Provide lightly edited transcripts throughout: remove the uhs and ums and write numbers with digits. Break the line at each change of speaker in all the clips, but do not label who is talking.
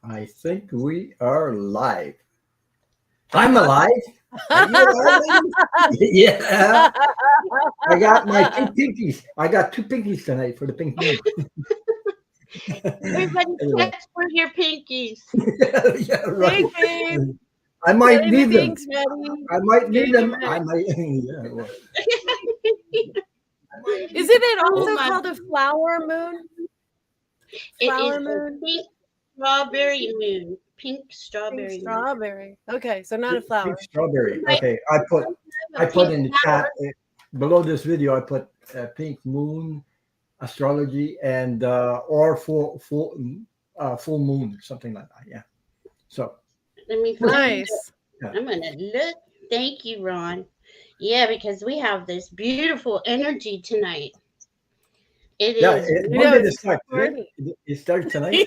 I think we are live. I'm alive. Are you alive? Yeah. I got my two pinkies. I got two pinkies tonight for the pink moon.
Everybody
Anyway.
catch for your pinkies.
Yeah, right.
Pinky,
I might
getting the
need them.
pinks ready.
I might need
Getting
them.
ready.
I might. Yeah, well,
Isn't it
Oh
also
my!
called a flower moon?
It is
Flower
a
moon?
pink strawberry moon. Pink
Pink
strawberry moon.
strawberry. Okay, so not a
pink
flower.
strawberry.
Might
Okay, I
have a
put
pink
in the
flower.
chat below this video. I put pink moon astrology and or full moon, something like that. Yeah. So
Let me
just
find it.
Nice.
yeah,
I'm gonna look. Thank you, Ron. Yeah, because we have this beautiful energy tonight. It
yeah.
is,
I
When
know
did it
it's
start? Today?
party.
It started tonight.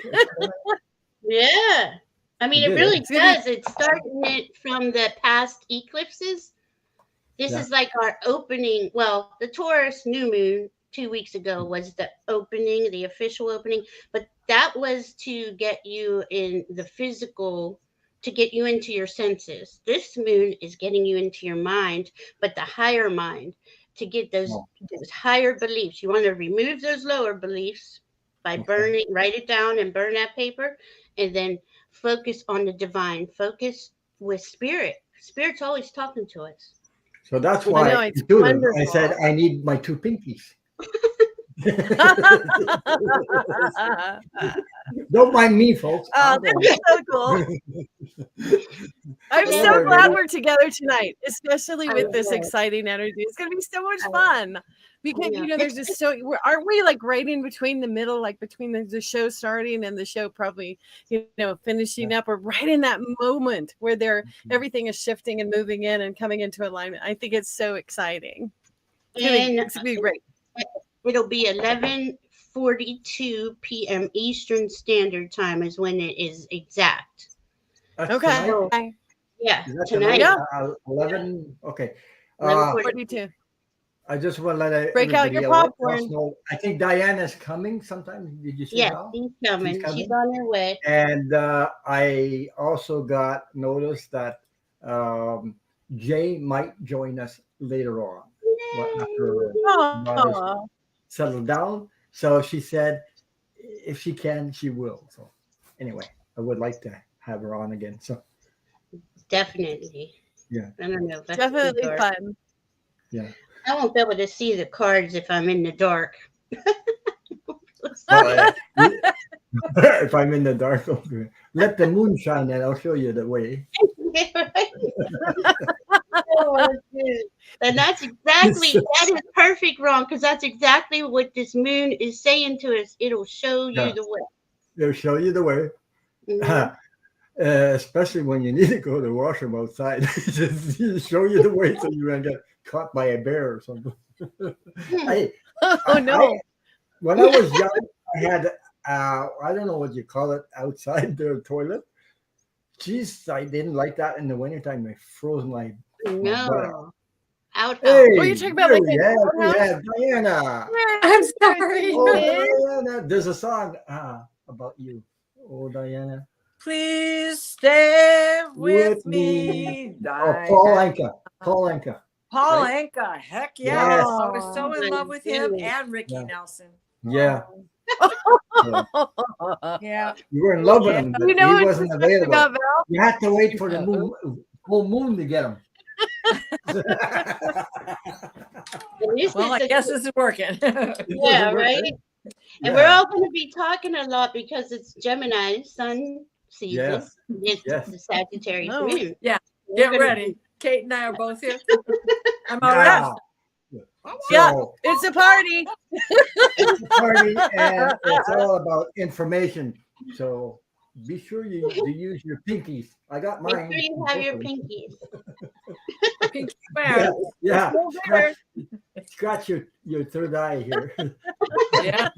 yeah. I
It
mean, it
did. Eh?
really
It's gonna be
does. It started it from the past eclipses. This
Yeah.
is like our opening. Well, the Taurus new moon 2 weeks ago was the opening, the official opening, but that was to get you in the physical, to get you into your senses. This moon is getting you into your mind, but the higher mind, to get
Oh,
those higher beliefs. You want to remove those lower beliefs by
okay.
burning, write it down and burn that paper, and then focus on the divine. Focus with spirit. Spirit's always talking to us.
So that's
I
why
know it's
intuitive. I said
wonderful.
I need my two pinkies. Don't mind me, folks.
Oh,
I'll
this
go.
is so cool. I'm
Yeah,
so
Hello,
glad
everybody.
we're together tonight, especially
I
with this
know.
exciting energy. It's going to be so much
I,
fun
I
because
know.
there's just so aren't we like right in between the middle, like between the show starting and the show probably finishing
Yeah.
up, or right in that moment where everything is shifting and moving in and coming into alignment. I think it's so exciting.
And
It's gonna be great.
it'll be 11:42 p.m. Eastern Standard Time is when it is exact.
That's tonight.
So
Okay.
yeah,
Is that tonight?
tonight
Yeah.
11. Okay. Uh,
11:42.
42.
I just want to let
Break out
everybody
your
else
popcorn.
know. I think Diana's coming sometime. Did you say,
Yes,
Val?
she's
She's
coming. She's
coming.
on her way.
And I also got notice that um, Jay might join us later on. Well, after Mother's
Oh,
settled down. So she said if she can, she will. So anyway, I would like to have her on again. So
Definitely.
yeah,
I don't know if that's too
definitely
dark.
fun.
yeah.
I won't be able to see the cards if I'm in the dark.
Well, if I'm in the dark, okay. Let the moon shine and I'll show you the way.
And that's exactly that is perfect wrong because that's exactly what this moon is saying to us. It'll show you
Yeah,
the way.
they'll show you the way.
Mhm.
Especially when you need to go to the washroom outside. Just show you the way so you don't get caught by a bear or something.
Hmm.
I,
Oh
I
no.
when I was young, I had I don't know what you call it outside the toilet. Jeez, I didn't like that in the wintertime. It froze my butt off.
No, outhouse.
Oh, you're
Hey,
talking about
here
like
we
an
have
outhouse?
Diana.
I'm
There
sorry.
she
Oh,
is.
Diana, there's a song about you. Oh, Diana,
Please stay
with
with
me.
me,
Oh, Paul
Diana.
Anka. Paul Anka,
Paul
right?
Anka, heck yeah.
Yes.
I was
Oh
so in
my
love with him
goodness.
and Ricky
Yeah.
Nelson.
Yeah. So
Yeah,
you were in love with
yeah.
him, but
You know
he
what's
wasn't
so funny about
available. You had to wait for the
Val?
full moon to get him.
And this
Well,
is
I guess this is working.
It doesn't
yeah,
work,
right.
right?
And we're
Yeah.
all going to be talking a lot because it's Gemini sun season.
Yes.
It's
Yes.
the Sagittarius
Oh.
moon.
Yeah,
We're
get
gonna
ready. Kate and I are both here. I'm already.
Yeah.
Yeah,
So
it's a party.
it's a party and it's all about information. So be sure you use your pinkies. I got
Make sure
mine.
you have your
both of them.
Pinky
Yeah,
swear.
yeah.
Still there.
Scratch your third eye here.
Yeah.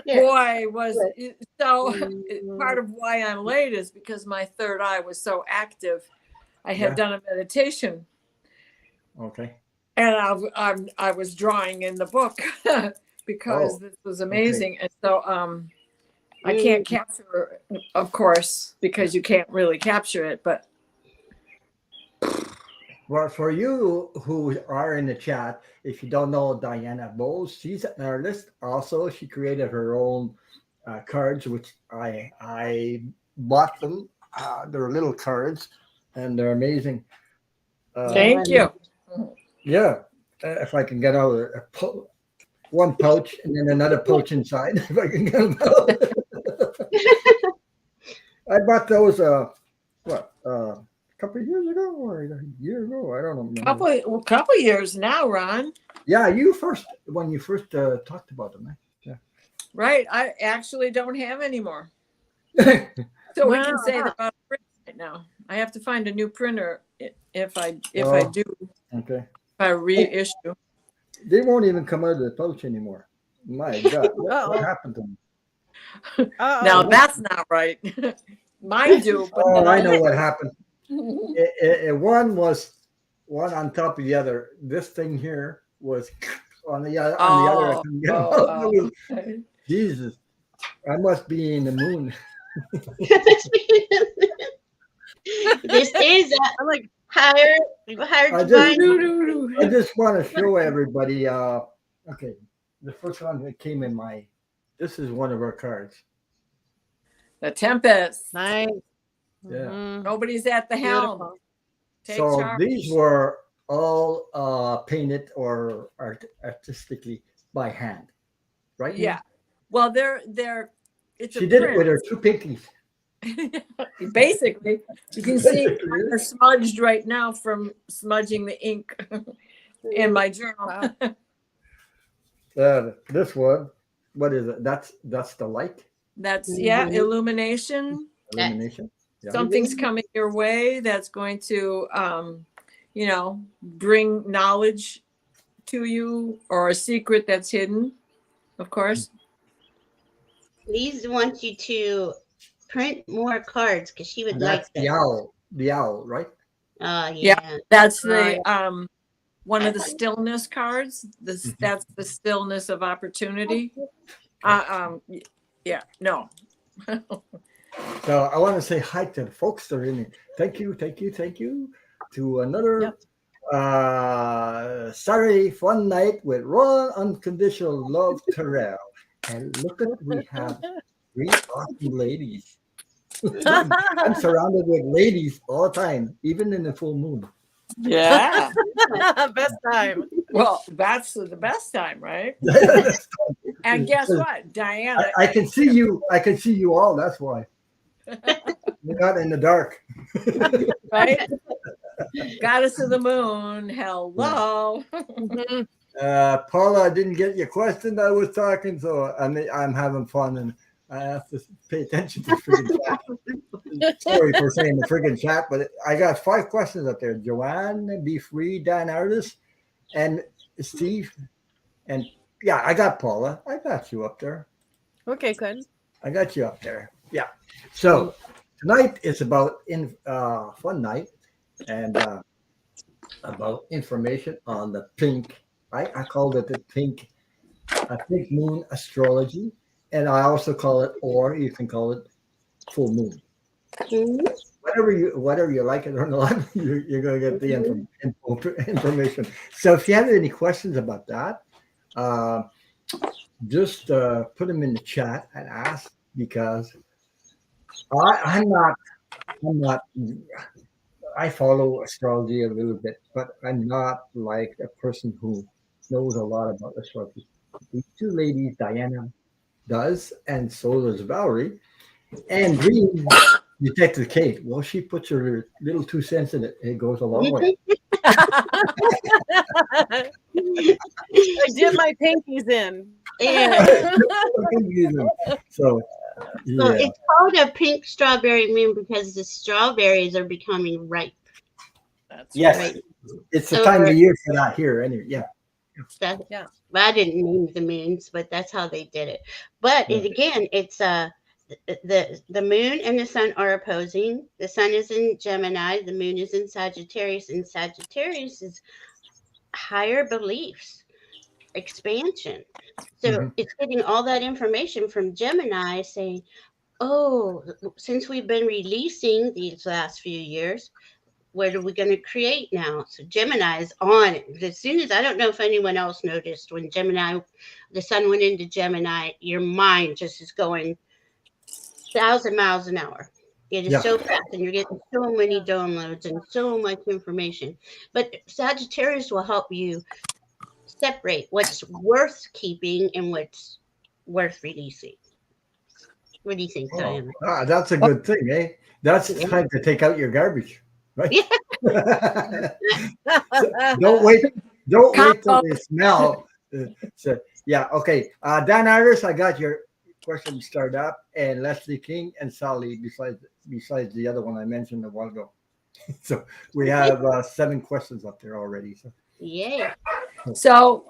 Yeah.
Boy, was it, so
Mhm.
part of why I'm late is because my third eye was so active. I had
Yeah.
done a meditation
Okay.
and I was drawing in the book because
Oh,
this was
okay.
amazing. And so I can't capture it, of course, because you can't really capture it, but
Well, for you who are in the chat, if you don't know Diana Bowles, she's an artist. Also, she created her own cards, which I bought them. They're little cards, and they're amazing.
thank you.
Yeah, if I can get out one pouch and then another pouch inside, if I can get them out. I bought those. What? A couple of years ago or a year ago? I don't know.
Couple years now, Ron.
Yeah, when you first talked about them. Yeah.
Right. I actually don't have any more. So we can say that about print right now. I have to find a new printer if I do.
Okay.
If I reissue.
They won't even come out of the pouch anymore. My God, what happened to them?
Now that's not right. Mine do. But
Oh, I know what happened. One was one on top of the other. This thing here was on the other. I couldn't get them out. Jesus, I must be in the moon.
This is
I'm like,
higher
I
divine.
just want to show everybody. Okay, the first one that came in my. This is one of our cards.
The Tempest.
nice.
Yeah.
Mhm.
Nobody's at the helm.
Beautiful.
Take
So
charge.
these were all painted or artistically by hand, right?
Yeah. Well, it's
She
a
did
print.
it with her two pinkies.
Basically, you can see they're smudged right now from smudging the ink in my journal.
Wow.
This one, what is it? That's the light
That's illumination.
illumination. Yeah.
Something's coming your way that's going to bring knowledge to you, or a secret that's hidden, of course.
These want you to print more cards because she would
And
like
that's
that.
the owl, right?
Yeah.
That's the one of the stillness cards. That's the stillness of opportunity. No.
So I want to say hi to the folks that are in it. Thank you to another Saturday fun night with Raw Unconditional Love Terrell. And look at it, we have 3 awesome ladies. I'm surrounded with ladies all the time, even in the full moon.
Yeah.
Best time.
Well, that's the best time, right? And guess what, Diana?
I can see you. I can see you all. That's why. You're not in the dark.
Right? Goddess of the moon. Hello.
Mhm.
Paula, I didn't get your question. I was talking, so I'm having fun, and I have to pay attention to the friggin' chat. Sorry for saying the friggin' chat, but I got 5 questions up there. Joanne, Be Free, Dan Artist, and Steve, and yeah, I got Paula. I got you up there.
Okay, good.
I got you up there. Yeah. So tonight is about fun night and about information on the pink. I called it the pink moon astrology, and I also call it, or you can call it, full moon.
Mhm.
Whatever you like it or not, you're going to get the information. So if you have any questions about that, just put them in the chat and ask, because I'm not. I follow astrology a little bit, but I'm not like a person who knows a lot about astrology. These 2 ladies, Diana does, and so does Valerie. And Green, Detective Kate. Well, she puts her little 2 cents in it. It goes a long way.
I dip my pinkies in.
Yeah.
So,
So
yeah.
it's called a pink strawberry moon because the strawberries are becoming ripe.
That's
Yes.
Right.
It's the
So
time of year for that here. Anyway, yeah.
Yeah.
I didn't name the moons, but that's how they did it. But again, it's the moon and the sun are opposing. The sun is in Gemini, the moon is in Sagittarius, and Sagittarius is higher beliefs. expansion. So
Mhm.
it's getting all that information from Gemini saying, oh, since we've been releasing these last few years, what are we going to create now? So Gemini is on it. As soon as, I don't know if anyone else noticed, when Gemini, the sun went into Gemini, your mind just is going 1,000 miles an hour. It is
Yeah.
so fast, and you're getting so many downloads and so much information. But Sagittarius will help you separate what's worth keeping and what's worth releasing. What do you think,
Oh,
Diana?
that's a good thing, eh? That's
Yeah.
time to take out your garbage, right?
Yeah.
So don't wait. Don't wait till
Compost.
they smell. So yeah, okay. Dan Iris, I got your question start up, and Leslie King and Sally besides the other one I mentioned a while ago. So we have 7 questions up there already. So
Yay.
So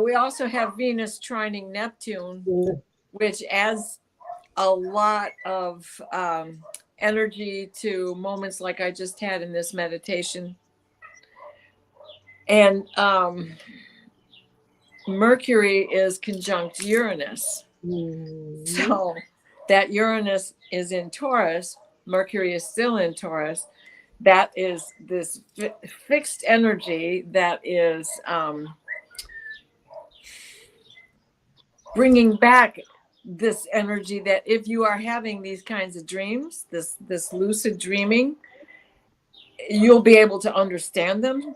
we also have Venus trining Neptune, which adds a lot of energy to moments like I just had in this meditation. And Mercury is conjunct Uranus. So that Uranus is in Taurus, Mercury is still in Taurus. That is this fixed energy that is bringing back this energy that if you are having these kinds of dreams, this lucid dreaming, you'll be able to understand them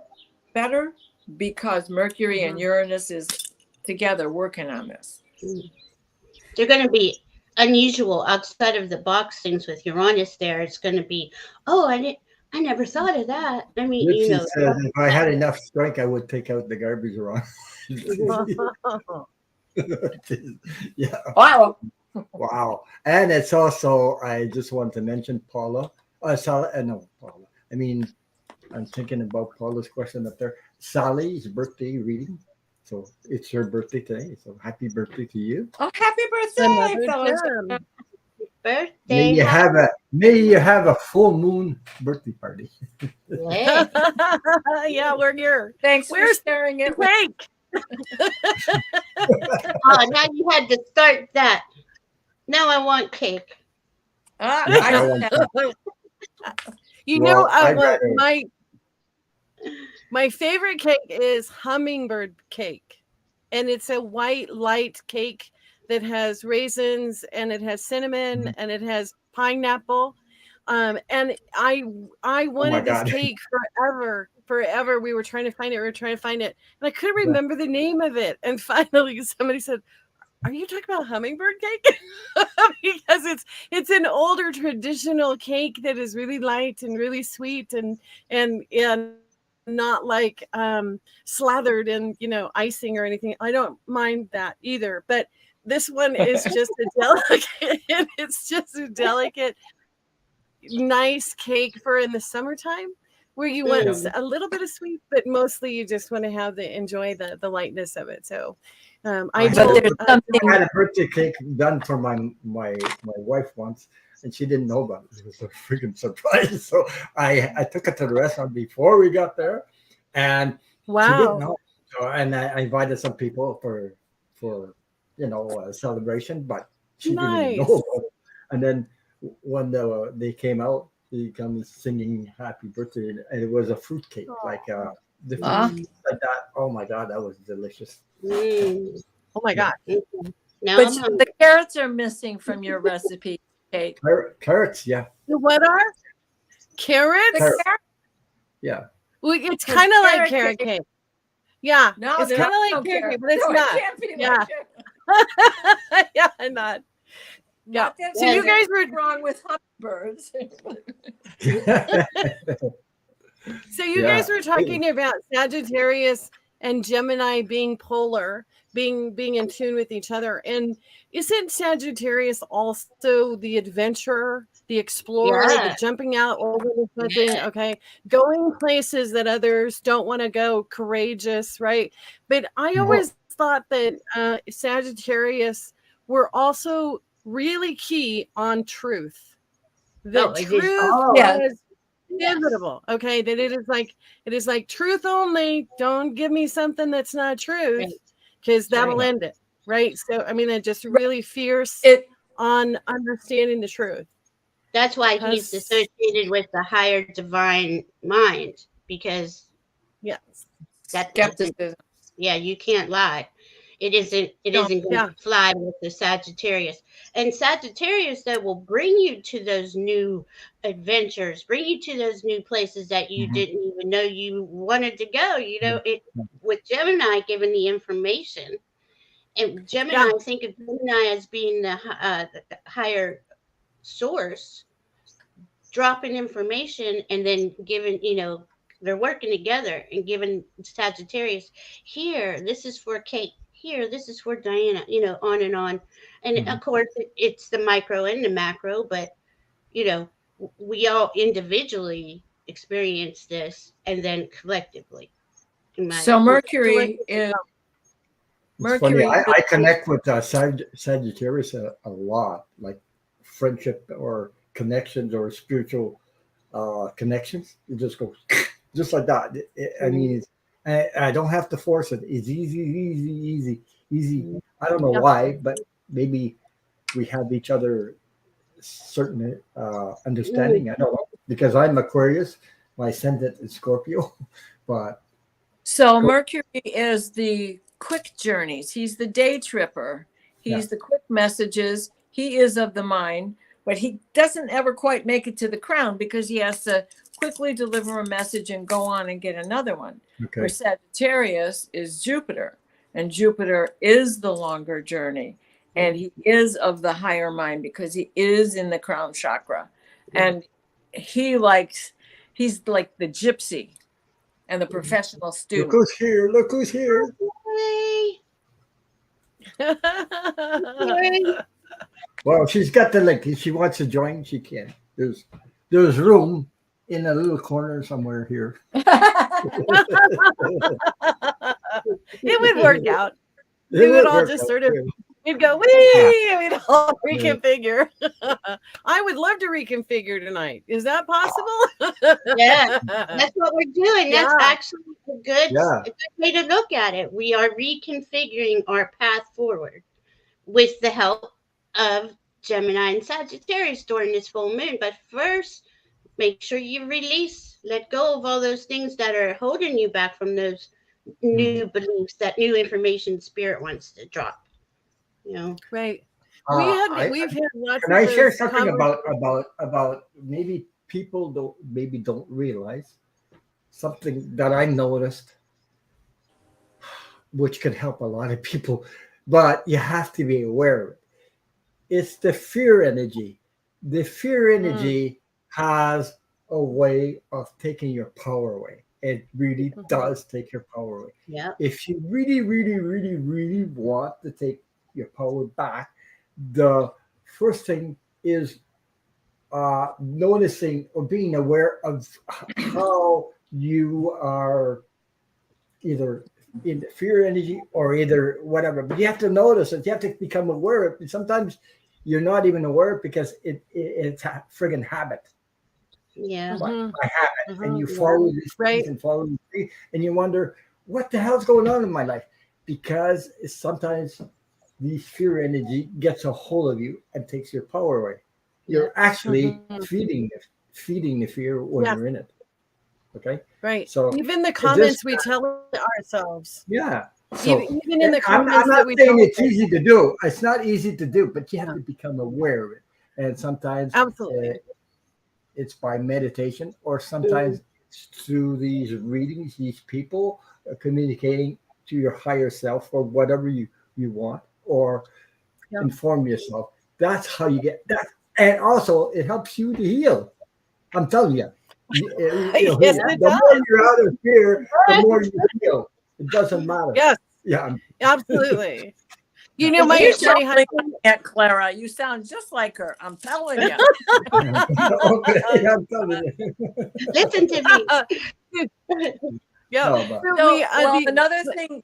better because Mercury and Uranus is together working on this.
They're going to be unusual outside of the box things with Uranus there. It's going to be, oh, I never thought of that. I mean, you
Gypsy
know.
says if I had enough strength, I would take out the garbage around. Yeah.
Wow.
Wow. And it's also, I just want to mention Paula. No, Paula. I mean, I'm thinking about Paula's question up there. Sally's birthday reading. So it's her birthday today. So happy birthday to you.
Oh, happy
Another
birthday, fellas.
gem.
Birthday.
May you have a full moon birthday party.
Yay.
Yeah, we're here.
Thanks
Where's
for sharing it.
Cake.
Oh, now you had to start that. Now I want cake.
You
Well,
know,
I rather-
my favorite cake is hummingbird cake, and it's a white light cake that has raisins and it has cinnamon and it has pineapple. And I wanted this
God.
cake forever. We were trying to find it. And I couldn't remember the name of it. And finally, somebody said, "Are you talking about hummingbird cake?" Because it's an older traditional cake that is really light and really sweet and not like slathered in icing or anything. I don't mind that either, but this one is just a delicate. It's just a delicate, nice cake for in the summertime, where you want a little bit of sweet, but mostly you just want to enjoy the lightness of it. So I
had a birthday cake done for my wife once, and she didn't know about it. It was a freaking surprise. So I took it to the restaurant before we got there, and she didn't know. So, and I invited some people for a celebration, but she didn't know about it. And then when they came out, he comes singing "Happy Birthday," and it was a fruit cake, like the fruit like that. Oh my God, that was delicious.
Oh my God!
Now
But the carrots are missing from your recipe, Kate.
Carrots, yeah.
What are carrots?
Yeah.
Well, it's kind of like carrot cake. Yeah,
No,
it's kind of like carrot cake, but it's not.
It can't be
Yeah.
like
Yeah, not. Yeah.
Not that
So you guys were
wrong with hummingbirds.
So you guys were talking about Sagittarius and Gemini being polar, being in tune with each other. And isn't Sagittarius also the adventurer, the explorer, the jumping out over the thing? Okay. Going places that others don't want to go, courageous, right? But I always thought that Sagittarius were also really key on truth. The truth was inevitable. Okay, that it is like truth only. Don't give me something that's not truth. because that'll end it. Right. So, I mean, they're just really fierce on understanding the truth.
That's why he's associated with the higher divine mind, because
skepticism.
Yeah, you can't lie. It isn't going to fly with the Sagittarius. And Sagittarius, that will bring you to those new adventures, bring you to those new places that you didn't even know you wanted to go. You know, with Gemini giving the information. And Gemini, think of Gemini as being the higher source, dropping information and then giving, they're working together and giving Sagittarius, here, this is for Kate. Here, this is for Diana, on and on. And of course, it's the micro and the macro, but, we all individually experience this and then collectively.
So Mercury is...
Mercury. Funny. I connect with Sagittarius a lot, like friendship or connections or spiritual connections. It just goes just like that. I mean, I don't have to force it. It's easy. I don't know why, but maybe we have each other certain understanding. I don't know, because I'm Aquarius, my ascendant is Scorpio, but
so Mercury is the quick journeys. He's the day tripper. He's the quick messages. He is of the mind, but he doesn't ever quite make it to the crown because he has to quickly deliver a message and go on and get another one. Where Sagittarius is Jupiter, and Jupiter is the longer journey, and he is of the higher mind because he is in the crown chakra, and he's like the gypsy and the professional student.
Look who's here. Well, she's got the link. If she wants to join, she can. There's room in a little corner somewhere here.
It would work out. We would all just sort of, we'd go, wee, we'd all reconfigure. I would love to reconfigure tonight. Is that possible?
Yeah, that's what we're doing. That's actually a good way to look at it. We are reconfiguring our path forward with the help of Gemini and Sagittarius during this full moon. But first, make sure you let go of all those things that are holding you back from those new beliefs, that new information Spirit wants to drop.
Right. We've had lots.
Can I share something about maybe people don't realize something that I noticed, which could help a lot of people, but you have to be aware of it. It's the fear energy. The fear energy has a way of taking your power away. It really does take your power away.
Yeah.
If you really, really, really, really want to take your power back, the first thing is noticing or being aware of how you are either in the fear energy or either whatever. But you have to notice it. You have to become aware of it. Sometimes you're not even aware because it's a friggin' habit.
Yeah.
By habit. And you follow these things and follow these things, and you wonder, what the hell's going on in my life? Because sometimes this fear energy gets a hold of you and takes your power away. You're actually feeding the fear when you're in it. Okay.
Right.
So
even the comments we tell ourselves.
Yeah. So
even in the comments
I'm not
that we
saying
tell
it's easy to do. It's not easy to do, but you have to become aware of it. And sometimes it's by meditation, or sometimes it's through these readings, these people communicating to your higher self or whatever you want, or inform yourself. That's how you get that. And also it helps you to heal. I'm telling you.
Yes,
the more you're out of fear, the more you heal. It doesn't matter.
Yes.
Yeah.
Absolutely.
My husband, Aunt Clara, you sound just like her. I'm telling you.
Okay, I'm telling you.
Listen to me.
Another thing.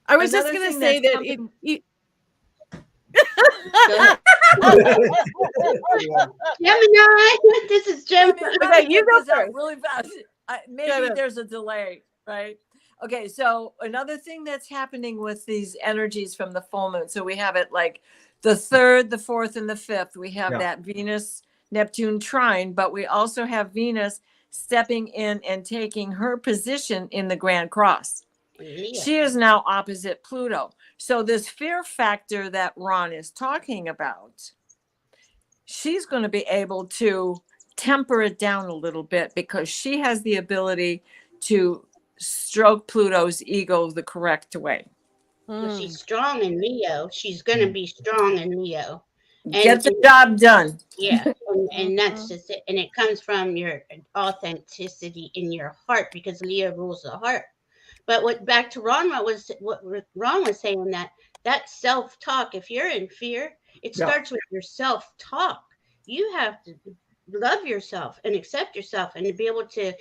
I was just going to say that
Gemini, this is Gemini.
Okay, you go first. Really fast. Maybe there's a delay, right? Okay, so another thing that's happening with these energies from the full moon. So we have it like the 3rd, the 4th, and the 5th. We have that Venus Neptune trine, but we also have Venus stepping in and taking her position in the Grand Cross. She is now opposite Pluto. So this fear factor that Ron is talking about, she's going to be able to temper it down a little bit because she has the ability to stroke Pluto's ego the correct way.
Well, she's strong in Leo. She's going to be strong in Leo.
Get the job done.
Yeah. And that's just it. And it comes from your authenticity in your heart because Leo rules the heart. But what back to Ron, what Ron was saying, that self-talk, if you're in fear, it starts with your self-talk. You have to love yourself and accept yourself and to be able to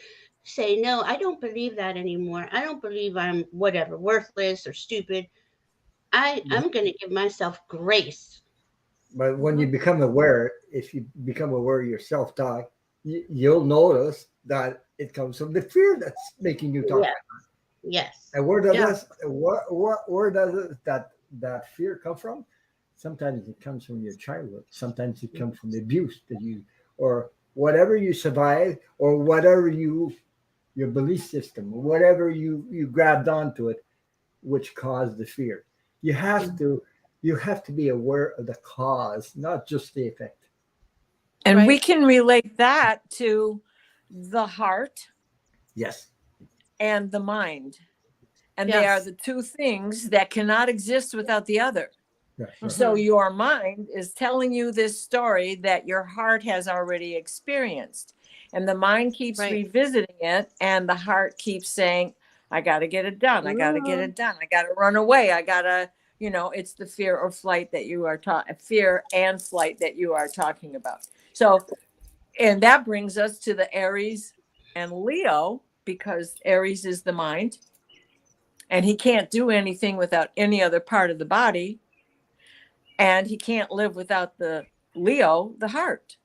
say, no, I don't believe that anymore. I don't believe I'm whatever, worthless or stupid. I'm going to give myself grace.
But when you become aware, if you become aware of your self-talk, you'll notice that it comes from the fear that's making you talk.
Yes.
And where does where does that fear come from? Sometimes it comes from your childhood. Sometimes it comes from the abuse that you, or whatever you survived, or whatever your belief system, or whatever you grabbed onto it, which caused the fear. You have to be aware of the cause, not just the effect.
And we can relate that to the heart.
Yes.
And the mind. And they are the two things that cannot exist without the other. So your mind is telling you this story that your heart has already experienced. And the mind keeps revisiting it. And the heart keeps saying, I got to get it done. I got to get it done. I got to run away. I got to, it's the fear or flight that you are fear and flight that you are talking about. So, and that brings us to the Aries and Leo, because Aries is the mind and he can't do anything without any other part of the body. And he can't live without the Leo, the heart.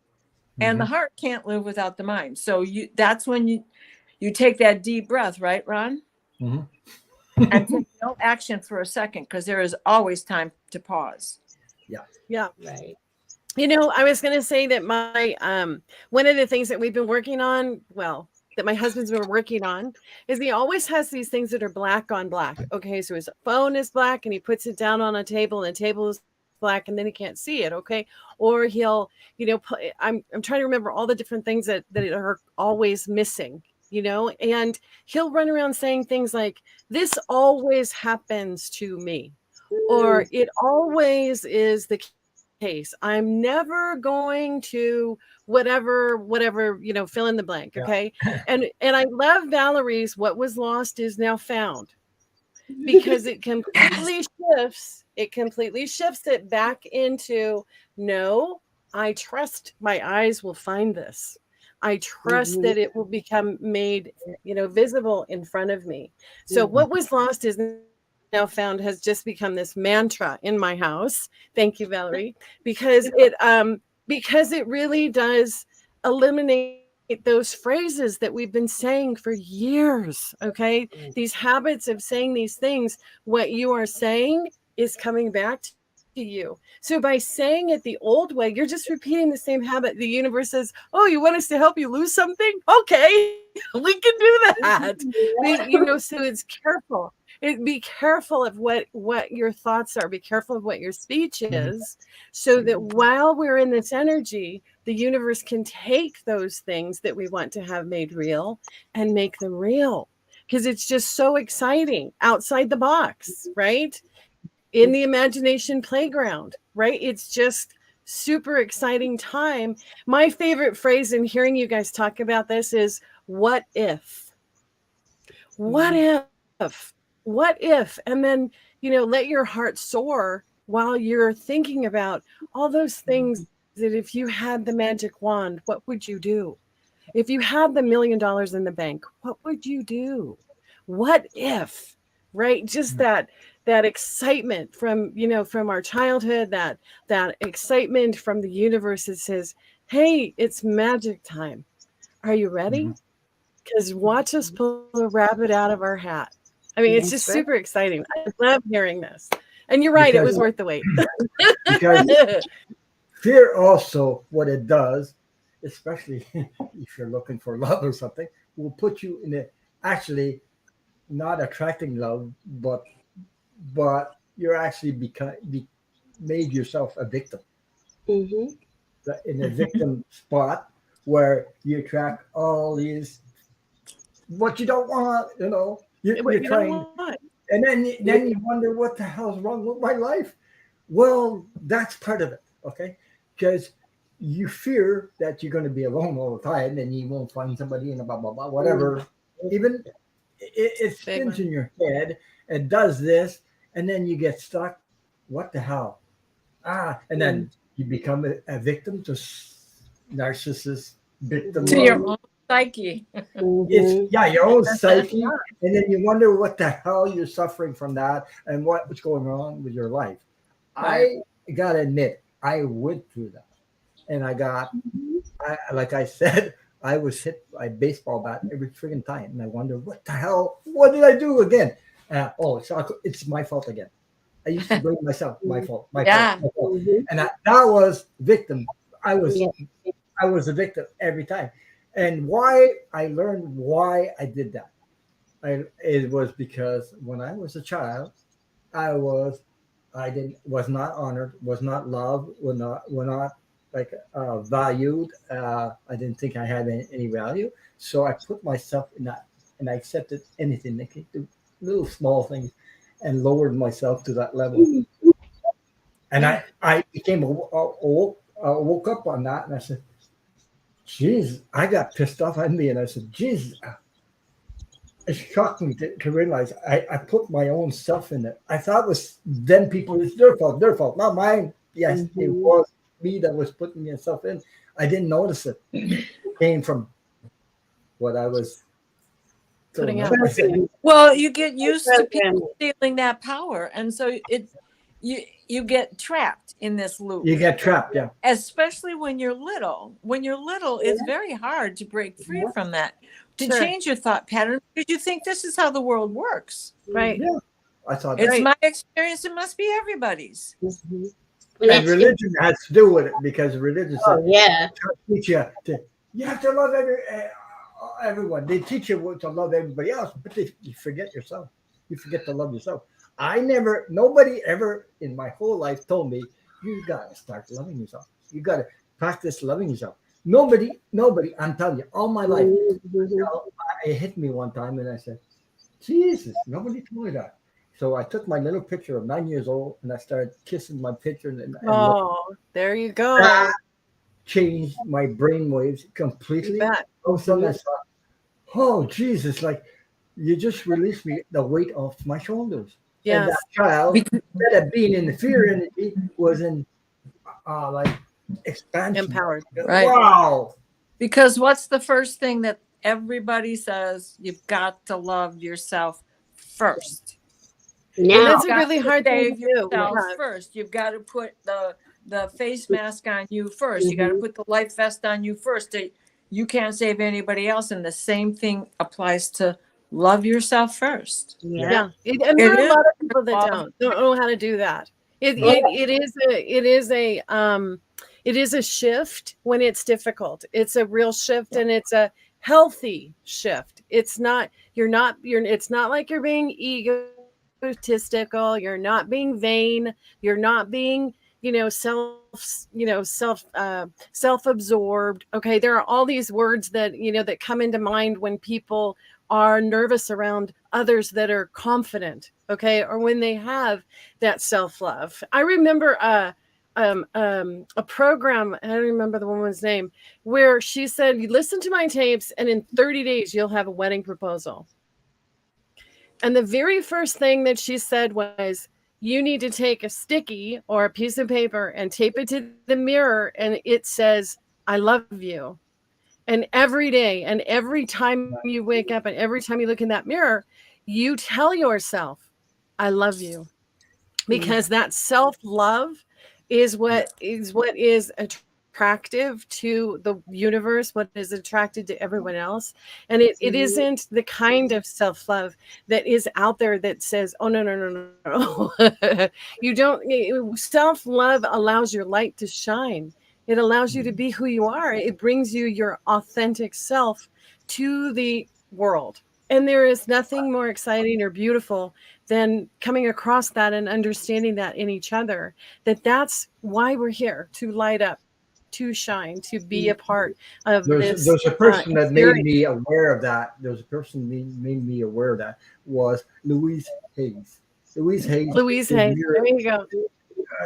And the heart can't live without the mind. So that's when you take that deep breath, right, Ron? And take no action for a second, because there is always time to pause.
Yeah.
Right.
I was going to say that my one of the things that we've been working on, that my husband's been working on, is he always has these things that are black on black. Okay, so his phone is black and he puts it down on a table and the table is black and then he can't see it. Okay, or he'll, I'm trying to remember all the different things that are always missing. And he'll run around saying things like, "This always happens to me," or "It always is the case. I'm never going to whatever, fill in the blank." Okay. And I love Valerie's "What was lost is now found," because it completely shifts it back into, no, I trust my eyes will find this. I trust that it will become made, visible in front of me. So what was lost is now found has just become this mantra in my house. Thank you, Valerie, because it really does eliminate those phrases that we've been saying for years. Okay, these habits of saying these things, what you are saying is coming back to you. So by saying it the old way, you're just repeating the same habit. The universe says, "Oh, you want us to help you lose something? Okay, we can do that." So it's careful. Be careful of what your thoughts are. Be careful of what your speech is, so that while we're in this energy, the universe can take those things that we want to have made real and make them real. Because it's just so exciting outside the box, right? In the imagination playground, right? It's just super exciting time. My favorite phrase in hearing you guys talk about this is, what if? What if? What if? And then, let your heart soar while you're thinking about all those things that if you had the magic wand, what would you do? If you had the $1 million in the bank, what would you do? What if? Right? Just that excitement from our childhood, that excitement from the universe that says, hey, it's magic time. Are you ready? Because watch us pull a rabbit out of our hat. I mean, it's
That's
just
right.
super exciting. I love hearing this. And you're right, it was worth the wait.
Because fear also, what it does, especially if you're looking for love or something, will put you in a actually not attracting love, but you're actually made yourself a victim
Mm-hmm.
in a victim spot where you attract all these what you don't want.
What
You're
you don't
trying,
want.
and then you wonder what the hell's wrong with my life. Well, that's part of it, okay? Because you fear that you're going to be alone all the time and you won't find somebody and blah, blah, blah, whatever. Even it
Big
spins
one.
in your head and does this, and then you get stuck. What the hell? And then you become a victim to narcissist victim.
To your own psyche.
It's your own psyche, and then you wonder what the hell you're suffering from that and what's going on with your life.
Right.
I gotta admit, I went through that, and like I said, I was hit by a baseball bat every friggin' time, and I wonder what the hell, what did I do again? It's my fault again. I used to blame myself, my fault,
Yeah.
my fault,
Mm-hmm.
and that was victim. I was
Yeah.
I was a victim every time, and why I learned why I did that. It was because when I was a child, I was was not honored, was not loved, were not like valued. I didn't think I had any value, so I put myself in that, and I accepted anything that could do little small things, and lowered myself to that level. And I became woke up on that, and I said, "Geez," I got pissed off at me, and I said, "Geez." It shocked me to realize I put my own self in it. I thought it was them people, it's their fault, not mine. Yes, it was me that was putting myself in. I didn't notice it. It came from what I was
Putting
doing.
out.
I said,
Well, you get used to people stealing that power, and so you get trapped in this loop.
you get trapped, yeah.
Especially when you're little. When you're little, it's very hard to break free from that, to
Sure.
change your thought pattern, because you think this is how the world works.
Right.
Yeah, I thought
It's
that.
my experience. It must be everybody's.
Mm-hmm.
And religion has to do with it because religion
Oh yeah.
teach you have to love everyone. They teach you to love everybody else, but you forget yourself. You forget to love yourself. Nobody ever in my whole life told me, you got to start loving yourself. You got to practice loving yourself. Nobody, I'm telling you, all my life, it hit me one time and I said, Jesus, nobody told me that. So I took my little picture of 9 years old and I started kissing my picture. And
Oh, there you go.
that changed my brain waves completely.
You bet.
All of a sudden I thought, oh, Jesus, like you just released me the weight off my shoulders. And
Yes.
that child, instead of being in the fear energy, was in like expansion.
Empowered.
Right.
Wow.
Because what's the first thing that everybody says? You've got to love yourself first.
And
Now,
that's a really hard thing to
Save
do.
yourself
because-
first. You've got to put the face mask on you first. You got to put the life vest on you first. You can't save anybody else. And the same thing applies to love yourself first.
Yeah. And there are a lot of people that don't know how to do that. It is a shift when it's difficult. It's a real shift, and it's a healthy shift. It's not like you're being egotistical, you're not being vain, you're not being self-absorbed. Okay, there are all these words that that come into mind when people are nervous around others that are confident, okay, or when they have that self-love. I remember a program, I don't remember the woman's name, where she said, you listen to my tapes and in 30 days you'll have a wedding proposal. And the very first thing that she said was, you need to take a sticky or a piece of paper and tape it to the mirror, and it says, I love you. And every day and every time you wake up and every time you look in that mirror, you tell yourself, I love you. Because that self-love is what is attractive to the universe, what is attracted to everyone else. And it isn't the kind of self-love that is out there that says, oh, no. You don't, self-love allows your light to shine. It allows you to be who you are. It brings you your authentic self to the world. And there is nothing more exciting or beautiful than coming across that and understanding that in each other, that's why we're here, to light up, to shine, to be a part of this.
There's a person that made me aware of that. There's a person made me aware of that was Louise Hayes. Louise Hayes.
There you go.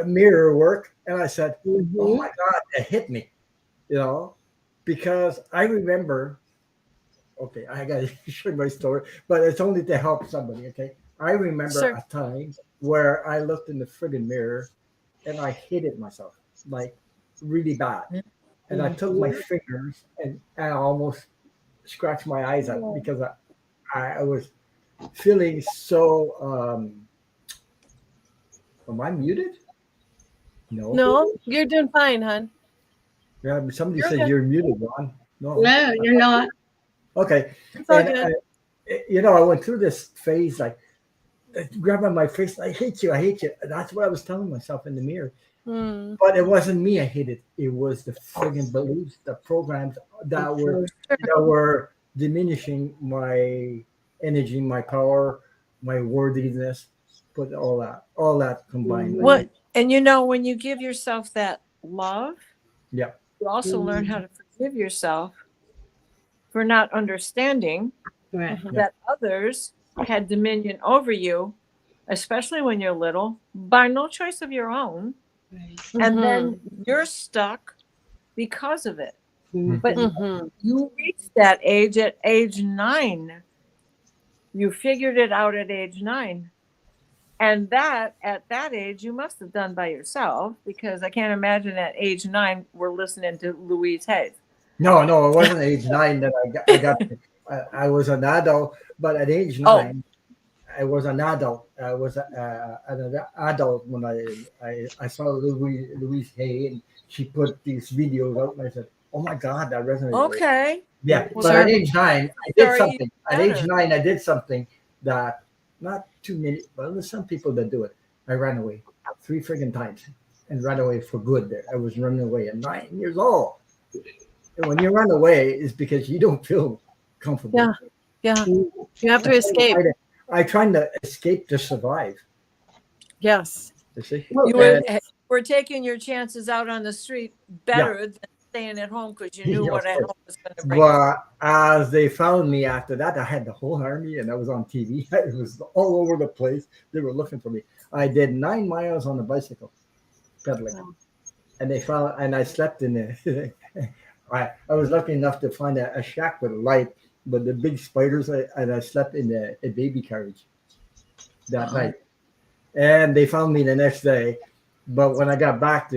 Mirror work. And I said, oh my God, it hit me, because I remember, okay, I got to share my story, but it's only to help somebody, okay? I remember a time where I looked in the friggin' mirror and I hated myself, like really bad. And I took my fingers and I almost scratched my eyes out because I was feeling so, am I muted?
No, you're doing fine, hon.
Yeah, somebody said you're muted, Ron.
No, you're not.
Okay.
It's all good.
I went through this phase, like grabbing my face. I hate you. And that's what I was telling myself in the mirror. But it wasn't me I hated. It was the friggin' beliefs, the programs that were diminishing my energy, my power, my worthiness. But all that combined.
What? And when you give yourself that love, you also learn how to forgive yourself for not understanding that others had dominion over you, especially when you're little, by no choice of your own. And then you're stuck because of it. But you reached that age at age 9. You figured it out at age 9. And that, at that age, you must have done by yourself, because I can't imagine at age 9 we're listening to Louise Hayes.
No, it wasn't age 9 that I got. I was an adult, but at age 9, I was an adult. I was an adult when I saw Louise Hay, and she put these videos out, and I said, "Oh my God, that resonated."
Okay.
Yeah, but at age 9, I did something. At age 9, I did something that not too many, but there's some people that do it. I ran away 3 friggin' times and ran away for good. There, I was running away at 9 years old. And when you run away, it's because you don't feel comfortable.
Yeah. You have to escape.
I trying to escape to survive.
Yes.
You see?
We're taking your chances out on the street better than staying at home, because you knew what at home was going to bring.
But as they found me after that, I had the whole army, and I was on TV. It was all over the place. They were looking for me. I did 9 miles on a bicycle, pedaling. Wow. And they found, and I slept in there. I was lucky enough to find a shack with a light, but the big spiders, I slept in a baby carriage that night. And they found me the next day. But when I got back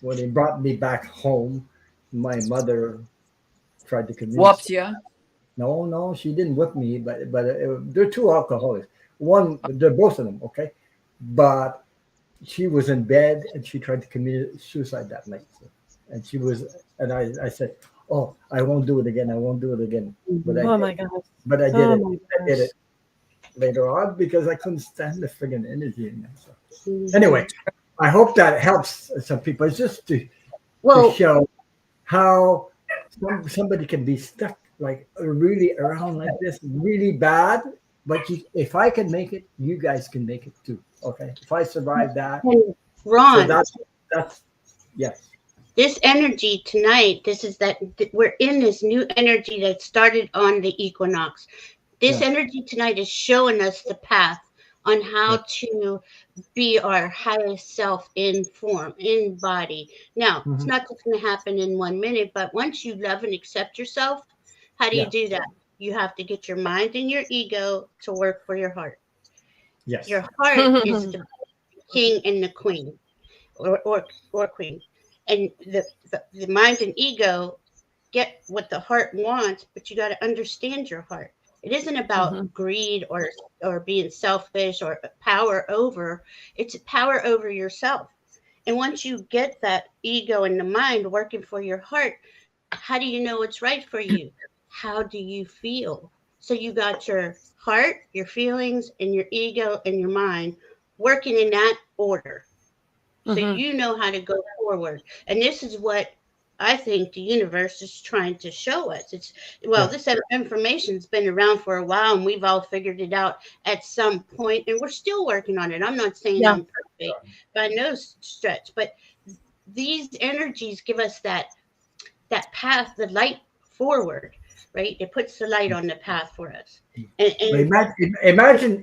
when they brought me back home, my mother tried to convince me.
Whooped you?
No, she didn't whip me, but they're 2 alcoholics. They're both of them, okay? But she was in bed, and she tried to commit suicide that night. And she was, and I said, "Oh, I won't do it again. I won't do it again." But
my God!
But I did it. I did it later on because I couldn't stand the friggin' energy in there. So anyway, I hope that helps some people. It's just to show how somebody can be stuck like really around like this, really bad. But if I can make it, you guys can make it too. Okay, if I survive that,
Ron,
so that's yes.
This energy tonight, we're in this new energy that started on the equinox. This energy tonight is showing us the path on how to be our highest self in form, in body. Now, it's not just going to happen in 1 minute, but once you love and accept yourself, how do you do that? You have to get your mind and your ego to work for your heart.
Yes.
Your heart is the king and the queen, or queen. And the mind and ego get what the heart wants, but you got to understand your heart. It isn't about greed or being selfish or power over. It's power over yourself. And once you get that ego and the mind working for your heart, how do you know what's right for you? How do you feel? So you got your heart, your feelings, and your ego and your mind working in that order. So you know how to go forward. And this is what I think the universe is trying to show us. It's this information's been around for a while, and we've all figured it out at some point, and we're still working on it. I'm not saying I'm perfect by no stretch, but these energies give us that path, the light forward, right? It puts the light on the path for us. And
imagine.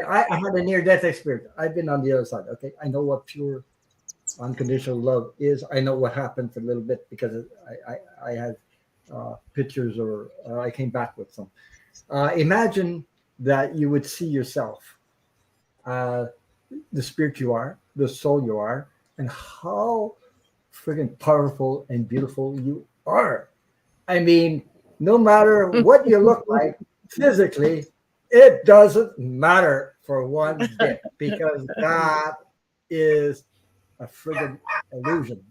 I had a near-death experience. I've been on the other side. Okay, I know what pure unconditional love is. I know what happened for a little bit because I had pictures, or I came back with some. Imagine that you would see yourself, the spirit you are, the soul you are, and how freaking powerful and beautiful you are. I mean, no matter what you look like physically, it doesn't matter for one bit, because that is a friggin' illusion.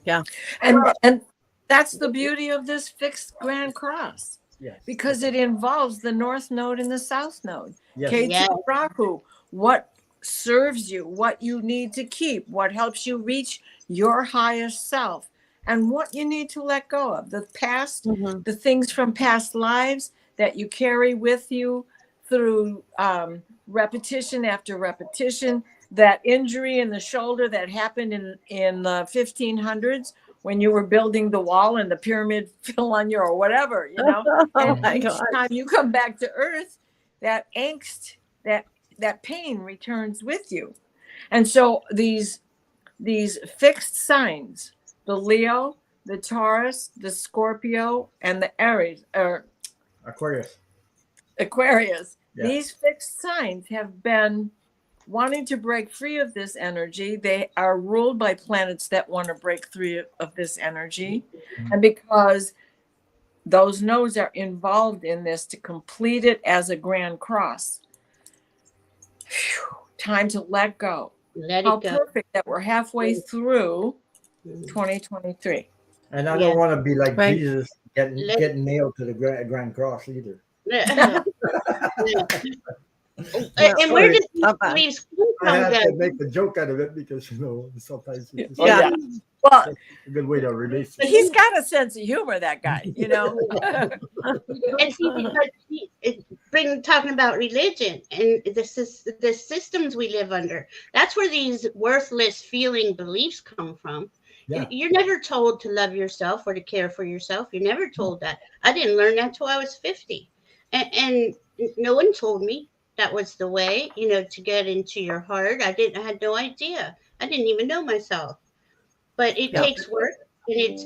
Yeah.
And that's the beauty of this fixed Grand Cross.
Yes.
Because it involves the North Node and the South Node.
Yes.
Ketu Rahu, what serves you, what you need to keep, what helps you reach your highest self, and what you need to let go of. The past, the things from past lives that you carry with you through repetition after repetition. That injury in the shoulder that happened in the 1500s when you were building the wall and the pyramid fell on you or whatever, you know. And each time you come back to Earth, that angst, that pain returns with you. And so these fixed signs, the Leo, the Taurus, the Scorpio, and the Aries, or
Aquarius.
Yeah. These fixed signs have been wanting to break free of this energy. They are ruled by planets that want to break free of this energy. And because those nodes are involved in this to complete it as a Grand Cross, time to let go. How perfect that we're halfway through 2023.
And I don't want to be like Jesus getting nailed to the Grand Cross either.
And where did these beliefs come from?
I have to make a joke out of it because, you know, sometimes it's
well,
a good way to release it.
He's got a sense of humor, that guy, you know.
And see, talking about religion and the systems we live under, that's where these worthless feeling beliefs come from. Yeah. You're never told to love yourself or to care for yourself. You're never told that. I didn't learn that till I was 50. And no one told me that was the way, you know, to get into your heart. I had no idea. I didn't even know myself. But it takes work, and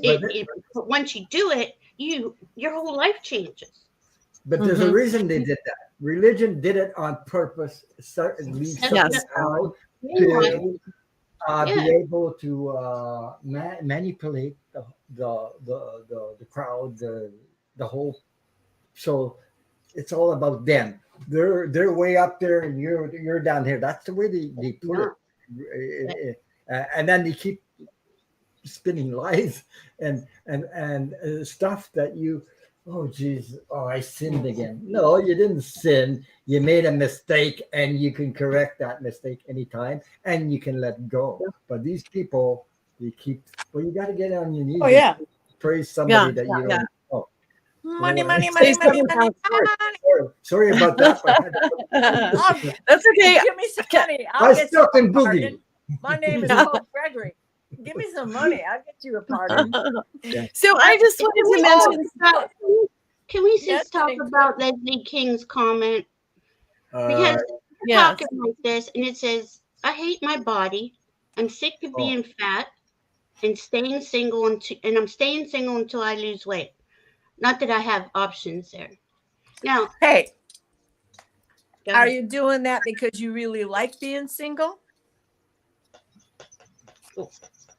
once you do it, your whole life changes.
But there's a reason they did that. Religion did it on purpose, certainly somehow to be able to manipulate the crowd, the whole. So it's all about them. They're way up there, and you're down here. That's the way they put it. And then they keep spinning lies and stuff that you, I sinned again. No, you didn't sin. You made a mistake, and you can correct that mistake anytime, and you can let go. But these people, they keep. Well, you got to get on your knees. And praise somebody that you don't.
Money.
Sorry about that.
That's okay.
Give me some money. I'll get you a pardon. My name is Paul Gregory. Give me some money. I'll get you a pardon.
So I just wanted to mention.
Can we just talk about Leslie King's comment? Because we're talking like this, and it says, "I hate my body. I'm sick of being fat and staying single and I'm staying single until I lose weight." Not that I have options there. Now,
hey, are you doing that because you really like being single?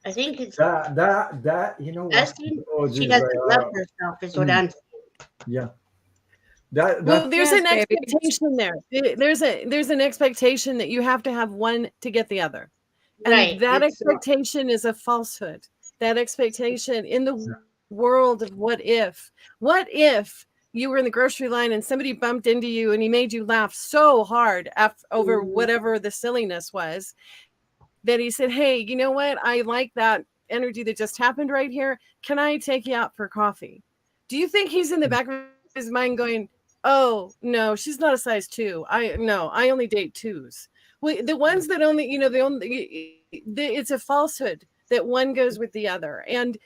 I think it's
that you know what?
She doesn't love herself, is what I'm saying.
Yeah.
There's an expectation there. There's an expectation that you have to have one to get the other. And
Right.
that
It's
expectation is a falsehood. That expectation in the world of what if you were in the grocery line and somebody bumped into you and he made you laugh so hard over whatever the silliness was, that he said, hey, you know what? I like that energy that just happened right here. Can I take you out for coffee? Do you think he's in the back of his mind going, oh, no, she's not a size 2. I only date 2s. Well, the ones that only, it's a falsehood that one goes with the other. And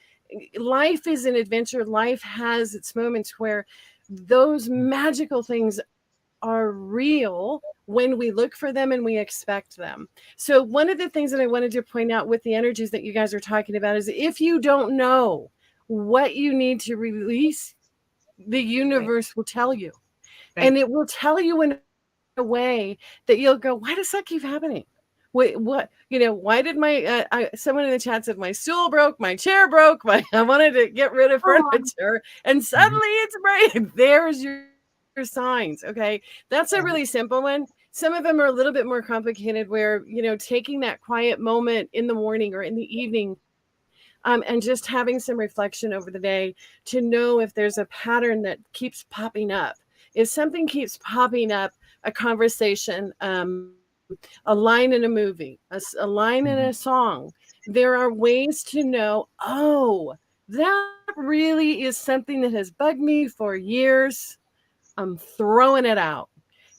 life is an adventure. Life has its moments where those magical things are real when we look for them and we expect them. So one of the things that I wanted to point out with the energies that you guys are talking about is if you don't know what you need to release, the universe will tell you.
Right.
And it will tell you in a way that you'll go, why does that keep happening? Wait, what? Why did my someone in the chat said my stool broke, my chair broke, I wanted to get rid of furniture, and suddenly it's right. There's your signs. Okay, that's a really simple one. Some of them are a little bit more complicated, where taking that quiet moment in the morning or in the evening, and just having some reflection over the day to know if there's a pattern that keeps popping up. If something keeps popping up, a conversation, a line in a movie, a line in a song, there are ways to know, oh, that really is something that has bugged me for years. I'm throwing it out.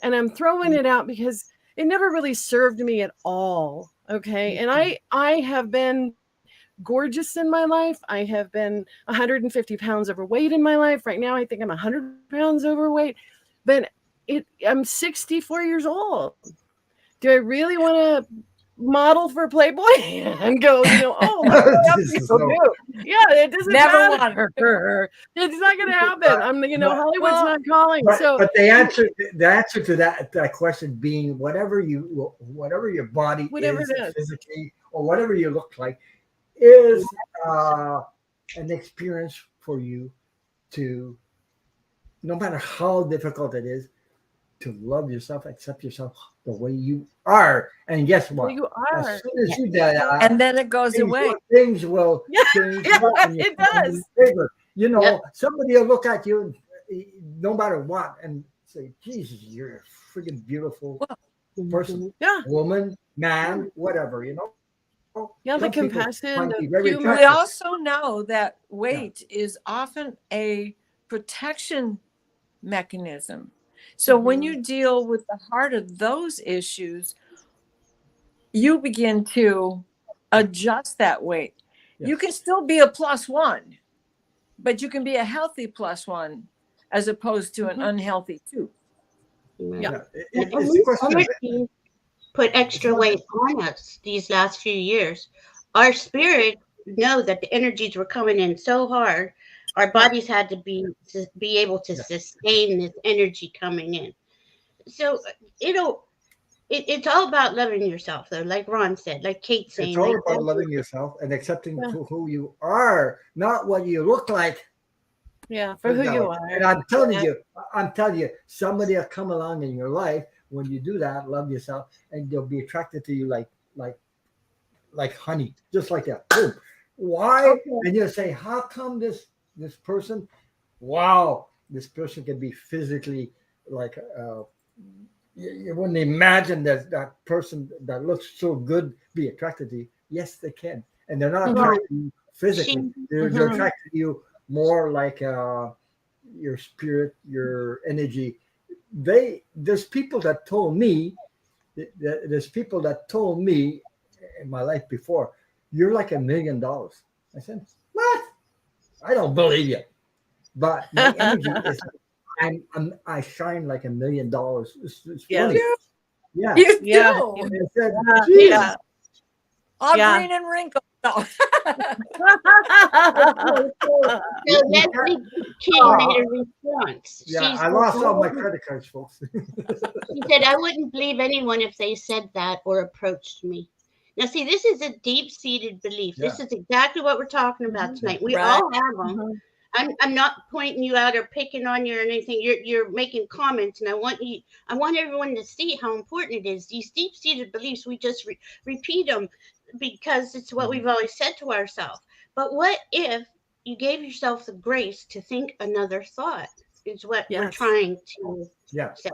And I'm throwing it out because it never really served me at all. Okay. And I have been gorgeous in my life. I have been 150 pounds overweight in my life. Right now, I think I'm 100 pounds overweight. But I'm 64 years old. Do I really want to model for Playboy and go, oh, yeah, it doesn't matter. It's not going to happen. Hollywood's not calling.
But the answer to that question being whatever your body is physically or whatever you look like is an experience for you to, no matter how difficult it is, to love yourself, accept yourself the way you are. And guess what?
You are.
As soon as you do that,
and then it goes away.
Things will change.
It does.
Favor. Somebody will look at you, no matter what, and say, Jesus, you're a freaking beautiful person.
Yeah.
Woman, man, whatever,
Yeah, the compassion.
We also know that weight is often a protection mechanism. So when you deal with the heart of those issues, you begin to adjust that weight. Yes. You can still be a +1, but you can be a healthy +1 as opposed to an unhealthy 2.
Yeah.
Energy put extra weight on us these last few years. Our spirit know that the energies were coming in so hard. Our bodies had to be able to sustain this energy coming in. So it's all about loving yourself, though, like Ron said, like Kate saying.
It's all about loving yourself and accepting who you are, not what you look like.
Yeah, for who you are.
And I'm telling you, somebody will come along in your life when you do that, love yourself, and they'll be attracted to you like honey, just like that. Boom. Why? Okay. And you'll say, how come this person, wow, this person can be physically like, you wouldn't imagine that person that looks so good be attracted to you. Yes, they can. And they're not attracted to you physically. They're attracted to you more like your spirit, your energy. There's people that told me in my life before, you're like $1 million. I said, what? I don't believe you. But my energy is, I shine like $1 million. It's funny. Yeah.
You do.
And I said,
all green and wrinkled. No.
So Leslie King made a response.
Yeah, I lost all my credit cards, folks.
She said, I wouldn't believe anyone if they said that or approached me. Now, see, this is a deep-seated belief. Yeah. This is exactly what we're talking about tonight. We all have them. I'm not pointing you out or picking on you or anything. You're making comments, and I want everyone to see how important it is. These deep-seated beliefs, we just repeat them. because it's what we've always said to ourselves. But what if you gave yourself the grace to think another thought? Is what we're trying to say.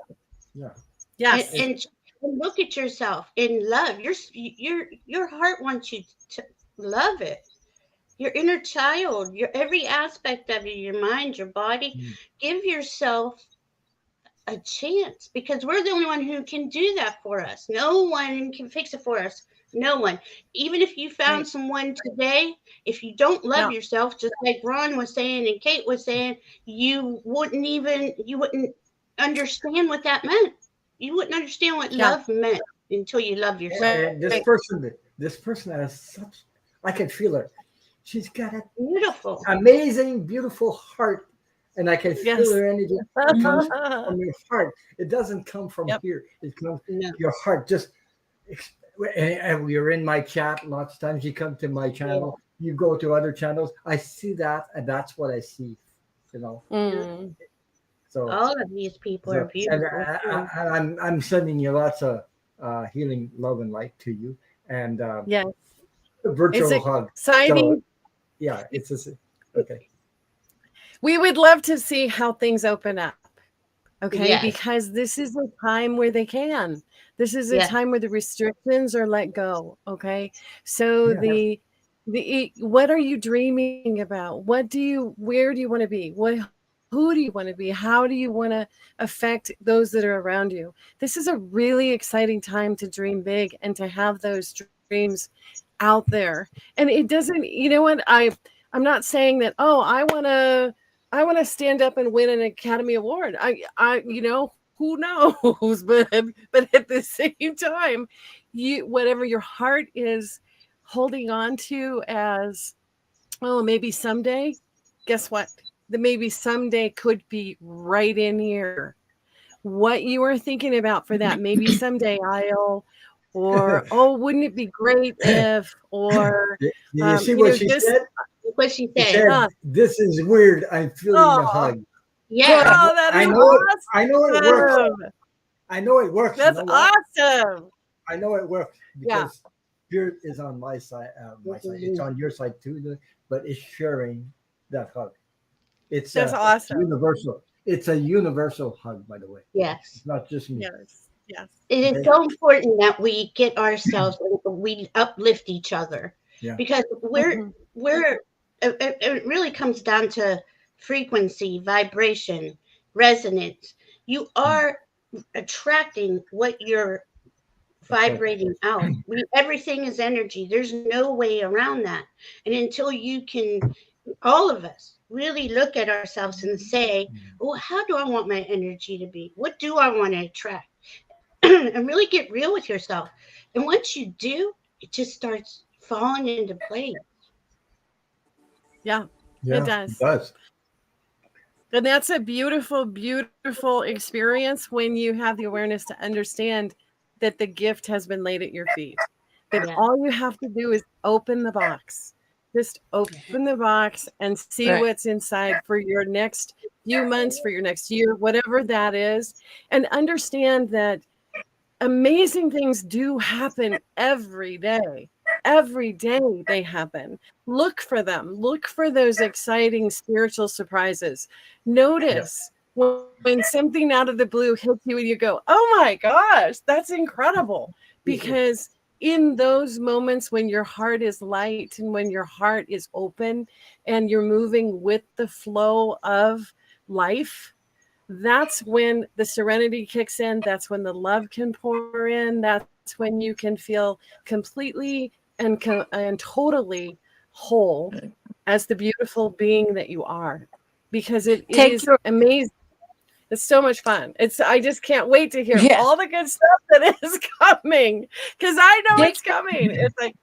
Yes.
And look at yourself in love. Your heart wants you to love it. Your inner child, your every aspect of you, your mind, your body. Give yourself a chance, because we're the only one who can do that for us. No one can fix it for us. No one. Even if you found someone today, if you don't love yourself, just like Ron was saying and Kate was saying, you wouldn't understand what that meant. You wouldn't understand what love meant until you love yourself.
And this person has such, I can feel her. She's got a
beautiful,
amazing, beautiful heart. And I can feel her energy. It comes from your heart. It doesn't come from here. It comes from your heart. Just, and you're in my chat lots of times. You come to my channel. You go to other channels. I see that, and that's what I see. You know. So
all of these people are beautiful.
And I'm sending you lots of healing, love, and light to you. And a virtual hug.
Exciting.
So, it's just, okay.
We would love to see how things open up. Okay. Because this is a time where they can. This is a time where the restrictions are let go. Okay. So what are you dreaming about? Where do you want to be? Who do you want to be? How do you want to affect those that are around you? This is a really exciting time to dream big and to have those dreams out there. And it doesn't, you know what? I'm not saying that, I want to stand up and win an Academy Award. I who knows? But at the same time, whatever your heart is holding on to as, maybe someday, guess what? The maybe someday could be right in here. What you are thinking about for that, maybe someday or wouldn't it be great if, or
you see what she said?
What she said.
This is weird. I'm feeling a hug.
Yeah.
That is awesome.
I know it works. I know it works.
That's awesome.
I know it works because Spirit is on my side. It's on your side too, but it's sharing that hug.
That's awesome.
Universal. It's a universal hug, by the way.
Yes.
It's not just me.
Yes.
It is so important that we get ourselves, we uplift each other.
Yeah.
Because it really comes down to frequency, vibration, resonance. You are attracting what you're vibrating out. Everything is energy. There's no way around that. And until you can, all of us, really look at ourselves and say, how do I want my energy to be? What do I want to attract? And really get real with yourself. And once you do, it just starts falling into place.
Yeah, it does.
It does.
And that's a beautiful, beautiful experience when you have the awareness to understand that the gift has been laid at your feet. That all you have to do is open the box. Just open the box and see what's inside for your next few months, for your next year, whatever that is. And understand that amazing things do happen every day. Every day they happen. Look for them. Look for those exciting spiritual surprises. Notice when something out of the blue hits you and you go, oh my gosh, that's incredible. Because in those moments when your heart is light and when your heart is open and you're moving with the flow of life, that's when the serenity kicks in. That's when the love can pour in. That's when you can feel completely and totally whole as the beautiful being that you are, because it is amazing. It's so much fun. I just can't wait to hear all the good stuff that is coming, because I know it's coming. It's like,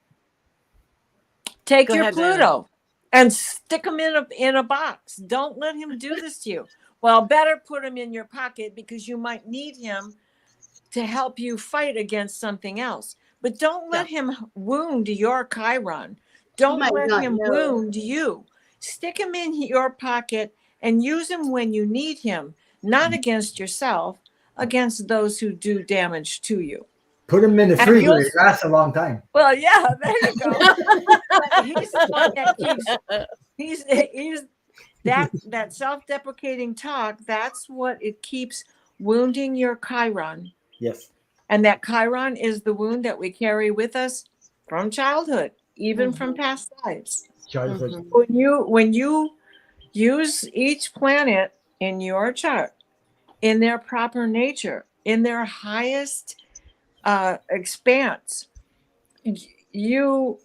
take your Pluto and stick him in a box. Don't let him do this to you. Well, better put him in your pocket, because you might need him to help you fight against something else. But don't let him wound your Chiron. Don't let him wound you. Stick him in your pocket and use him when you need him, not against yourself, against those who do damage to you.
Put him in the
And
freezer.
you'll-
It lasts a long time.
Well, yeah, there you go. But he's the one that keeps. He's that self-deprecating talk. That's what it keeps wounding your Chiron.
Yes.
And that Chiron is the wound that we carry with us from childhood, even from past lives.
Childhood.
When you use each planet in your chart in their proper nature, in their highest expanse, you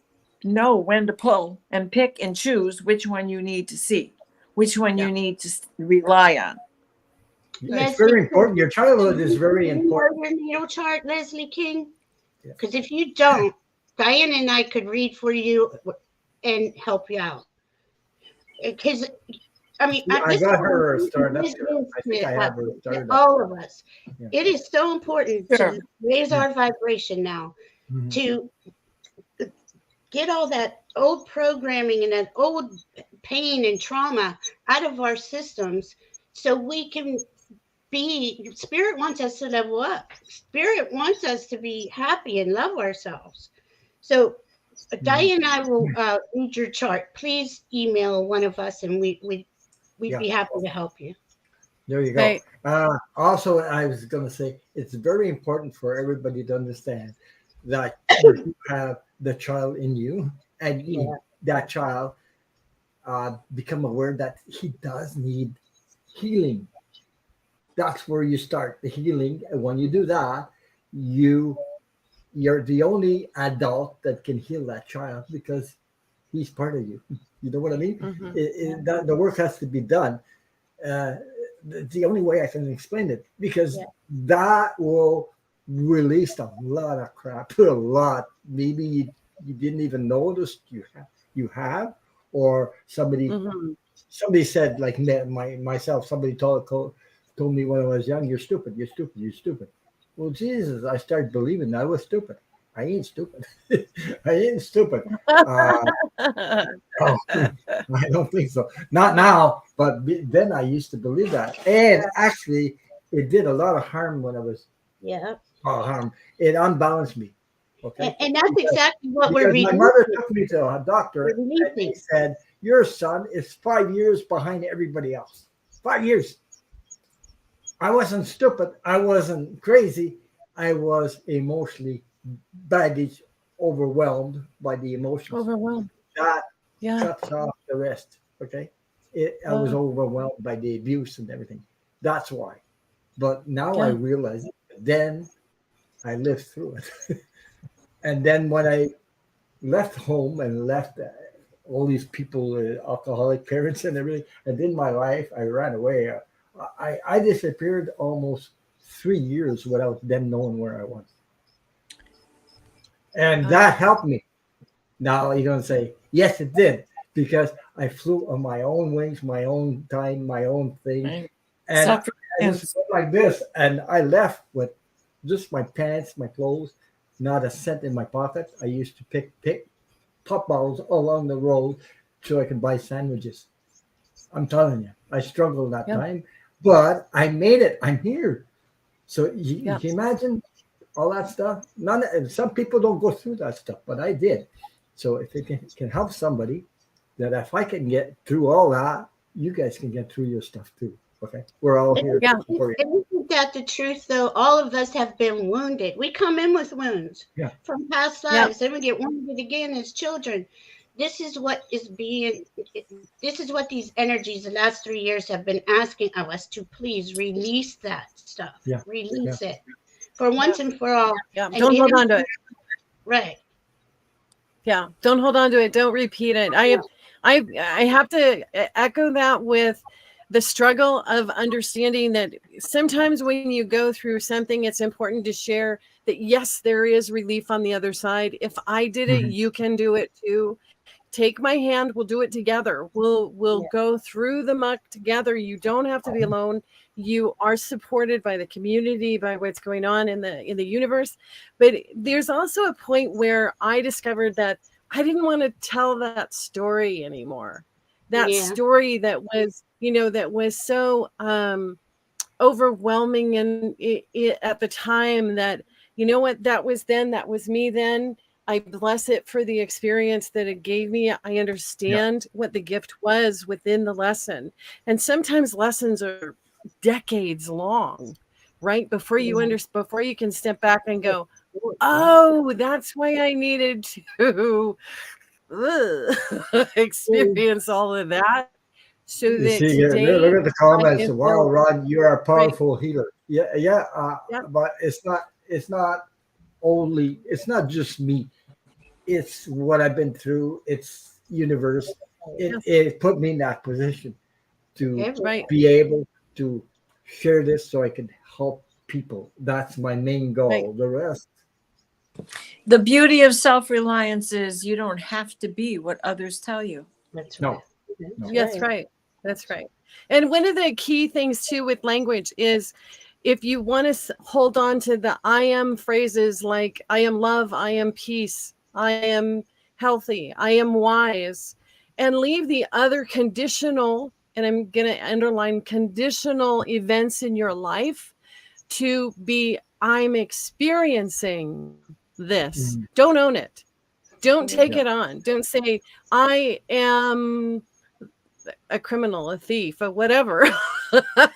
know when to pull and pick and choose which one you need to see, which one you need to rely on.
It's very important. Your childhood is very important.
Your natal chart, Leslie King?
Yeah.
Because if you don't, Diane and I could read for you and help you out. Because, I mean,
I got her started up there. I think I have her started up.
all of us.
Yeah.
It is so important to raise our vibration now, to get all that old programming and that old pain and trauma out of our systems so we can be, Spirit wants us to level up. Spirit wants us to be happy and love ourselves. So Diane and I will read your chart. Please email one of us and we'd be happy to help you.
There you go. Right. Also, I was going to say, it's very important for everybody to understand that you have the child in you, and that child become aware that he does need healing. That's where you start the healing. And when you do that, you're the only adult that can heal that child because he's part of you. You know what I mean? The work has to be done. The only way I can explain it, because that will release a lot of crap, a lot. Maybe you didn't even notice you have, or somebody said, like myself, somebody told me when I was young, you're stupid. Well, Jesus, I started believing I was stupid. I ain't stupid. I ain't stupid. I don't think so. Not now, but then I used to believe that. And actually, it did a lot of harm when I was harm. It unbalanced me. Okay.
And that's exactly what we're reading.
My mother took me to a doctor and he said, your son is 5 years behind everybody else. 5 years. I wasn't stupid. I wasn't crazy. I was emotionally baggage, overwhelmed by the emotions.
Overwhelmed.
That cuts off the rest. Okay. I was overwhelmed by the abuse and everything. That's why. But now I realize it. Then I lived through it. And then when I left home and left all these people, alcoholic parents and everything, and in my life, I ran away. I disappeared almost 3 years without them knowing where I was. And that helped me. Now you're going to say, yes, it did, because I flew on my own wings, my own time, my own thing. Right. And I just went like this. And I left with just my pants, my clothes, not a cent in my pocket. I used to pick pop bottles along the road so I could buy sandwiches. I'm telling you, I struggled that time, but I made it. I'm here. So you can imagine all that stuff. Some people don't go through that stuff, but I did. So if it can help somebody, that if I can get through all that, you guys can get through your stuff too. Okay, we're all here.
Isn't that the truth, though? All of us have been wounded. We come in with wounds from past lives. Then we get wounded again as children. This is what is being. This is what these energies the last 3 years have been asking of us to please release that stuff. Release it for once and for all.
Don't hold on to it.
Right.
Yeah. Don't hold on to it. Don't repeat it. I have to echo that with the struggle of understanding that sometimes when you go through something, it's important to share that, yes, there is relief on the other side. If I did it, you can do it too. Take my hand. We'll do it together. We'll go through the muck together. You don't have to be alone. You are supported by the community, by what's going on in the universe. But there's also a point where I discovered that I didn't want to tell that story anymore. That story that was, that was so overwhelming and at the time that, you know what, that was then, that was me then. I bless it for the experience that it gave me. I understand what the gift was within the lesson. And sometimes lessons are decades long, right? Before you before you can step back and go, oh, that's why I needed to experience all of that. So
You
that
see,
today,
look at the comments.
I can
Wow,
feel-
Ron, you are a
Right.
powerful healer. Yeah, yeah.
Yep.
But it's not only. It's not just me. It's what I've been through. It's universe. It
Yes.
it put me in that position to
Right.
be able to share this so I can help people. That's my main goal.
Right.
The rest,
The beauty of self-reliance is you don't have to be what others tell you.
That's
no.
right.
No.
That's right. That's right. And one of the key things too with language is if you want to hold on to the I am phrases like I am love, I am peace, I am healthy, I am wise, and leave the other conditional, and I'm going to underline conditional events in your life to be I'm experiencing this.
Mhm.
Don't own it. Don't take
Yeah.
it on. Don't say I am a criminal, a thief, or whatever.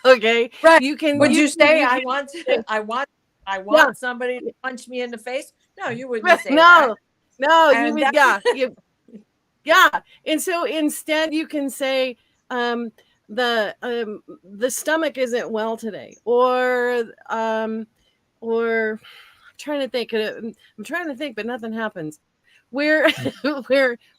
Okay.
Right.
You can
Would you say
you
I
can
want
say,
I want
yeah.
somebody to punch me in the face? No, you wouldn't say that.
No, no, you
And
would,
that-
yeah. And so instead you can say, the stomach isn't well today, or I'm trying to think, but nothing happens. Where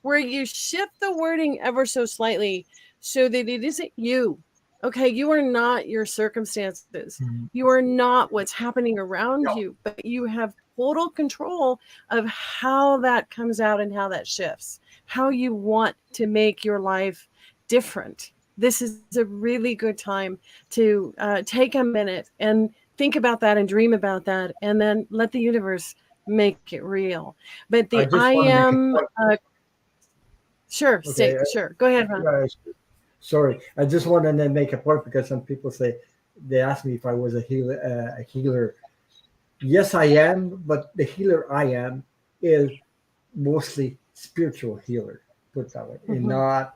where you shift the wording ever so slightly so that it isn't you. Okay, you are not your circumstances.
Mhm.
You are not what's happening around you, but you have total control of how that comes out and how that shifts, how you want to make your life different. This is a really good time to take a minute and think about that and dream about that, and then let the universe make it real. But
I
the
just
I
want to make a
am,
point.
sure,
Okay.
sure. Go ahead, Ron.
Sorry, I just wanted to make a point because some people say they ask me if I was a healer. A healer. Yes, I am, but the healer I am is mostly spiritual healer. Put it that way. And
Mhm.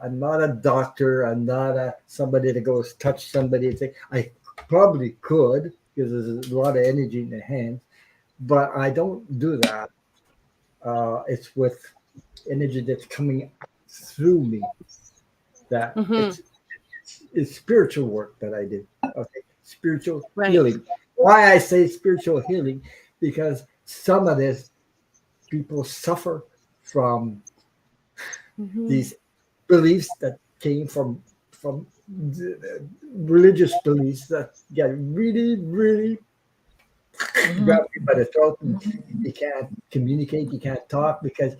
I'm not a doctor. I'm not somebody that goes touch somebody and say I probably could because there's a lot of energy in the hands, but I don't do that. It's with energy that's coming through me that
Mhm.
it's spiritual work that I do. Okay, spiritual
Right.
healing. Why I say spiritual healing? Because some of this people suffer from
Mhm.
these beliefs that came from religious beliefs that get really grab you by the throat and you can't communicate, you can't talk because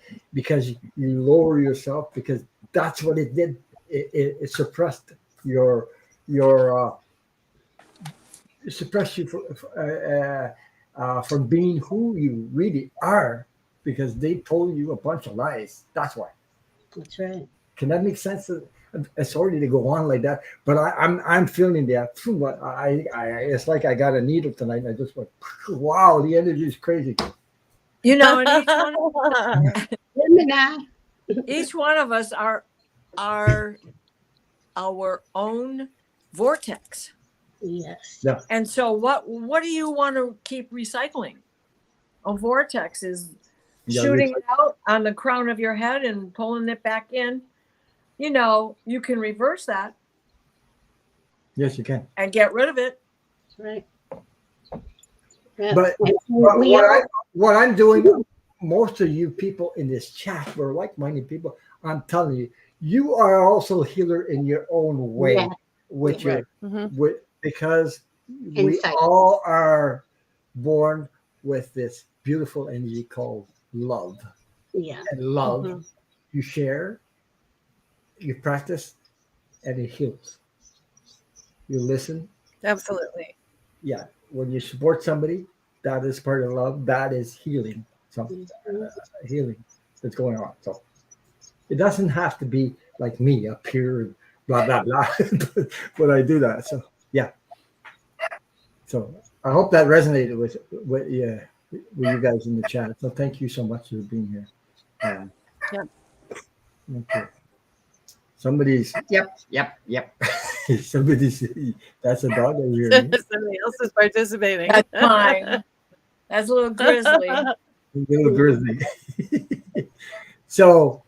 you lower yourself because that's what it did. It suppressed your it suppressed you from being who you really are because they told you a bunch of lies. That's why.
That's right.
Can that make sense? I'm sorry to go on like that, but I'm feeling that. It's like I got a needle tonight. And I just went, wow, the energy is crazy.
You know, and
Gemini.
each one of us are our own vortex.
Yes.
Yeah.
And so what do you want to keep recycling? A vortex is
Yeah,
shooting it out on the crown of your head and pulling it back in. You know, you can reverse that
Yes, you can.
and get rid of it.
That's right. Yeah.
But
We all,
what I'm doing, most of you people in this chat were like-minded people. I'm telling you, you are also a healer in your own way,
yeah,
with
Right.
your
Mhm.
because we
Insight.
all are born with this beautiful energy called love.
yeah.
And love,
Mhm.
you share, you practice, and it heals. You listen.
Absolutely.
Yeah. When you support somebody, that is part of love. That is healing. Healing that's going on. So it doesn't have to be like me up here and blah blah blah. but I do that. So yeah. So I hope that resonated with you guys in the chat. So thank you so much for being here.
Yeah.
Okay. Somebody's yep. Somebody's that's a dog over here.
Somebody else is participating.
That's mine. That's a little grizzly.
A little grizzly. So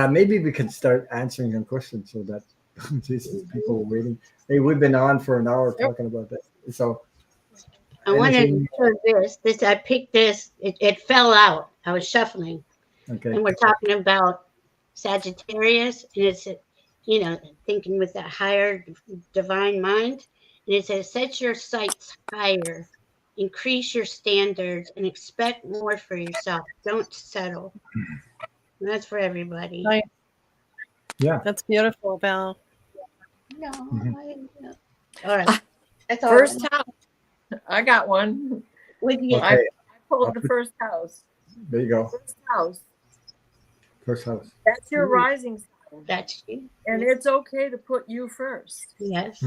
maybe we can start answering some questions so that people are waiting. Hey, we've been on for an hour talking about this. So
I wanted to show this. I picked this. It fell out. I was shuffling.
Okay.
And we're talking about Sagittarius, and it's, thinking with that higher divine mind. And it says, set your sights higher, increase your standards, and expect more for yourself. Don't settle. And that's for everybody.
Right.
Yeah.
That's beautiful, Val.
No,
Mm-hmm.
All right. That's all.
First house. I got one.
With you.
Okay.
I pulled the first house.
There you go.
First house.
First house.
That's your rising sign.
That's you.
And it's okay to put you first.
Yes.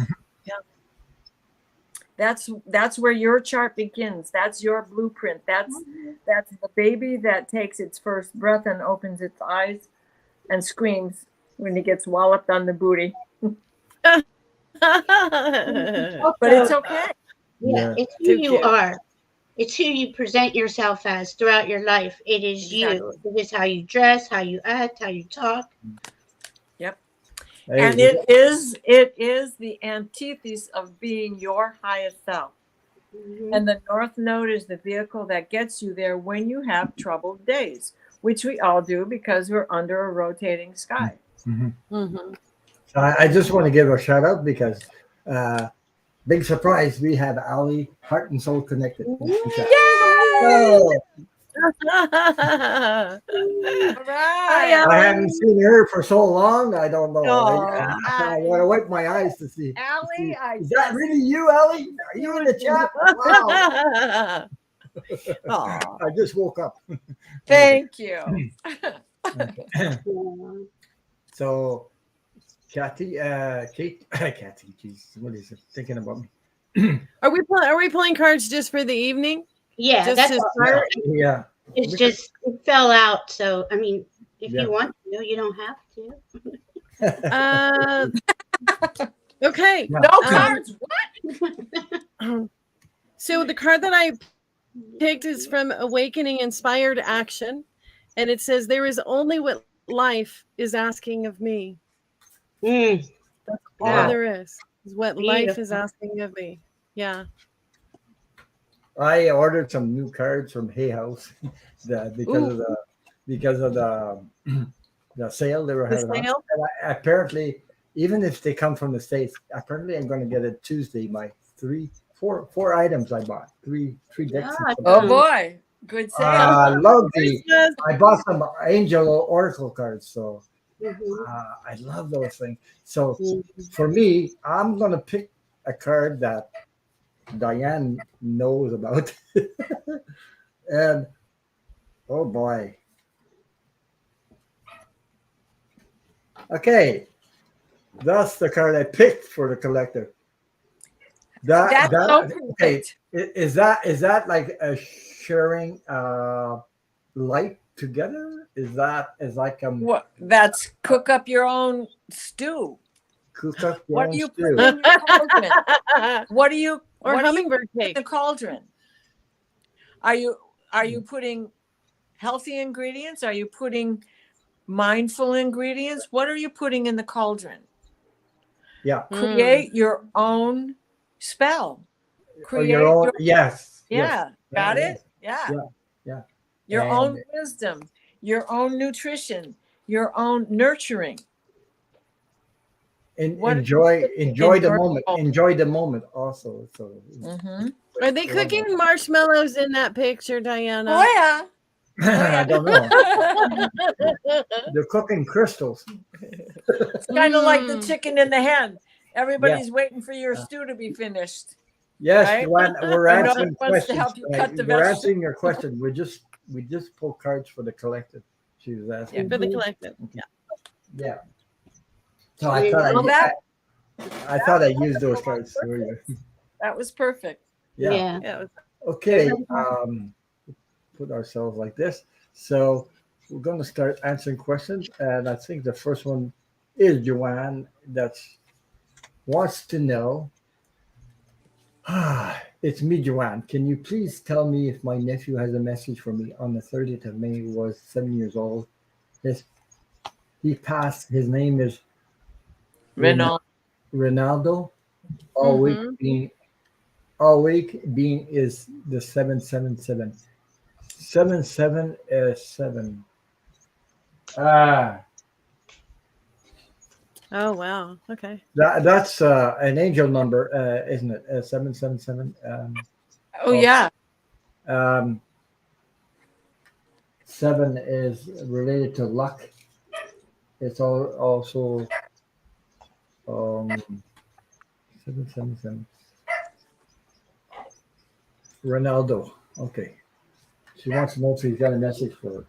That's where your chart begins. That's your blueprint. That's the baby that takes its first breath and opens its eyes and screams when it gets walloped on the booty. But it's okay.
Yeah, it's who you are. It's who you present yourself as throughout your life. It is you. It is how you dress, how you act, how you talk.
Yep.
Hey,
And it is the antithesis of being your highest self.
Mhm.
And the North Node is the vehicle that gets you there when you have troubled days, which we all do because we're under a rotating sky.
Mhm.
Mm-hmm.
I just want to give a shout out because big surprise, we have Ali Heart and Soul Connected. Oh,
All right.
I haven't seen her for so long. I don't know.
Oh,
I want to wipe my eyes to see.
Allie,
Is that really you, Ali? Are you in the chat? Wow.
Aw.
I just woke up.
thank you.
So, Kathy, Kathy, geez, what is it? Thinking about me.
Are we playing cards just for the evening?
Yeah,
Just
that's
to
all.
start?
Yeah.
It's just it fell out. So I mean, if
Yeah.
you want to, you don't have to.
Okay.
Yeah.
No cards.
So the card that I picked is from Awakening Inspired Action, and it says, "There is only what life is asking of me."
Mm.
That's all
Wow.
there is what life is
Beautiful.
asking of me. Yeah.
I ordered some new cards from Hay House because of the sale they were
The
having.
sale?
And apparently, even if they come from the States, apparently I'm going to get it Tuesday. My four items I bought, three decks.
Yeah.
Oh boy, good sale.
I love
Christmas.
I bought some Angel Oracle cards, so
Mhm.
I love those things. So
Mhm.
for me, I'm going to pick a card that Diane knows about. And oh boy. Okay. That's the card I picked for the collector.
That's so
Okay.
perfect.
Is that like a sharing light together? Is like
What? That's cook up your own stew.
cook up your
What
own
do you
stew?
put in your cauldron? What do you
Or
what do you
hummingbird
put in
cake.
the cauldron? Are you putting healthy ingredients? Are you putting mindful ingredients? What are you putting in the cauldron?
Yeah.
Create your own spell.
Or
Create
your own,
your
yes.
yeah. Got
Yeah,
it? Yeah.
Yeah.
Your
And-
own wisdom, your own nutrition, your own nurturing. What-
enjoy the
in
moment.
your-
Enjoy the moment also. So
Mm-hmm.
Are they cooking marshmallows in that picture, Diana?
Oh yeah.
I don't know.
It's
They're cooking crystals.
kind of like the
Mm.
chicken and the hen. Everybody's waiting for your stew to be finished.
Yes,
Right?
Joanne, we're
And no
answering
one wants to
questions.
help you cut the
We're
vegetables.
answering your question. We just pulled cards for the collective. She was asking.
For the collective. Yeah.
Yeah. So I thought
Well,
I thought I used those cards.
That was perfect.
Yeah.
Yeah, it was-
Okay. Put ourselves like this. So we're going to start answering questions, and I think the first one is Joanne that wants to know. It's me, Joanne. Can you please tell me if my nephew has a message for me on the 30th of May? He was 7 years old. His, he passed. His name is
Renault.
Ronaldo. All week
Mhm.
being is the 777. 77 is 7. Ah,
Oh wow. Okay.
that's an angel number, isn't it? 777.
Oh yeah.
Um, 7 is related to luck. It's also 777. Ronaldo. Okay. She wants to know if he's got a message for her.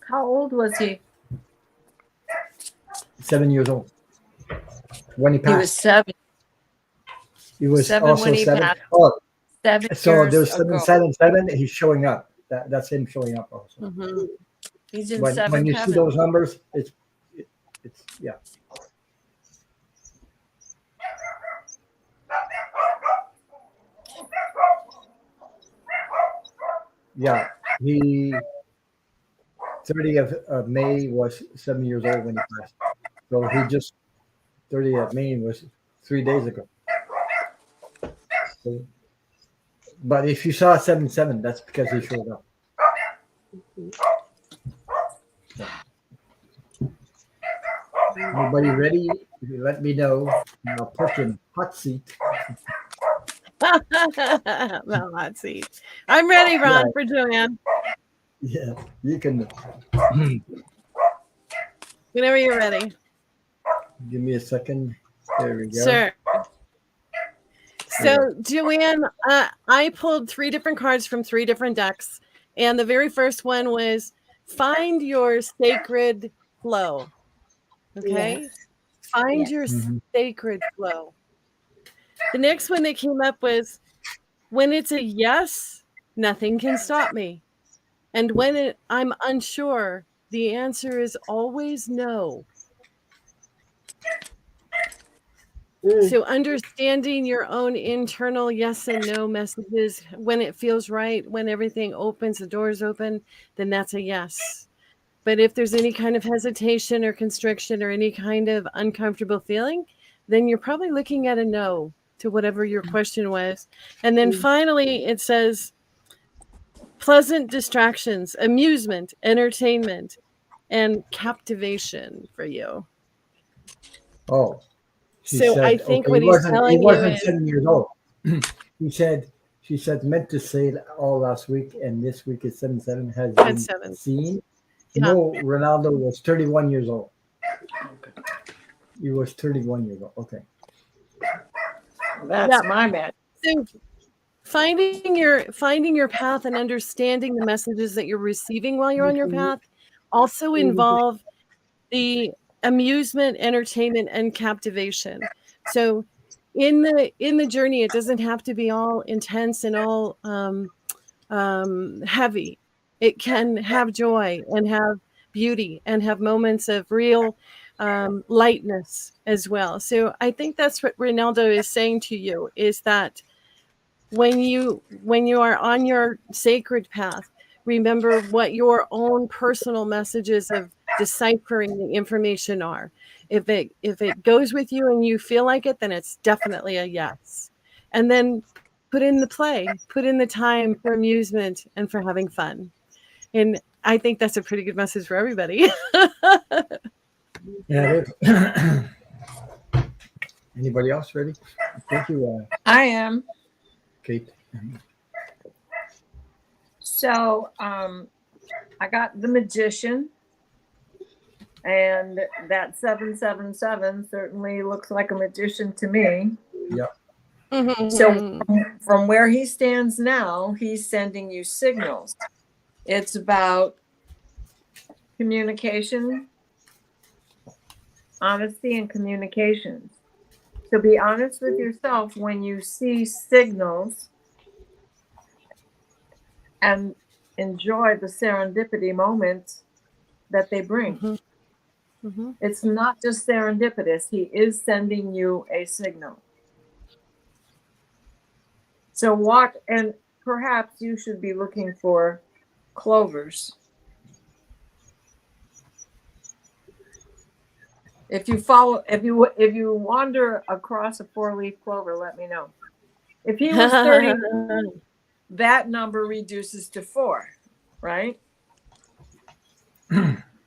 How old was he?
7 years old. When he
He was
passed.
7.
He was
7
also
when he
7.
passed.
Oh,
7
so
years
there's
ago.
777. He's showing up. That's him showing up also.
Mhm.
He's in
When
7th
you see
heaven.
those numbers, it's yeah. Yeah, he 30th of May was 7 years old when he passed. So he just 30th of May was 3 days ago. So, but if you saw 77, that's because he showed up. Everybody ready? If you let me know, I'll put you in hot seat.
Well, let's see. I'm ready, Ron,
Yeah.
for Joanne.
Yeah, you can
Whenever you're ready.
give me a second. There we go.
Sure. So, Joanne, I pulled 3 different cards from 3 different decks. And the very first one was find your sacred flow. Okay? Find
Yes.
your
Mhm.
sacred flow. The next one that came up was when it's a yes, nothing can stop me. And when I'm unsure, the answer is always no. So understanding your own internal yes and no messages when it feels right, when everything opens, the doors open, then that's a yes. But if there's any kind of hesitation or constriction or any kind of uncomfortable feeling, then you're probably looking at a no to whatever your question was. And then finally it says pleasant distractions, amusement, entertainment, and captivation for you.
Oh, she
So I
said,
think
okay,
what he's
he
telling you
wasn't
is
7 years old. She said, meant to say it all last week, and this week is 7-7 has
at
been
7.
seen.
Yeah.
No, Ronaldo was 31 years old. He was 31 years old. Okay.
That's my man.
So finding your path and understanding the messages that you're receiving while you're on your path also involve the amusement, entertainment, and captivation. So in the journey, it doesn't have to be all intense and all heavy. It can have joy and have beauty and have moments of real lightness as well. So I think that's what Ronaldo is saying to you is that when you are on your sacred path, remember what your own personal messages of deciphering the information are. If it goes with you and you feel like it, then it's definitely a yes. And then put in the play, put in the time for amusement and for having fun. And I think that's a pretty good message for everybody.
Yeah, it is. Anybody else ready? Thank you,
I am.
Kate.
So I got the Magician, and that 777 certainly looks like a magician to me.
Yep.
So from where he stands now, he's sending you signals. It's about communication, honesty and communications. So be honest with yourself when you see signals and enjoy the serendipity moments that they bring.
Mm-hmm. Mm-hmm.
It's not just serendipitous. He is sending you a signal. So watch, and perhaps you should be looking for clovers. If you wander across a 4-leaf clover, let me know. If he was 30, that number reduces to 4, right?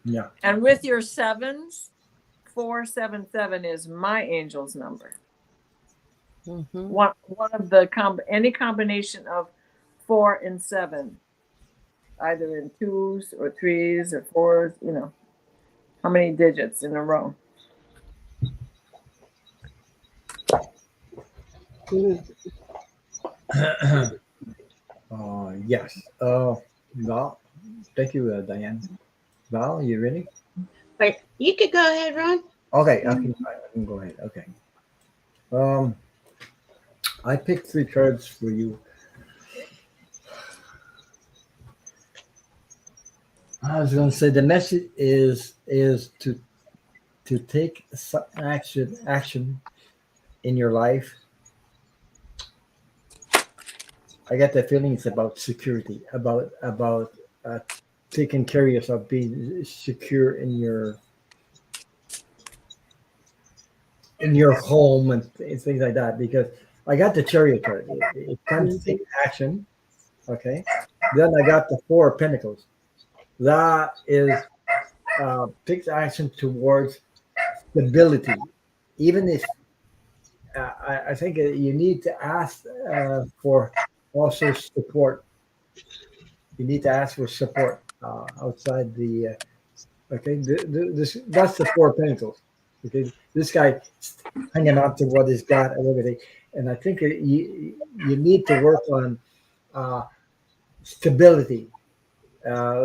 Yeah.
And with your sevens, 477 is my angel's number.
Mm-hmm.
One of the any combination of 4 and 7, either in 2s or 3s or 4s, you know, how many digits in a row.
Yes. Val, thank you, Diane. Val, you ready?
But you could go ahead, Ron.
Okay, I can go ahead. Okay. I picked 3 cards for you. I was going to say the message is to take some action in your life. I get the feeling it's about security, about taking care of yourself, being secure in your home and things like that. Because I got the Chariot card. It's time to take action. Okay. Then I got the 4 of Pentacles. That is takes action towards stability. Even if I think you need to ask for also support. You need to ask for support outside the. Okay, this that's the 4 of Pentacles. Okay, this guy hanging on to what he's got and everything, and I think you need to work on stability.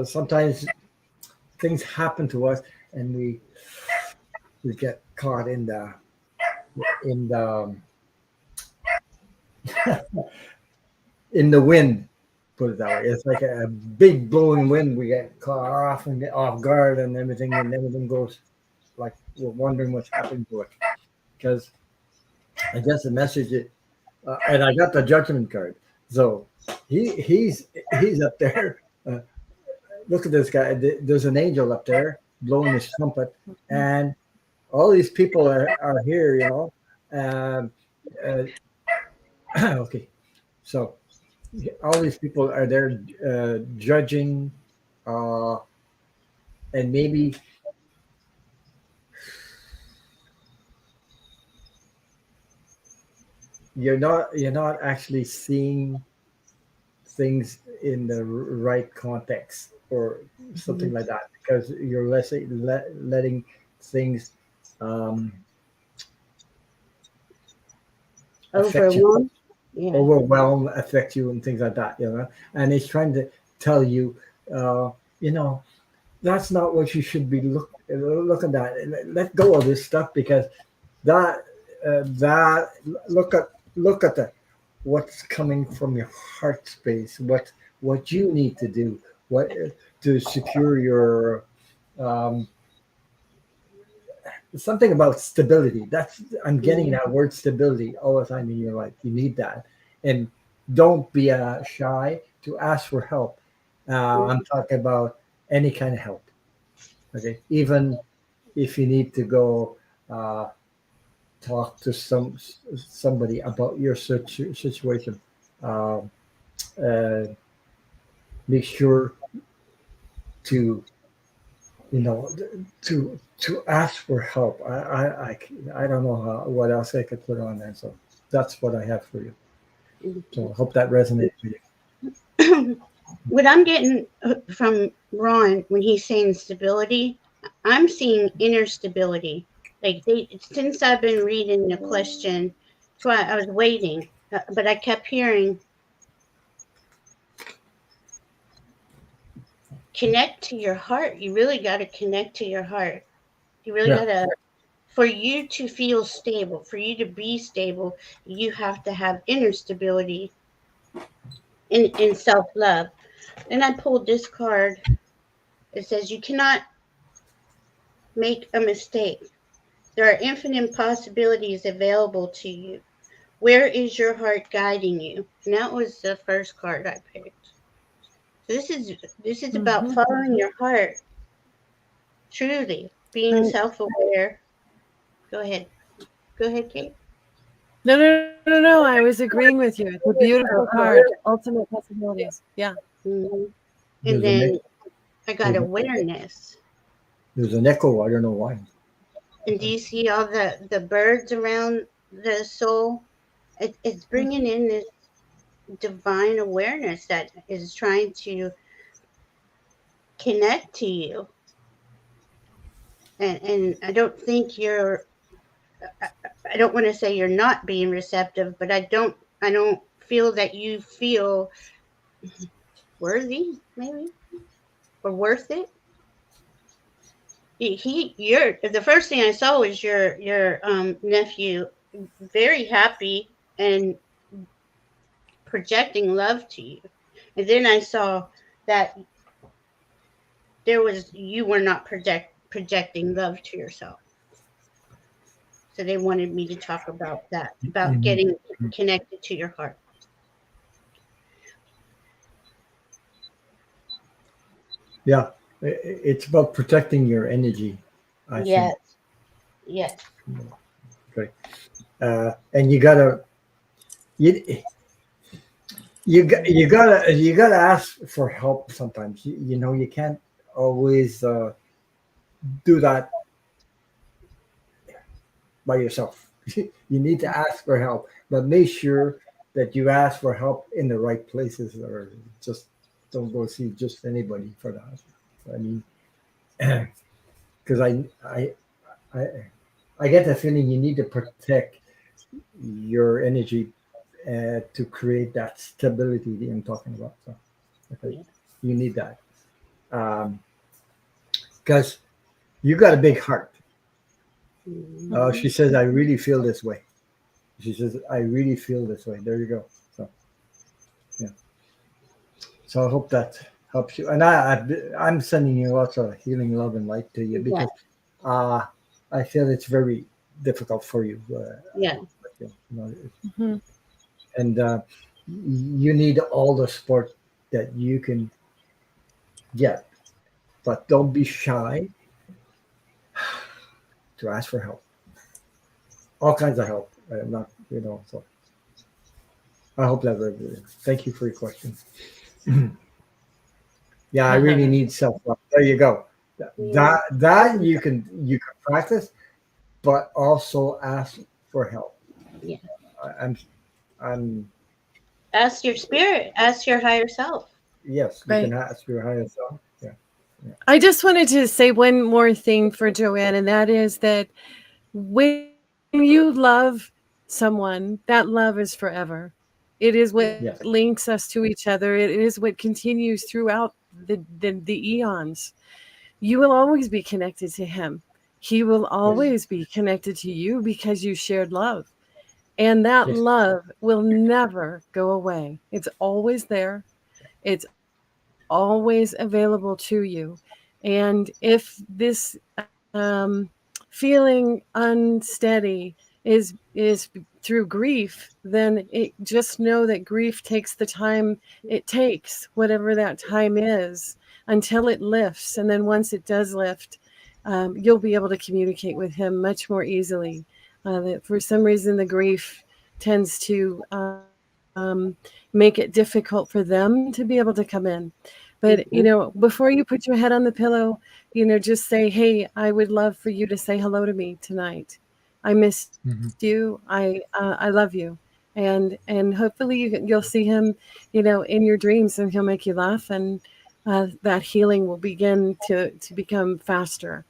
Sometimes things happen to us, and we get caught in the in the wind. Put it that way. It's like a big blowing wind. We get caught off and get off guard, and everything goes like we're wondering what's happening to it. Because I guess the message is, and I got the Judgment card. So he's up there. Look at this guy. There's an angel up there blowing his trumpet, and all these people are here. You know. Okay, so all these people are there judging, and maybe you're not actually seeing things in the right context or something like that because you're letting things affect you. Overwhelm, affect you, and things like that, you know. And he's trying to tell you, you know, that's not what you should be looking at. Let go of this stuff because that look at the what's coming from your heart space, what you need to do, what to secure your something about stability. That's I'm getting that word stability all the time in your life. You need that, and don't be shy to ask for help. I'm talking about any kind of help. Okay, even if you need to go talk to somebody about your situation. Uh, Make sure to to ask for help. I don't know what else I could put on there. So that's what I have for you. So I hope that resonates with
you. What I'm getting from Ron when he's saying stability, I'm seeing inner stability. Like since I've been reading the question, so I was waiting, but I kept hearing connect to your heart. You really got to connect to your heart. You really
Yeah.
got to, for you to feel stable, for you to be stable, you have to have inner stability in self-love. And I pulled this card. It says, you cannot make a mistake. There are infinite possibilities available to you. Where is your heart guiding you? And that was the first card I picked. So this is about following your heart, truly being
Right.
self-aware. Go ahead. Go ahead, Kate.
No. I was agreeing with you. It's a beautiful card. Ultimate possibilities. Yeah.
And
There's
then I got
there's a-
awareness.
there's an echo. I don't know why.
And do you see all the birds around the soul? It's bringing in this divine awareness that is trying to connect to you. And I don't think you're, I don't want to say you're not being receptive, but I don't feel that you feel worthy, maybe, or worth it. You're the first thing I saw was your nephew, very happy and projecting love to you, and then I saw that you were not projecting love to yourself. So they wanted me to talk about that, about getting connected to your heart.
Yeah, it's about protecting your energy. I
Yes.
think.
Yes.
Okay. And you gotta ask for help sometimes. You know, you can't always do that by yourself. You need to ask for help, but make sure that you ask for help in the right places, or just don't go see just anybody for that. I mean, because I get the feeling you need to protect your energy to create that stability that I'm talking about. So, okay, you need that because you got a big heart. She says, "I really feel this way." She says, "I really feel this way." There you go. So, yeah. So I hope that helps you. And I'm sending you lots of healing love and light to you because I feel it's very difficult for you.
Yeah.
You know, and you need all the support that you can get, but don't be shy to ask for help. All kinds of help. Not, you know, so I hope that works. Thank you for your question. Yeah, I really need self-love. There you go. That you can practice, but also ask for help.
Yeah.
I'm
Ask your spirit. Ask your higher self.
yes, you can ask your higher self. Yeah.
I just wanted to say one more thing for Joanne, and that is that when you love someone, that love is forever. It is what links us to each other. It is what continues throughout the eons. You will always be connected to him. He will always be connected to you because you shared love. And that love will never go away. It's always there. It's always available to you. And if this feeling unsteady is through grief, then just know that grief takes the time it takes, whatever that time is, until it lifts. And then once it does lift, you'll be able to communicate with him much more easily. That for some reason the grief tends to make it difficult for them to be able to come in. But, you know, before you put your head on the pillow, you know, just say, hey, I would love for you to say hello to me tonight. I miss you. I love you. And hopefully you'll see him, you know, in your dreams, and he'll make you laugh, and that healing will begin to become faster.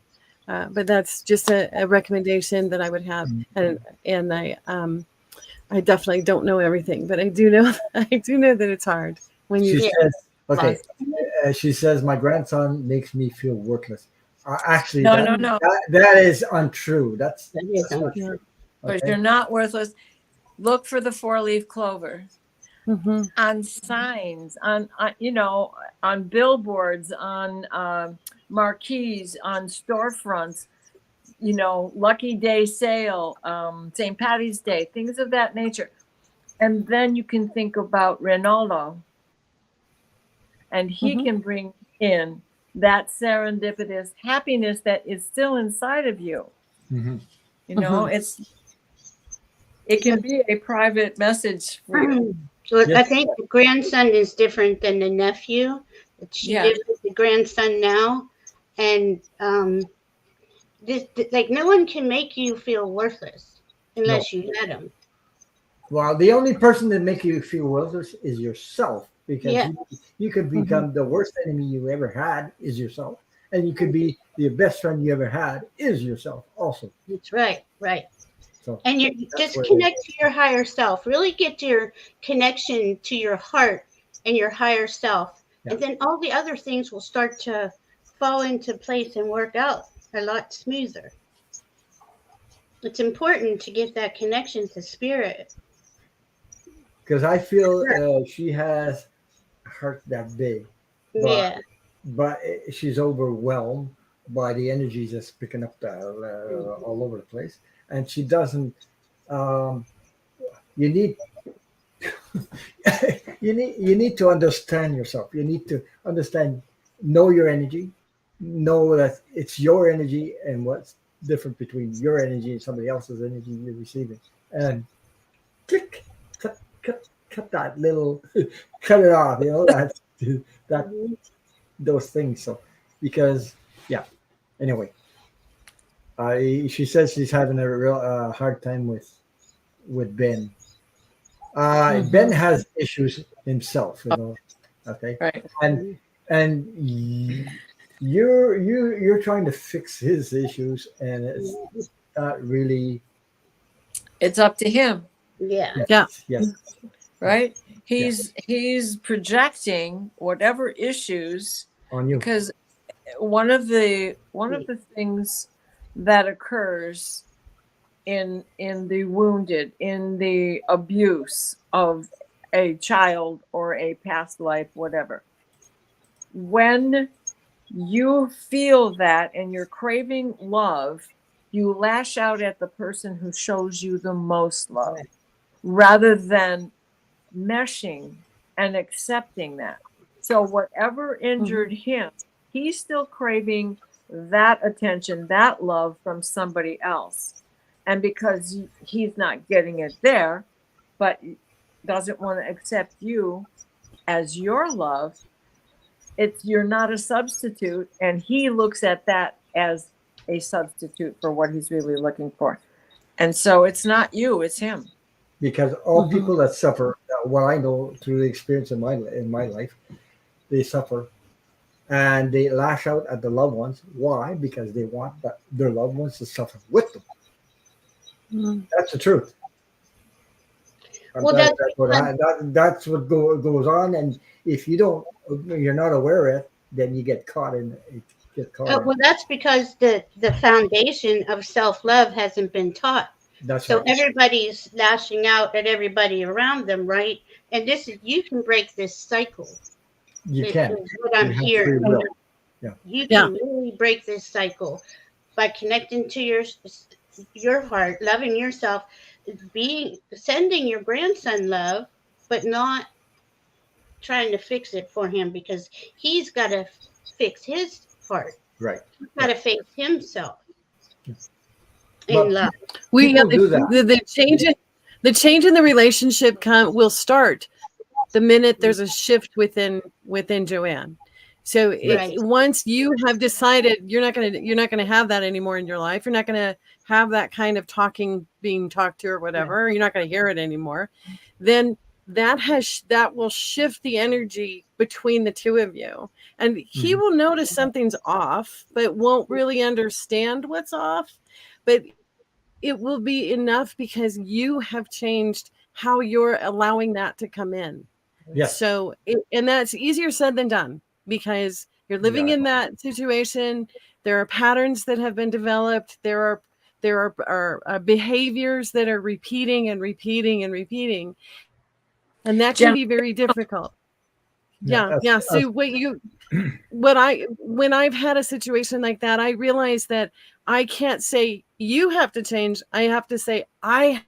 But that's just a recommendation that I would have. And I definitely don't know everything, but I do know that it's hard when you.
She says, okay, She says my grandson makes me feel worthless. Actually,
No.
that is untrue. That's
That is
not
untrue.
true.
But
Okay?
you're not worthless. Look for the 4-leaf clover
Mm-hmm.
on signs, on on billboards, on marquees, on storefronts. Lucky Day sale, St. Patty's Day, things of that nature. And then you can think about Ronaldo, and he
Mhm.
can bring in that serendipitous happiness that is still inside of you.
Mhm.
It can be a private message for you.
So
Yes.
I think the grandson is different than the nephew. She
Yeah.
lives with the grandson now, and like no one can make you feel worthless unless you let them.
Well, the only person that make you feel worthless is yourself, because
Yeah.
you could become the worst enemy you ever had is yourself, and you could be the best friend you ever had is yourself also.
That's right, right.
So
And you
that's
just
where it
connect to your higher self. Really get your connection to your heart and your higher self,
Yeah.
and then all the other things will start to fall into place and work out a lot smoother. It's important to get that connection to spirit.
because I feel she has a heart that big, but
Yeah.
she's overwhelmed by the energies that's picking up all over the place, and she doesn't. Um, you need you need to understand yourself. You need to understand, know your energy, know that it's your energy and what's different between your energy and somebody else's energy you're receiving, and click, cut that little, cut it off. That
Mhm.
those things. So because yeah. Anyway, she says she's having a real hard time with Ben. Ben has issues himself, Okay,
Right.
and you're trying to fix his issues, and it's not really.
It's up to him,
Yeah.
Yeah.
Yes.
right? He's projecting whatever issues,
On you.
because one of the things that occurs in the wounded, in the abuse of a child or a past life, whatever, when you feel that and you're craving love, you lash out at the person who shows you the most love,
Right.
rather than meshing and accepting that. So whatever injured him, he's still craving that attention, that love from somebody else. And because he's not getting it there, but doesn't want to accept you as your love, you're not a substitute, and he looks at that as a substitute for what he's really looking for. And so it's not you, it's him.
Because all people that suffer, what I know through the experience in my life, they suffer and they lash out at the loved ones. Why? Because they want their loved ones to suffer with them. That's the truth.
Well,
That's what goes on, and if you're not aware of it, then you get caught in it.
well, that's because the foundation of self love hasn't been taught.
That's
So
right.
everybody's lashing out at everybody around them, right? And you can break this cycle.
You
Is
can.
what I'm
You have
hearing.
free will. Yeah.
You can really break this cycle by connecting to your heart, loving yourself, sending your grandson love, but not trying to fix it for him, because he's got to fix his heart.
Right.
He's got to fix himself
But
in love.
people do that.
The change in the relationship will start the minute there's a shift within Joanne. So once you have decided you're not gonna have that anymore in your life, you're not gonna have that kind of being talked to or whatever, you're not gonna hear it anymore, then that will shift the energy between the two of you, and he will notice something's off, but won't really understand what's off. But it will be enough because you have changed how you're allowing that to come in.
Yes.
So, and that's easier said than done, because you're living in that situation. There are patterns that have been developed. There are behaviors that are repeating and repeating and repeating, and that can be very difficult. Yeah. So when I've had a situation like that, I realize that I can't say you have to change. I have to say I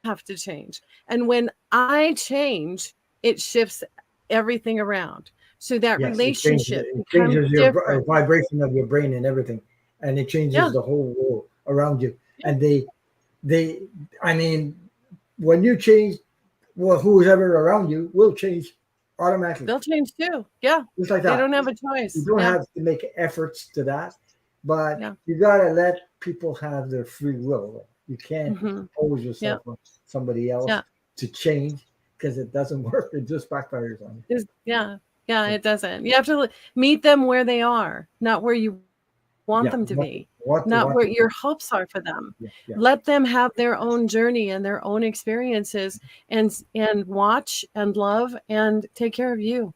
have to change. And when I change, it shifts everything around. So that relationship
it
becomes
changes your
different.
vibration of your brain and everything, and it changes the whole world around you. And I mean, when you change, well, who's ever around you will change automatically.
They'll change too. Yeah.
Just like
They
that.
don't have a choice.
You don't have to make efforts to that, but
Yeah.
you gotta let people have their free will. You can't impose yourself on somebody else to change, because it doesn't work. It just backfires on you.
Yeah, it doesn't. You have to meet them where they are, not where you want them to be, not where your hopes are for them. Let them have their own journey and their own experiences, and watch and love and take care of you.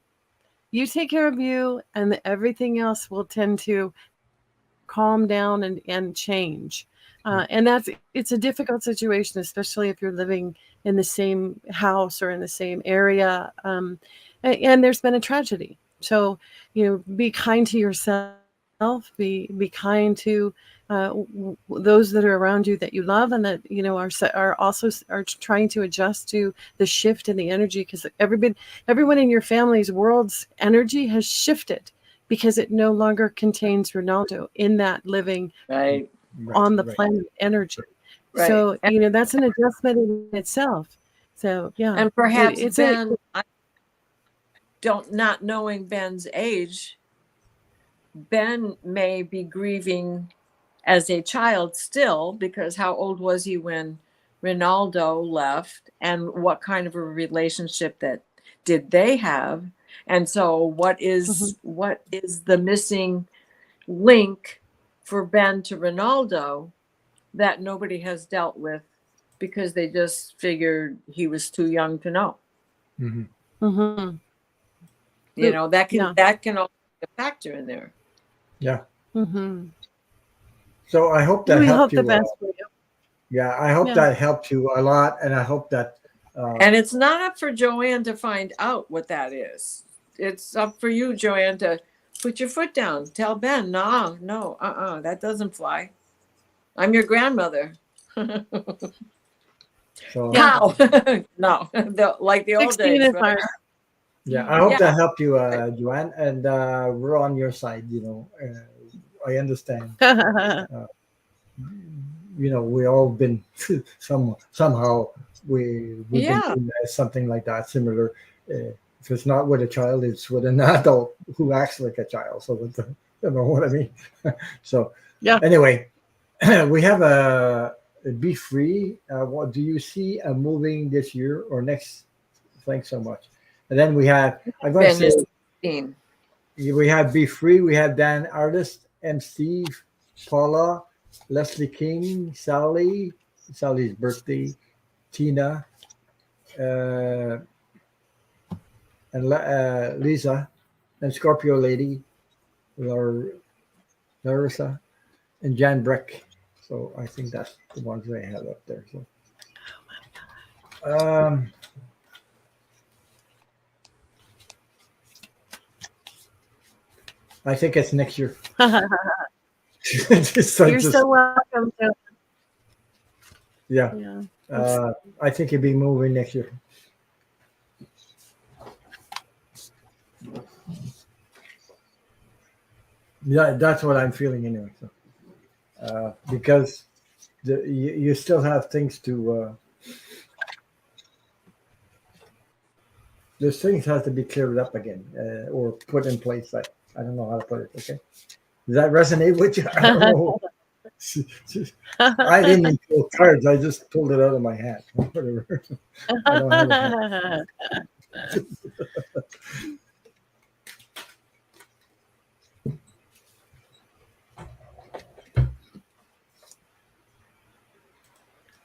You take care of you, and everything else will tend to calm down and change. And it's a difficult situation, especially if you're living in the same house or in the same area. And there's been a tragedy. So, be kind to yourself, be kind to those that are around you that you love, and that, are also trying to adjust to the shift in the energy, because everyone in your family's world's energy has shifted, because it no longer contains Ronaldo in that living on the planet energy. So, that's an adjustment in itself. So, yeah.
And perhaps Ben, not knowing Ben's age, Ben may be grieving as a child still, because how old was he when Ronaldo left, and what kind of a relationship that did they have? And so what is the missing link for Ben to Ronaldo that nobody has dealt with, because they just figured he was too young to know? That can also be a factor in there.
Yeah. So I hope that helped you.
The best for you.
Yeah, I hope that helped you a lot, and I hope that.
And it's not up for Joanne to find out what that is. It's up for you, Joanne, to put your foot down. Tell Ben, no, that doesn't fly. I'm your grandmother.
So,
how? No, like the old days. Right?
Yeah, I hope that helped you, Joanne, and we're on your side. I understand. We all been somehow we've been doing something like that, similar. If it's not with a child, it's with an adult who acts like a child. So, you know what I mean. So, anyway, we have a Be Free. What do you see moving this year or next? Thanks so much. And then we have, I'm going to say, we have Be Free. We have Dan Artist, M. Steve, Paula, Leslie King, Sally's birthday, Tina, and Lisa, and Scorpio Lady, Larissa, and Jan Breck. So I think that's the ones they have up there. So, I think it's next year.
You're so welcome.
Yeah. I think it'll be moving next year. Yeah, that's what I'm feeling anyway. So, because you still have things to. Those things have to be cleared up again, or put in place. I don't know how to put it. Okay, does that resonate with you? I don't know. I didn't even pull cards. I just pulled it out of my hat. Whatever. I don't have a hat.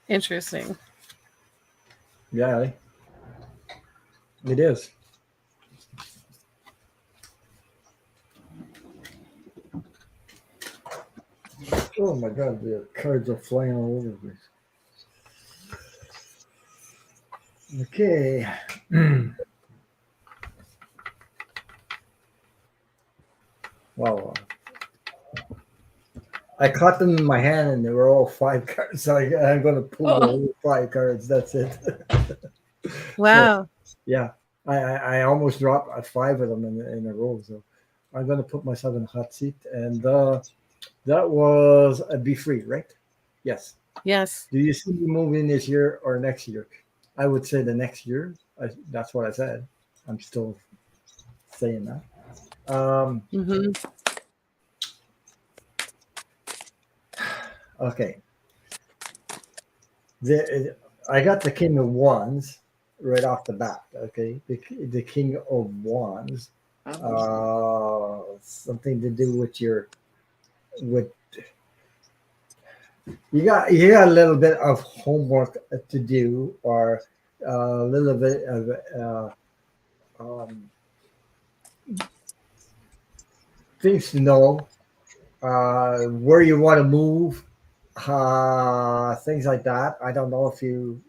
Interesting.
Yeah, it is. my God, the cards are flying all over the place. Okay. Wow. I caught them in my hand and they were all 5 cards. So I'm going to pull the whole 5 cards. That's it.
Wow.
So, yeah. I almost dropped 5 of them in a row. So I'm going to put myself in a hot seat. And that was a Be Free, right? Yes.
Yes.
Do you see me moving this year or next year? I would say the next year. That's what I said. I'm still saying that.
Mm-hmm.
Okay. I got the King of Wands right off the bat. Okay. The King of Wands. Something to do with you got a little bit of homework to do, or a little bit of things to know, where you want to move, things like that. I don't know if you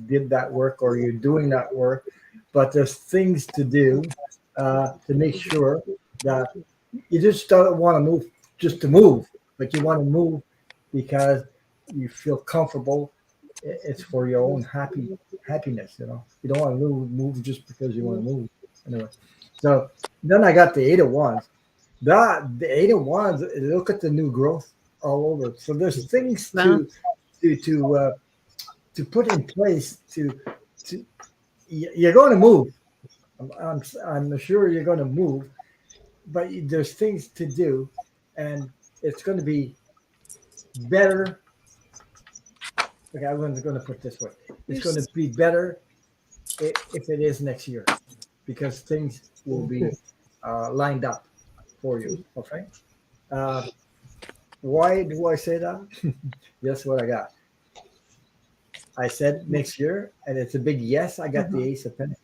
did that work or you're doing that work, but there's things to do to make sure that you just don't want to move just to move, but you want to move because you feel comfortable. It's for your own happiness. You don't want to move just because you want to move. Anyway, so then I got the Eight of Wands. The Eight of Wands. Look at the new growth all over. So there's things to put in place to you're going to move. I'm sure you're going to move, but there's things to do, and it's going to be better. Okay, I'm going to put it this way. It's going to be better if it is next year, because things will be lined up for you. Okay. Why do I say that? Guess what I got? I said next year, and it's a big yes. I got the Ace of Pentacles.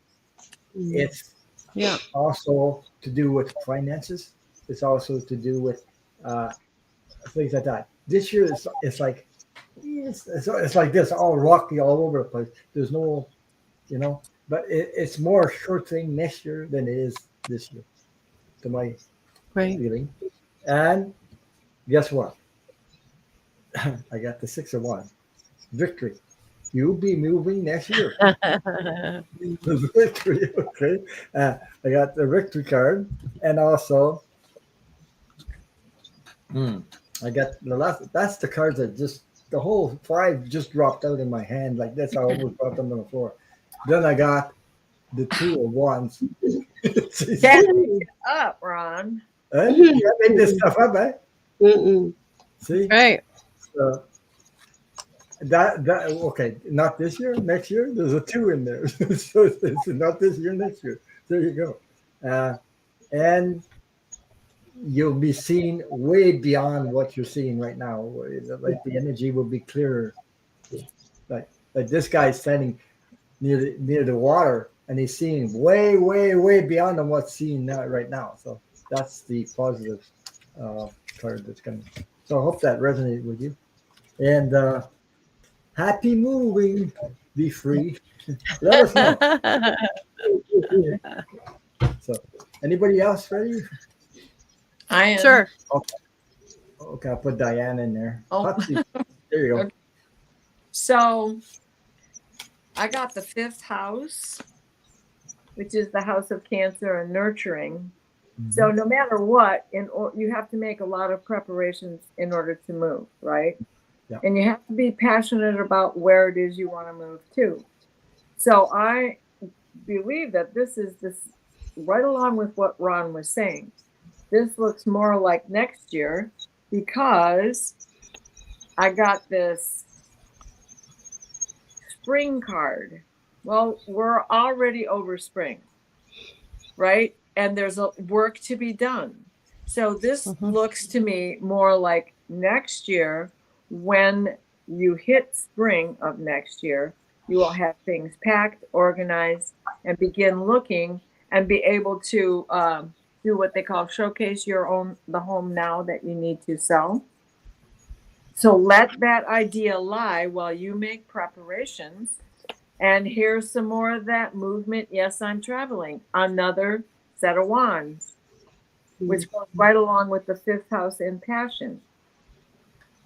It's also to do with finances. It's also to do with things like that. This year it's like it's like this, all rocky all over the place. There's no, but it's more a short thing next year than it is this year, to my feeling. And guess what? I got the Six of Wands. Victory. You'll be moving next year. Victory. Okay. I got the victory card, and also I got the last. That's the cards that just the whole 5 just dropped out in my hand like this. I almost dropped them on the floor. Then I got the Two of Wands.
Can't make it up, Ron.
You can't make this stuff up, eh? See?
Right.
So that okay, not this year, next year. There's a 2 in there. So it's not this year, next year. There you go. And you'll be seeing way beyond what you're seeing right now. Like the energy will be clearer. Like this guy's standing near the water, and he's seeing way, way, way beyond on what's seen right now. So that's the positive card that's coming. So I hope that resonated with you. And happy moving. Be free. Let us know. So, anybody else ready?
I am.
Sure.
Okay, I'll put Diane in there.
Oh.
There you go.
Okay. So, I got the 5th house, which is the house of Cancer and nurturing. Mm-hmm. So, no matter what, you have to make a lot of preparations in order to move, right?
Yeah.
And you have to be passionate about where it is you want to move to. So, I believe that this is right along with what Ron was saying. This looks more like next year because I got this spring card. Well, we're already over spring, right? And there's a work to be done. So this looks to me more like next year. When you hit spring of next year, you will have things packed, organized, and begin looking and be able to do what they call showcase the home now that you need to sell. So let that idea lie while you make preparations. And here's some more of that movement. Yes, I'm traveling. Another set of wands, which goes right along with the 5th house in passion.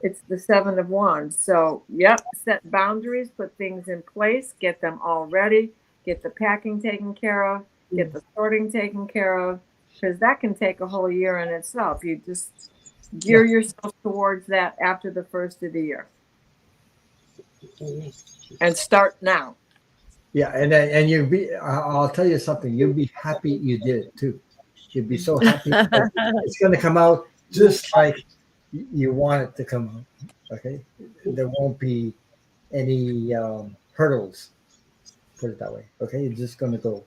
It's the 7 of wands. So, yep, set boundaries, put things in place, get them all ready, get the packing taken care of, get the sorting taken care of, because that can take a whole year in itself. You just gear yourself towards that after the first of the year. And start now.
Yeah, and you'll be. I'll tell you something. You'll be happy you did it too. You'll be so happy that it's going to come out just like you want it to come out. Okay, there won't be any hurdles. Put it that way. Okay, it's just going to go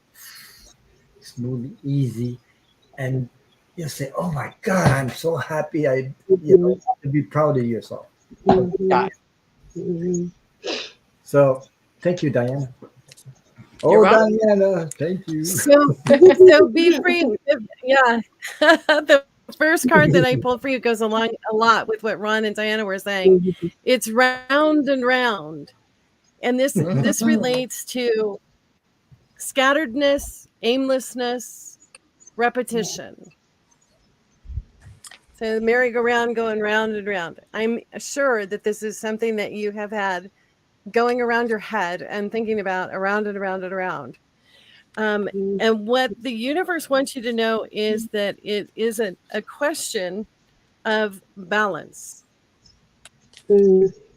smoothly, easy, and you'll say, "Oh my God, I'm so happy!" You'll be proud of yourself.
Mhm.
So, thank you, Diana.
You're
Oh,
welcome.
Diana, thank you.
So be free. Yeah. The first card that I pulled for you goes along a lot with what Ron and Diana were saying. It's round and round. And this relates to scatteredness, aimlessness, repetition. So the merry-go-round going round and round. I'm sure that this is something that you have had going around your head and thinking about around and around and around. And what the universe wants you to know is that it is a question of balance.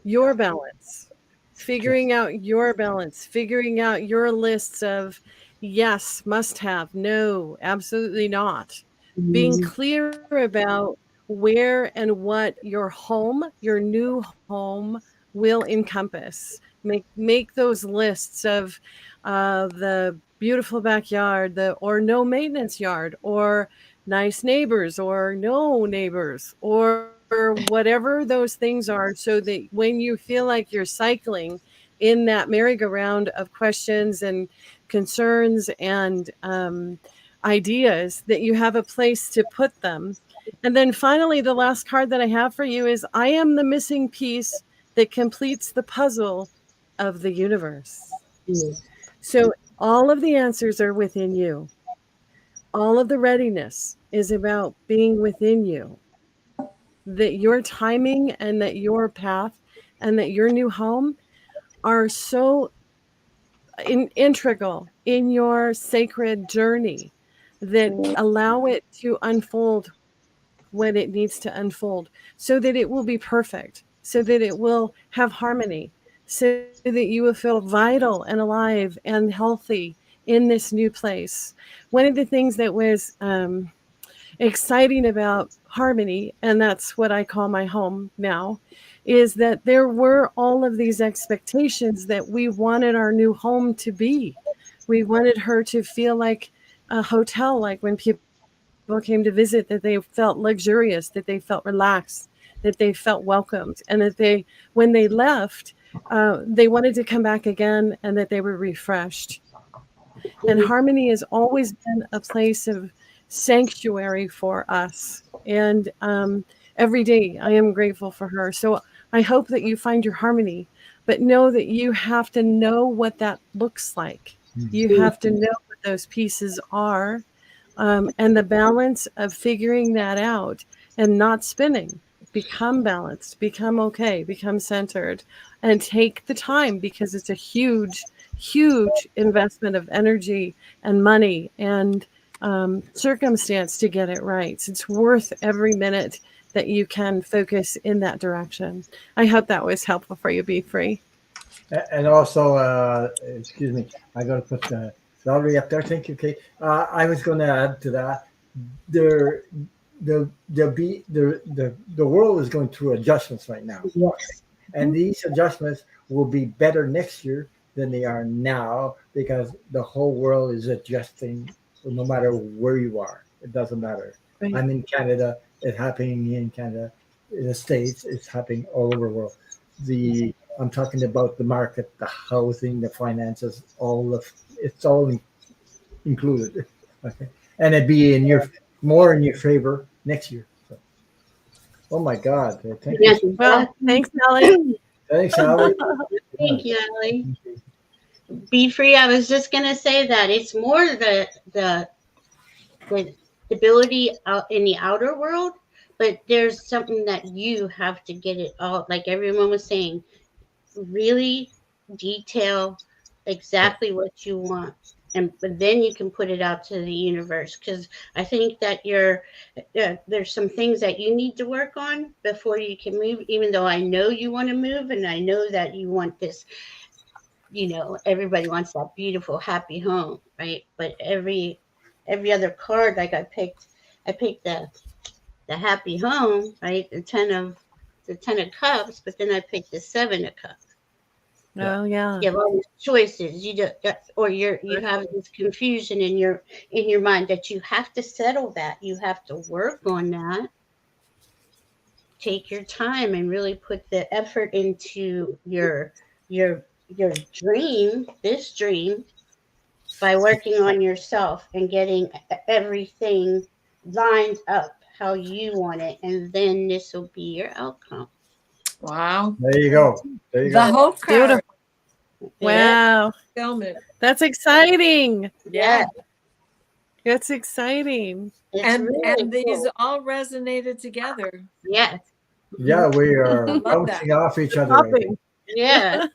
Your balance. Figuring out your balance. Figuring out your lists of yes, must have, no, absolutely not. Being clear about where and what your home, your new home, will encompass. Make those lists of the beautiful backyard, or no maintenance yard, or nice neighbors, or no neighbors, or whatever those things are, so that when you feel like you're cycling in that merry-go-round of questions and concerns and ideas, that you have a place to put them. And then finally, the last card that I have for you is I am the missing piece that completes the puzzle of the universe. So all of the answers are within you. All of the readiness is about being within you. That your timing and that your path and that your new home are so integral in your sacred journey that allow it to unfold when it needs to unfold, so that it will be perfect, so that it will have harmony, so that you will feel vital and alive and healthy in this new place. One of the things that was exciting about harmony, and that's what I call my home now, is that there were all of these expectations that we wanted our new home to be. We wanted her to feel like a hotel, like when people came to visit, that they felt luxurious, that they felt relaxed, that they felt welcomed, and that they, when they left, they wanted to come back again, and that they were refreshed. And harmony has always been a place of sanctuary for us. And every day I am grateful for her. So I hope that you find your harmony, but know that you have to know what that looks like. You have to know what those pieces are, and the balance of figuring that out and not spinning. Become balanced, become okay, become centered, and take the time, because it's a huge investment of energy and money and circumstance to get it right. It's worth every minute that you can focus in that direction. I hope that was helpful for you. Be free.
And also, excuse me, I got to put Valerie up there. Thank you, Kate. I was going to add to that. The world is going through adjustments right now, and these adjustments will be better next year than they are now, because the whole world is adjusting. No matter where you are, it doesn't matter.
Right.
I'm in Canada. It's happening in Canada. In the States, it's happening all over the world. I'm talking about the market, the housing, the finances, it's all included. Okay, and it'd be more in your favor next year. So. Oh my God! Thank
Yes,
you.
Well, thanks, Allie.
Thanks, Valerie.
Thank you, Allie. Be free. I was just gonna say that it's more the stability out in the outer world, but there's something that you have to get it all. Like everyone was saying, really detail exactly what you want, and but then you can put it out to the universe. Because I think that there's some things that you need to work on before you can move. Even though I know you want to move, and I know that you want this, everybody wants that beautiful happy home, right? But every other card, like I picked the happy home, right? The ten of cups, but then I picked the 7 of cups.
Oh, yeah.
You have all these choices, or you have this confusion in your mind that you have to settle, that you have to work on that. Take your time and really put the effort into your dream, this dream, by working on yourself and getting everything lined up how you want it, and then this will be your outcome.
Wow.
There you go. There you
The
go.
hope card.
Wow.
Fulfillment.
That's exciting.
Yeah.
That's exciting.
It's
And
really
these
cool.
all resonated together.
Yeah,
Yeah, we are
love that.
bouncing off each other. Right
Shopping.
yeah.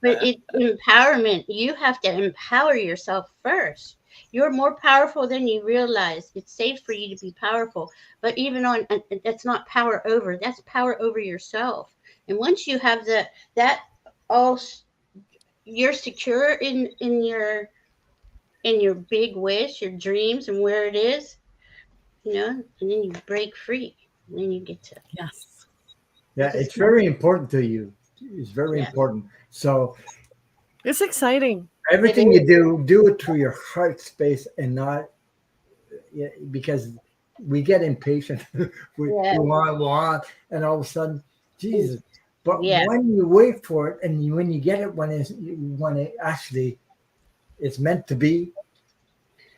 But it's empowerment. You have to empower yourself first. You're more powerful than you realize. It's safe for you to be powerful. But even that's not power over. That's power over yourself. And once you have that all, you're secure in your big wish, your dreams, and where it is, and then you break free. And then you get to
Yes.
Yeah, it's very important to you. It's very
Yeah.
important. So
It's exciting.
everything you do it through your heart space and not because we get impatient. we
Yeah.
want, and all of a sudden, Jesus. But
Yeah.
when you wait for it, and when you get it, when it actually it's meant to be,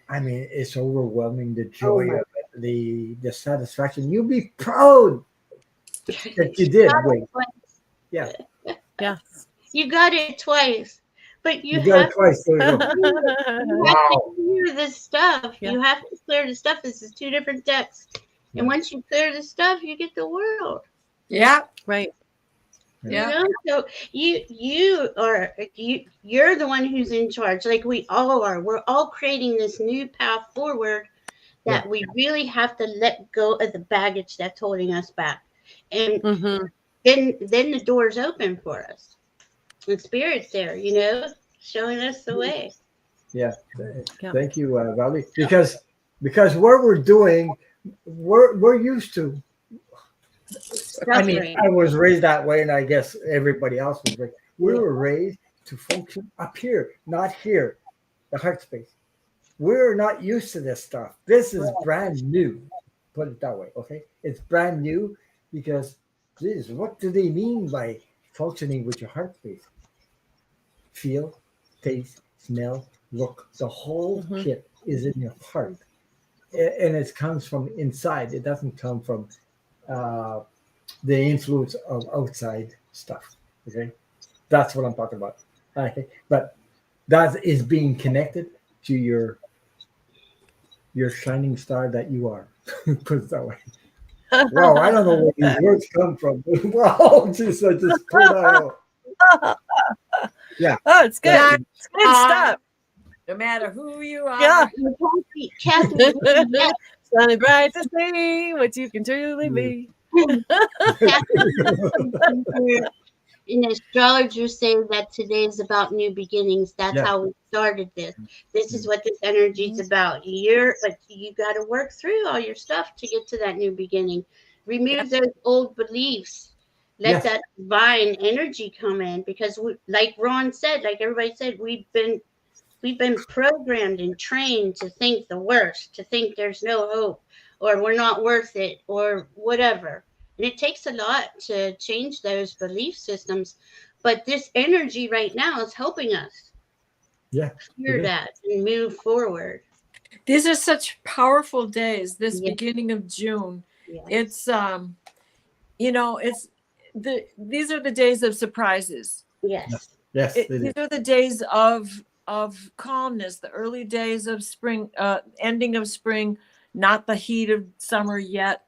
I mean, it's overwhelming. The joy
my-
of it, the satisfaction. You'll be proud that you did wait. Yeah,
Yes.
You got it twice, but
you got it twice. There you go.
you have to
Wow.
clear the stuff.
Yeah.
You have to clear the stuff. This is two different decks. And once you clear the stuff, you get the world.
Yeah.
Right.
Yeah.
So you're the one who's in charge. Like we all are. We're all creating this new path forward that we really have to let go of the baggage that's holding us back. And
Mm-hmm.
then the door's open for us. And spirit's there, showing us the way.
Yeah.
Yeah.
Thank you, Valerie. Because what we're doing, we're used to. I mean,
Suffering.
I was raised that way, and I guess everybody else was raised. We were raised to function up here, not here, the heart space. We're not used to this stuff. This is brand new. Put it that way, okay? It's brand new because, geez, what do they mean by functioning with your heart space? Feel, taste, smell, look. The whole kit is in your heart, and it comes from inside. It doesn't come from the influence of outside stuff. Okay, that's what I'm talking about. Okay, but that is being connected to your shining star that you are. Put it that way. Wow, I don't know where these words come from. Wow, just I just pulled that out. Yeah.
Oh, it's good.
Yeah.
It's good stuff.
No matter who you are.
Yeah.
Kathy,
Sunny bright to see what you can truly be.
an astrologer saying that today is about new beginnings. That's how we started this. This is what this energy is about. But you got to work through all your stuff to get to that new beginning. Remove those old beliefs. Let that divine energy come in, because like Ron said, like everybody said, we've been programmed and trained to think the worst, to think there's no hope, or we're not worth it, or whatever. And it takes a lot to change those belief systems. But this energy right now is helping us hear that and move forward.
These are such powerful days, this beginning of June.
Yeah.
It's these are the days of surprises.
Yes.
Yes,
These are the days of calmness, the early days of spring, ending of spring, not the heat of summer yet.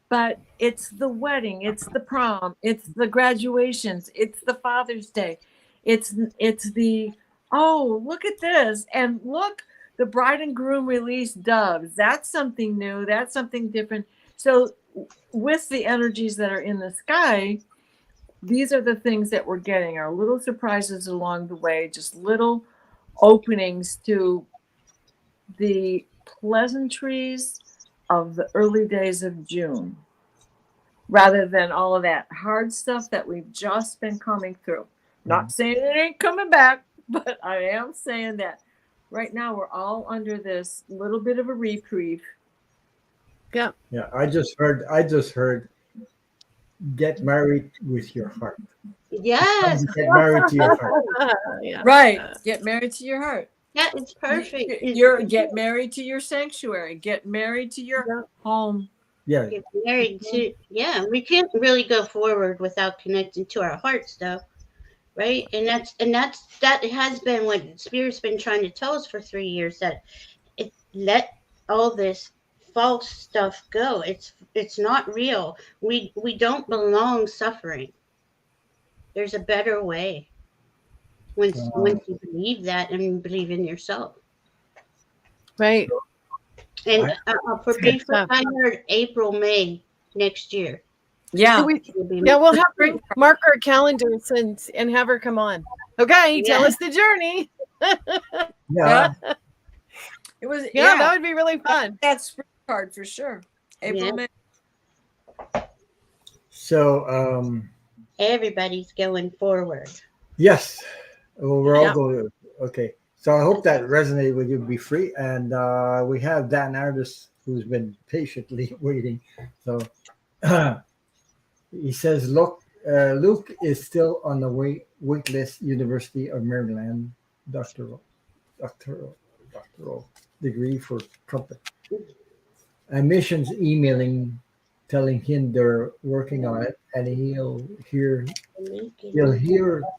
But it's the wedding, it's the prom, it's the graduations, it's the Father's Day, it's the, oh, look at this, and look, the bride and groom release doves. That's something new. That's something different. So with the energies that are in the sky, these are the things that we're getting, our little surprises along the way, just little openings to the pleasantries of the early days of June, rather than all of that hard stuff that we've just been coming through. Not saying it ain't coming back, but I am saying that right now we're all under this little bit of a reprieve.
Yeah.
Yeah, I just heard get married with your heart.
Yes.
Get married to your heart.
Yeah.
Right. Get married to your heart.
That is perfect.
Get married to your sanctuary. Get married to your home.
Yeah.
Get married to, yeah, we can't really go forward without connecting to our hearts, though, right? And that has been what Spirit's been trying to tell us for 3 years, that let all this false stuff go. It's not real. We don't belong suffering. There's a better way. Once you believe that and believe in yourself.
Right.
And for people, I heard April, May next year.
Yeah.
We'll have to mark our calendars and have her come on. Okay, tell us the journey.
Yeah.
It was
that would be really fun.
That's spring card for sure. April, May.
So
everybody's going forward.
Yes. Well, we're all going. Okay. So I hope that resonated with you. Be free, and we have Dan Artis, who's been patiently waiting. So he says, "Look, Luke is still on the wait list. University of Maryland, doctoral degree for trumpet. Admissions emailing, telling him they're working on it, and he'll hear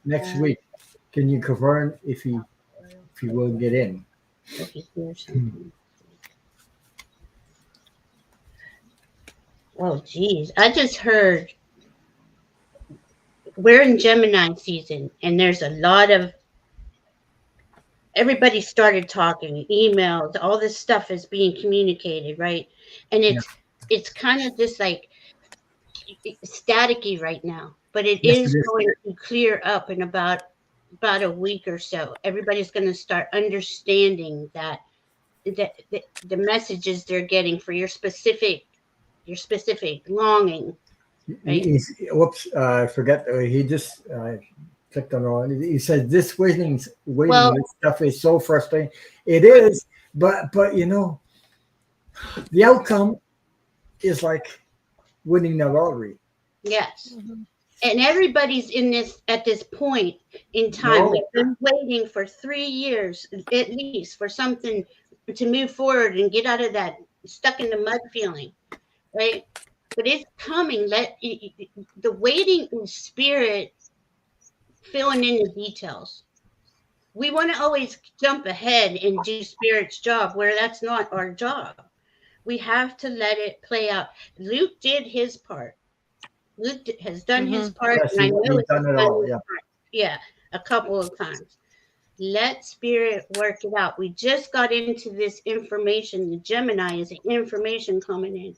next week. Can you confirm if he will get in?"
Oh, geez. I just heard we're in Gemini season, and there's a lot of everybody started talking, emails, all this stuff is being communicated, right? And it's kind of just like staticky right now, but it is going to clear up in about a week or so. Everybody's going to start understanding that the messages they're getting for your specific longing. Right?
Whoops! I forgot. He just clicked on all. He said this waiting stuff is so frustrating. It is, but the outcome is like winning the lottery.
Yes. Mm-hmm. And everybody's at this point in time. We've been waiting for 3 years at least for something to move forward and get out of that stuck in the mud feeling, right? But it's coming. The waiting in spirit, filling in the details. We want to always jump ahead and do spirit's job where that's not our job. We have to let it play out. Luke did his part. Luke has done his part, and I know he's done it all. Yeah, a couple of times. Let spirit work it out. We just got into this information. The Gemini is information coming in.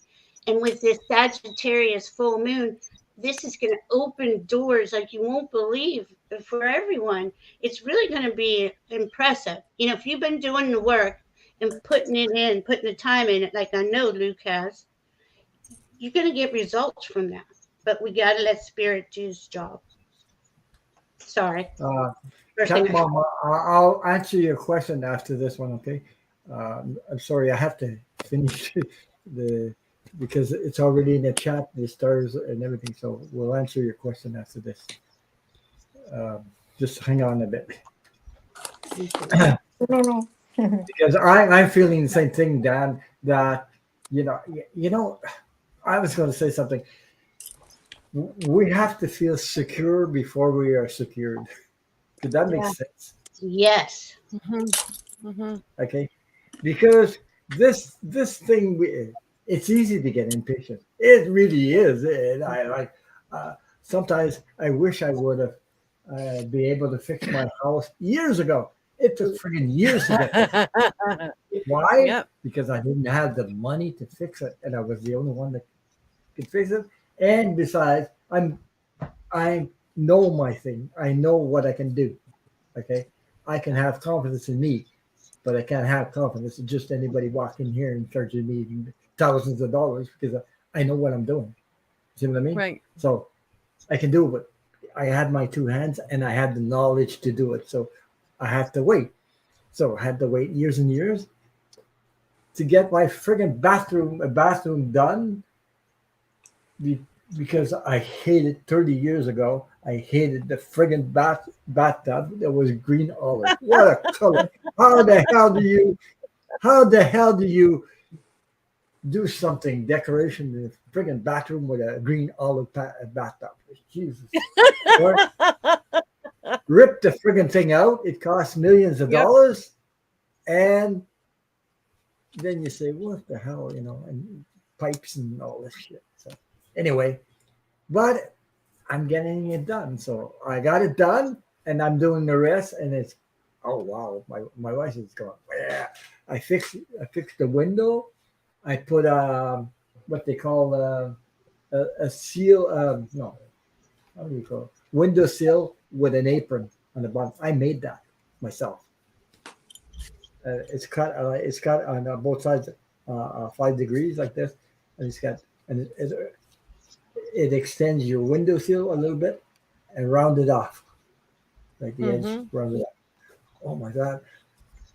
And with this Sagittarius full moon, this is going to open doors like you won't believe for everyone. It's really going to be impressive. If you've been doing the work and putting it in, putting the time in it, like I know Luke has, you're going to get results from that. But we got to let spirit do its job. Sorry.
Mama, I'll answer your question after this one, okay? I'm sorry, I have to finish because it's already in the chat, the stars and everything. So we'll answer your question after this. Just hang on a bit. Because I'm feeling the same thing, Dan. That I was going to say something. we have to feel secure before we are secured. Did that make
Yeah.
sense?
Yes.
Okay, because this thing, it's easy to get impatient. It really is. And I like sometimes I wish I would have be able to fix my house years ago. It took friggin' years to get there. Why?
Yep.
Because I didn't have the money to fix it, and I was the only one that could fix it. And besides, I know my thing. I know what I can do. Okay, I can have confidence in me, but I can't have confidence in just anybody walking here and charging me thousands of dollars because I know what I'm doing. See what I mean?
Right.
So I can do it. I had my two hands and I had the knowledge to do it. So I had to wait. So I had to wait years and years to get my friggin' bathroom done because I hated 30 years ago. I hated the friggin' bathtub that was green olive. What a color! How the hell do you do something decoration in a friggin' bathroom with a green olive bathtub? Jesus! Rip the friggin' thing out. It costs millions of dollars, and then you say, "What the hell?" And pipes and all this shit. So anyway, but I'm getting it done. So I got it done, and I'm doing the rest, and it's oh wow, my wife is going, yeah. I fixed the window. I put what they call a seal. No, how do you call it? Window sill with an apron on the bottom. I made that myself. It's cut. It's cut on both sides, 5 degrees like this, and it's got and it extends your window sill a little bit and round it off, like the edge round it off. Oh my God.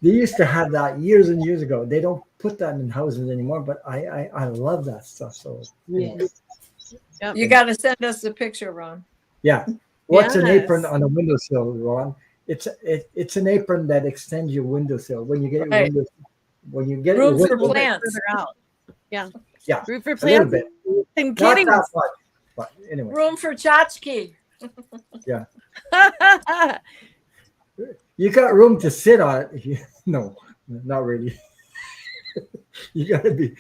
They used to have that years and years ago. They don't put that in houses anymore, but I love that stuff. So
Yes.
Yep.
You got to send us a picture, Ron.
yeah. What's an apron
Yes.
on a windowsill, Ron? It's an apron that extends your windowsill. When you get your
Right.
window, when you get
Room
your
for
window,
plants.
Further out. Yeah.
yeah,
Room for
a little
plants
bit,
and
not
kitties.
that much, but anyway,
Room for tchotchke.
yeah. You got room to sit on it. No, not really. You got to be.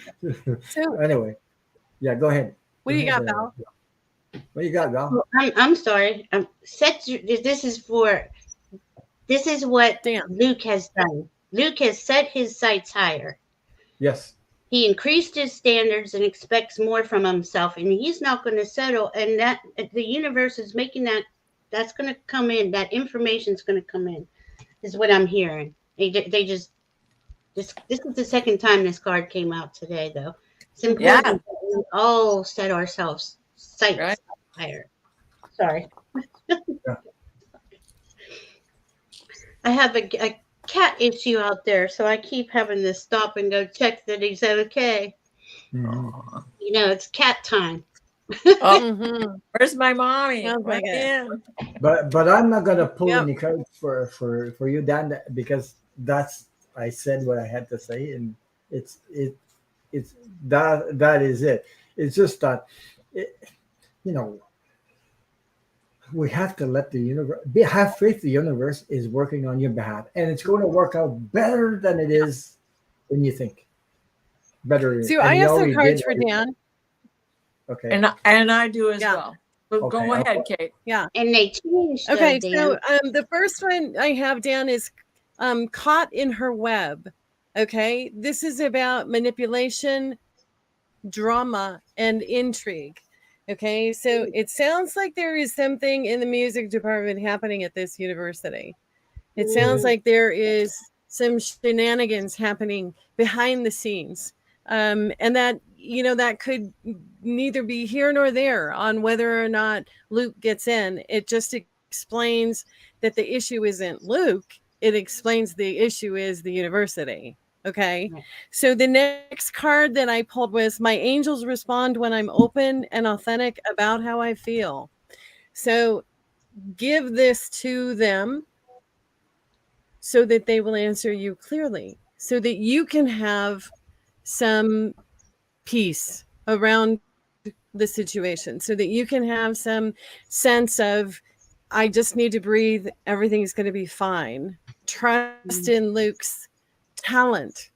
So,
Anyway, yeah. Go ahead.
what do you got, Val?
What you got, Val?
I'm sorry. This is what
Dan.
Luke has done. Luke has set his sights higher.
Yes.
He increased his standards and expects more from himself, and he's not going to settle. And that the universe is making that's going to come in. That information is going to come in, is what I'm hearing. They just this is the second time this card came out today, though. It's important that we all set ourselves sights higher. Sorry.
Yeah.
I have a cat issue out there, so I keep having to stop and go check that he's okay.
Mhm.
You know, it's cat time.
Where's my mommy?
Sounds like it.
In.
But I'm not gonna pull
Yep.
any cards for you, Dan, because I said what I had to say, and it's that is it. It's just that you know we have to let the universe have faith. The universe is working on your behalf, and it's going to work out better than it is when you think. Better.
So
and
I
you
have some
already
cards
did
for
already.
Dan.
Okay.
And I do as
Yeah.
well. But
Okay.
go ahead, Kate.
Yeah.
And they changed
Okay.
Dan.
So the first one I have down is caught in her web. Okay. This is about manipulation, drama, and intrigue. Okay. So it sounds like there is something in the music department happening at this university. It sounds like there is some shenanigans happening behind the scenes. And that, that could neither be here nor there on whether or not Luke gets in. It just explains that the issue isn't Luke. It explains the issue is the university. Okay. So the next card that I pulled was my angels respond when I'm open and authentic about how I feel. So give this to them so that they will answer you clearly, so that you can have some peace around the situation so that you can have some sense of, I just need to breathe. Everything's going to be fine. Trust in Luke's talent.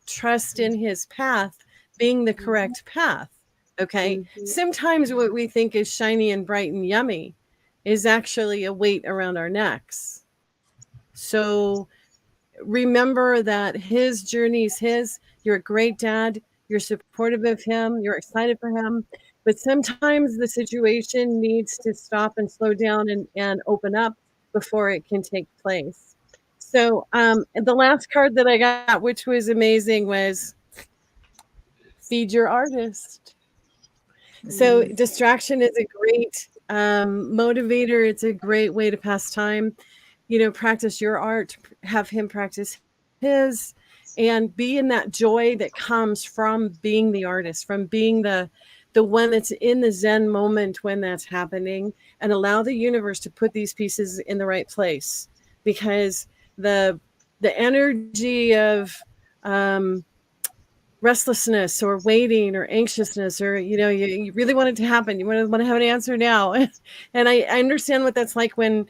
Trust in his path being the correct path. Okay. Sometimes what we think is shiny and bright and yummy is actually a weight around our necks. So remember that his journey is his. You're a great dad. You're supportive of him. You're excited for him. But sometimes the situation needs to stop and slow down and open up before it can take place. So the last card that I got, which was amazing, was feed your artist. So distraction is a great motivator. It's a great way to pass time. Practice your art, have him practice his, and be in that joy that comes from being the artist, from being the one that's in the Zen moment when that's happening, and allow the universe to put these pieces in the right place, because the energy of restlessness or waiting or anxiousness, or you really want it to happen, you want to have an answer now. And I understand what that's like when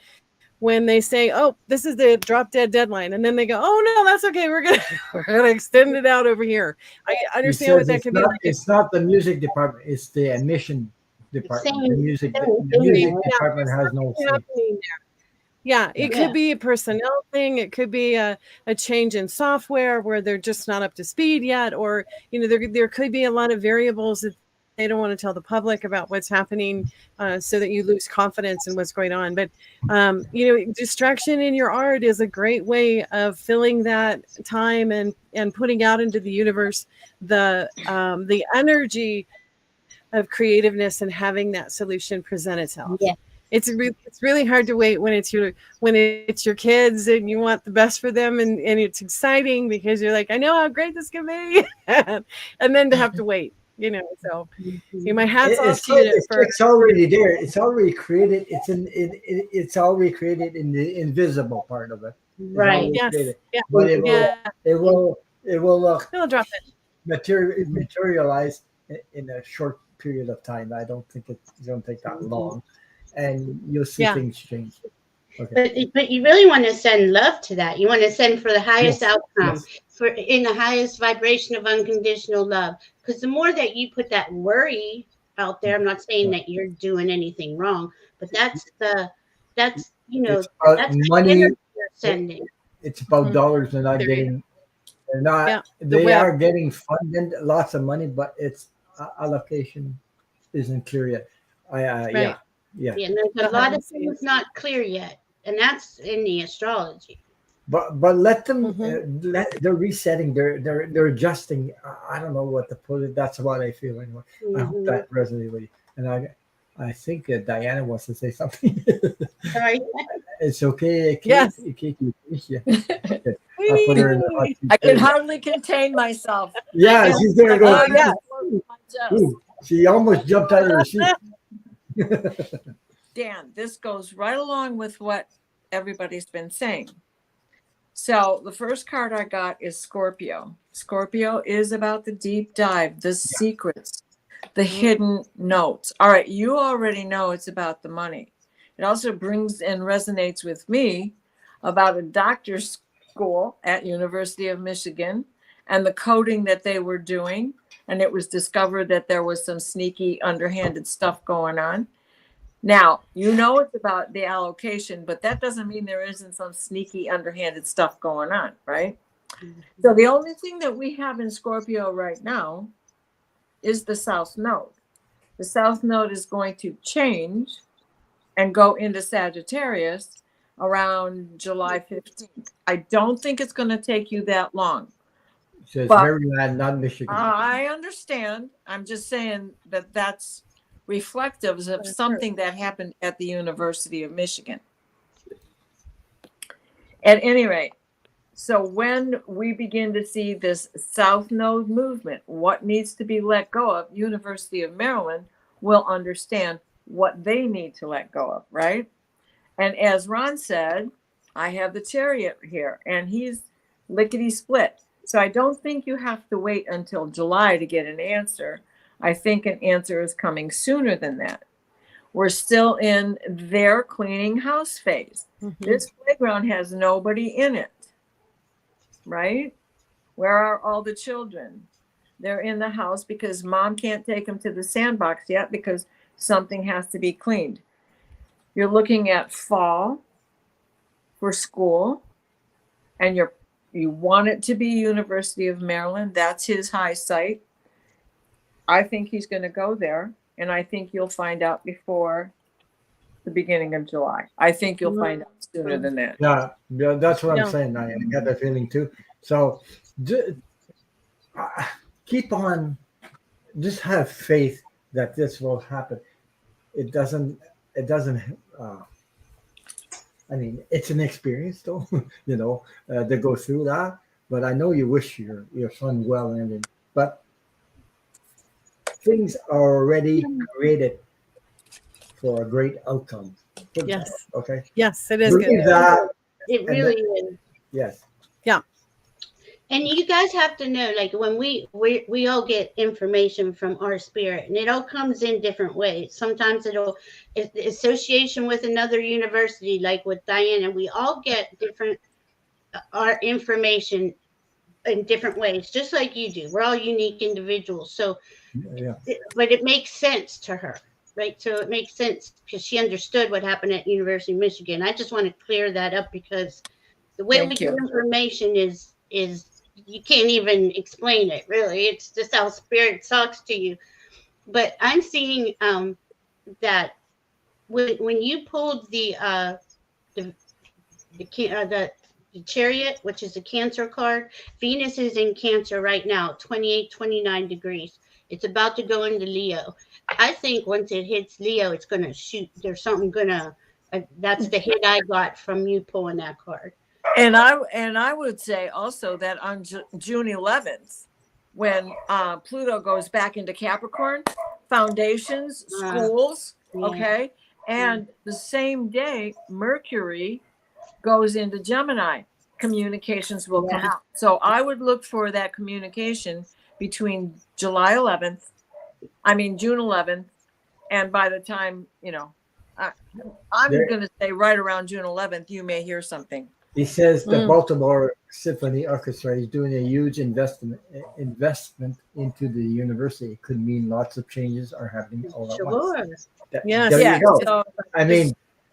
they say, oh, this is the drop dead deadline, and then they go, oh no, that's okay, we're gonna extend it out over here. I understand what that could be like.
It's not the music department, it's the admission department. The music department has no say.
Yeah, it could be a personnel thing. It could be a change in software where they're just not up to speed yet, or there could be a lot of variables that they don't want to tell the public about what's happening, so that you lose confidence in what's going on. But distraction in your art is a great way of filling that time and putting out into the universe the energy of creativeness and having that solution present itself.
Yeah.
It's really hard to wait when it's your kids and you want the best for them, and it's exciting because you're like, I know how great this can be, and then to have to wait, so my hat's off to you.
It's already there. It's already created. It's already created in the invisible part of it.
Right.
Yes. Yeah.
But it will
It'll drop it.
materialize in a short period of time. I don't think it's going to take that long. And you'll see things change. Okay.
But you really want to send love to that. You want to send for the highest outcome, for in the highest vibration of unconditional love. Because the more that you put that worry out there, I'm not saying that you're doing anything wrong, but that's
money
you're sending.
It's about dollars. They're not getting. They're not. Yeah, they are getting funded lots of money, but its allocation isn't clear yet. Yeah,
and there's a lot of things not clear yet, and that's in the astrology.
But let them. They're resetting. They're adjusting. I don't know what to put it. That's what I feel anyway. I hope that resonates with you. And I think Diana wants to say something.
Sorry.
It's okay.
Yes.
I'll put her in the hot seat.
I can hardly contain myself.
Yeah, she's gonna go.
Oh, yeah.
Ooh, she almost jumped out of her seat.
Dan, this goes right along with what everybody's been saying. So the first card I got is Scorpio. Scorpio is about the deep dive, the secrets, the hidden notes. All right, you already know it's about the money. It also brings and resonates with me about a doctor's school at University of Michigan and the coding that they were doing. And it was discovered that there was some sneaky, underhanded stuff going on. Now, it's about the allocation, but that doesn't mean there isn't some sneaky, underhanded stuff going on, right? So the only thing that we have in Scorpio right now is the South Node. The South Node is going to change and go into Sagittarius around July 15th. I don't think it's going to take you that long.
So it's Maryland, not Michigan.
I understand. I'm just saying that that's reflective of something that happened at the University of Michigan. At any rate, so when we begin to see this South Node movement, what needs to be let go of, University of Maryland will understand what they need to let go of, right? And as Ron said, I have the Chariot here, and he's lickety split. So I don't think you have to wait until July to get an answer. I think an answer is coming sooner than that. We're still in their cleaning house phase. This playground has nobody in it, right? Where are all the children? They're in the house because mom can't take them to the sandbox yet because something has to be cleaned. You're looking at fall for school, and you want it to be University of Maryland. That's his high site. I think he's going to go there, and I think you'll find out before the beginning of July. I think you'll find out sooner than that.
Yeah, that's what I'm saying. I got that feeling too. So keep on, just have faith that this will happen. It doesn't, I mean, it's an experience though, to go through that, but I know you wish your son well and everything, but things are already created for a great outcome.
Yes.
Okay.
Yes, it is
Believe
good.
that.
It really is.
Yes.
Yeah.
And you guys have to know, like when we all get information from our spirit, and it all comes in different ways. Sometimes it'll association with another university, like with Diana. We all get different our information in different ways, just like you do. We're all unique individuals. So, but it makes sense to her, right? So it makes sense because she understood what happened at University of Michigan. I just want to clear that up because the way we get information is you can't even explain it, really. It's just how spirit talks to you. But I'm seeing that when you pulled the Chariot, which is a Cancer card, Venus is in Cancer right now, 28, 29 degrees. It's about to go into Leo. I think once it hits Leo, it's going to shoot. There's something going to, that's the hit I got from you pulling that card.
And I would say also that on June 11th, when Pluto goes back into Capricorn, foundations, schools, okay, and the same day Mercury goes into Gemini, communications will come out. So I would look for that communication between June 11th, and by the time, I'm going to say right around June 11th, you may hear something.
He says the Baltimore Symphony Orchestra is doing a huge investment into the university. It could mean lots of changes are happening all at once. There you go.
So,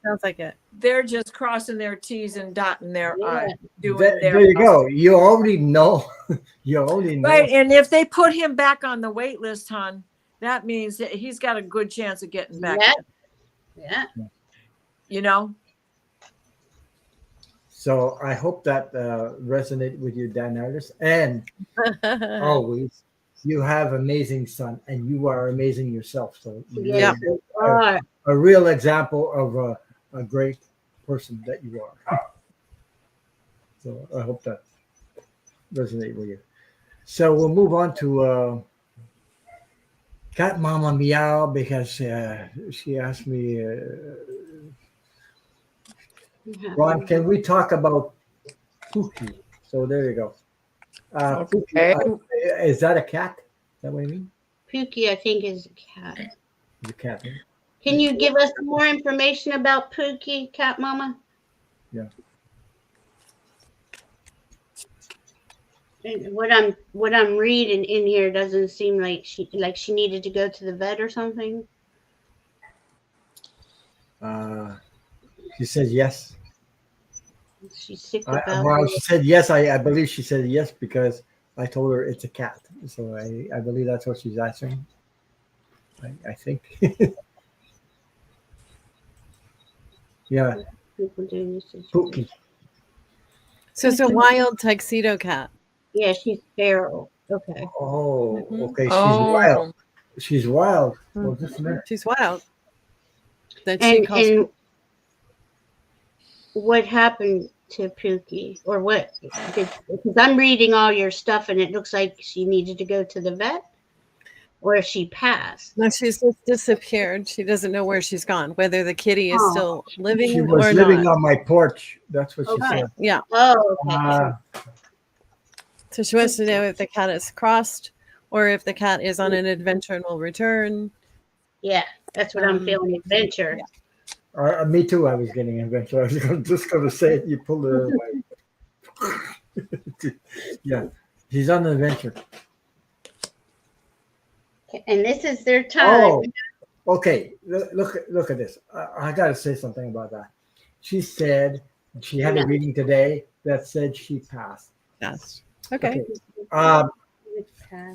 sounds like it.
They're just crossing their T's and dotting their I's.
There you go. You already know.
Right, and if they put him back on the wait list, hon, that means that he's got a good chance of getting back.
Yeah.
So I hope that resonated with you, Dan Artis. And always, you have amazing son, and you are amazing yourself. So a real example of a great person that you are. So I hope that resonated with you. So we'll move on to Cat Mama Meow, because she asked me, Ron, can we talk about Pookie? So there you go. Pookie, is that a cat? Is that what you mean?
Pookie, I think, is a cat.
It's a cat. Right?
Can you give us more information about Pookie, Cat Mama?
Yeah.
And what I'm reading in here doesn't seem like she needed to go to the vet or something.
She says yes.
She's sick about
well, she said yes. I believe she said yes because I told her it's a cat. So I believe that's what she's answering. I think. Yeah. Pookie.
So it's a wild tuxedo cat.
Yeah, she's feral. Okay.
Oh, okay. She's wild. She's wild. Well, just a minute.
She's wild.
And what happened to Pookie, or what? Because I'm reading all your stuff, and it looks like she needed to go to the vet, or if she passed.
No, she's just disappeared. She doesn't know where she's gone. Whether the kitty is still living
she was
or
living
not.
on my porch. That's what she said.
Yeah.
Oh, okay.
So she wants to know if the cat is crossed or if the cat is on an adventure and will return.
Yeah, that's what I'm feeling. Adventure.
Yeah.
Me too. I was getting adventure. I was just going to say it. You pulled it away. Yeah, he's on an adventure.
And this is their time.
Oh, okay. Look at this. I got to say something about that. She said she had a reading today that said she passed.
Yes. Okay.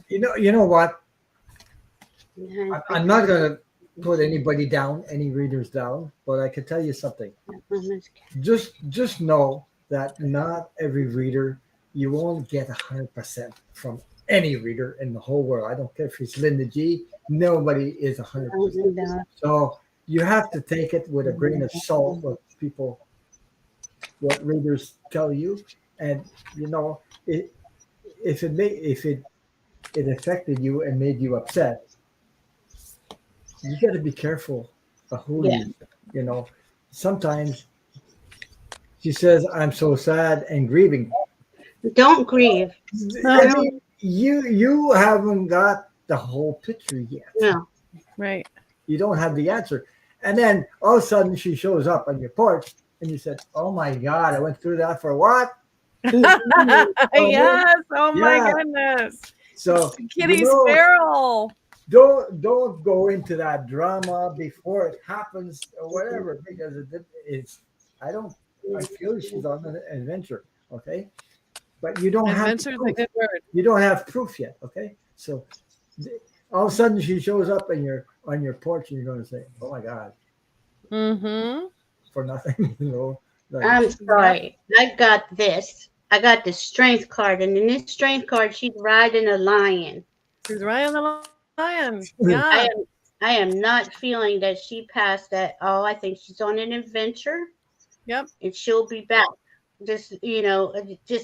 You know what? I'm not going to put anybody down, any readers down, but I can tell you something. Just know that not every reader, you won't get 100% from any reader in the whole world. I don't care if it's Linda G. Nobody is 100%. So you have to take it with a grain of salt. What readers tell you, and you know, if it affected you and made you upset, you got to be careful of who you know. Sometimes she says, "I'm so sad and grieving."
Don't grieve.
I mean, you haven't got the whole picture yet.
No.
Right.
You don't have the answer. And then all of a sudden she shows up on your porch and you said, "Oh my God, I went through that for what?"
Yes. Oh my goodness.
So
Kitty's feral.
Don't go into that drama before it happens or whatever, because it's I feel she's on an adventure, okay? But you don't have
adventure is a good word.
You don't have proof yet, okay? So all of a sudden she shows up on your porch and you're going to say, "Oh my God," for nothing, you know. Like,
I'm sorry. I got this. I got the strength card, and in this strength card, she's riding a lion.
She's riding the lion. Yeah.
I am not feeling that she passed at all. I think she's on an adventure.
Yep.
And she'll be back. Just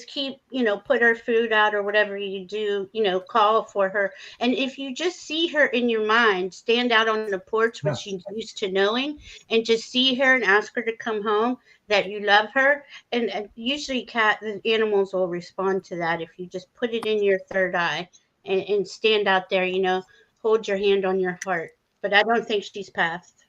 keep, put her food out or whatever you do, call for her. And if you just see her in your mind, stand out on the porch when she's used to knowing, and just see her and ask her to come home, that you love her. And usually animals will respond to that if you just put it in your third eye and stand out there, hold your hand on your heart. But I don't think she's passed.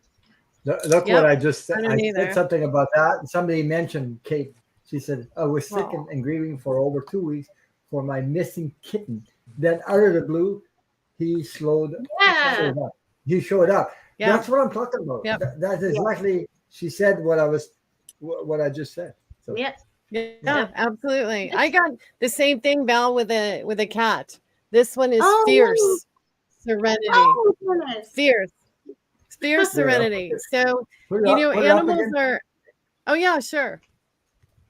Look what I just said. I
said
something about that. And somebody mentioned Kate. She said, "I was sick and grieving for over 2 weeks for my missing kitten. Then out of the blue, he showed up. He showed up." Yeah. That's what I'm talking about. Yep. That's exactly. She said what I just said. So.
Yeah, absolutely. I got the same thing, Val, with a cat. This one is fierce serenity.
Oh, goodness.
Fierce serenity. So animals are. Oh yeah, sure.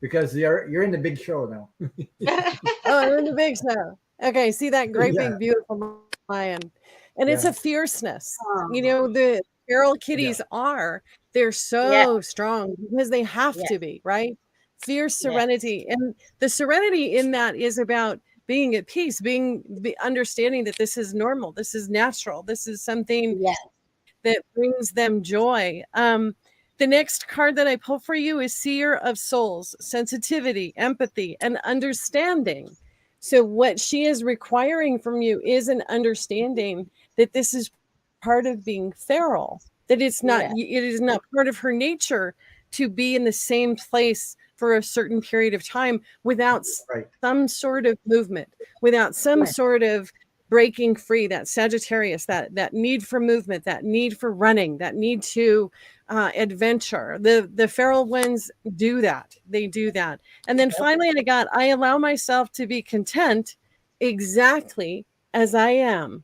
Because you're in the big show now.
I'm in the big show. Okay, see that great big beautiful lion, and it's a fierceness. The feral kitties they're so strong because they have to be, right? Fierce serenity, and the serenity in that is about being at peace, understanding that this is normal, this is natural, this is something that brings them joy. The next card that I pull for you is Seer of Souls, sensitivity, empathy, and understanding. So what she is requiring from you is an understanding that this is part of being feral, that it is not part of her nature to be in the same place for a certain period of time without some sort of movement, without some sort of breaking free. That Sagittarius, that need for movement, that need for running, that need to adventure. The feral ones do that. They do that. And then finally I allow myself to be content exactly as I am.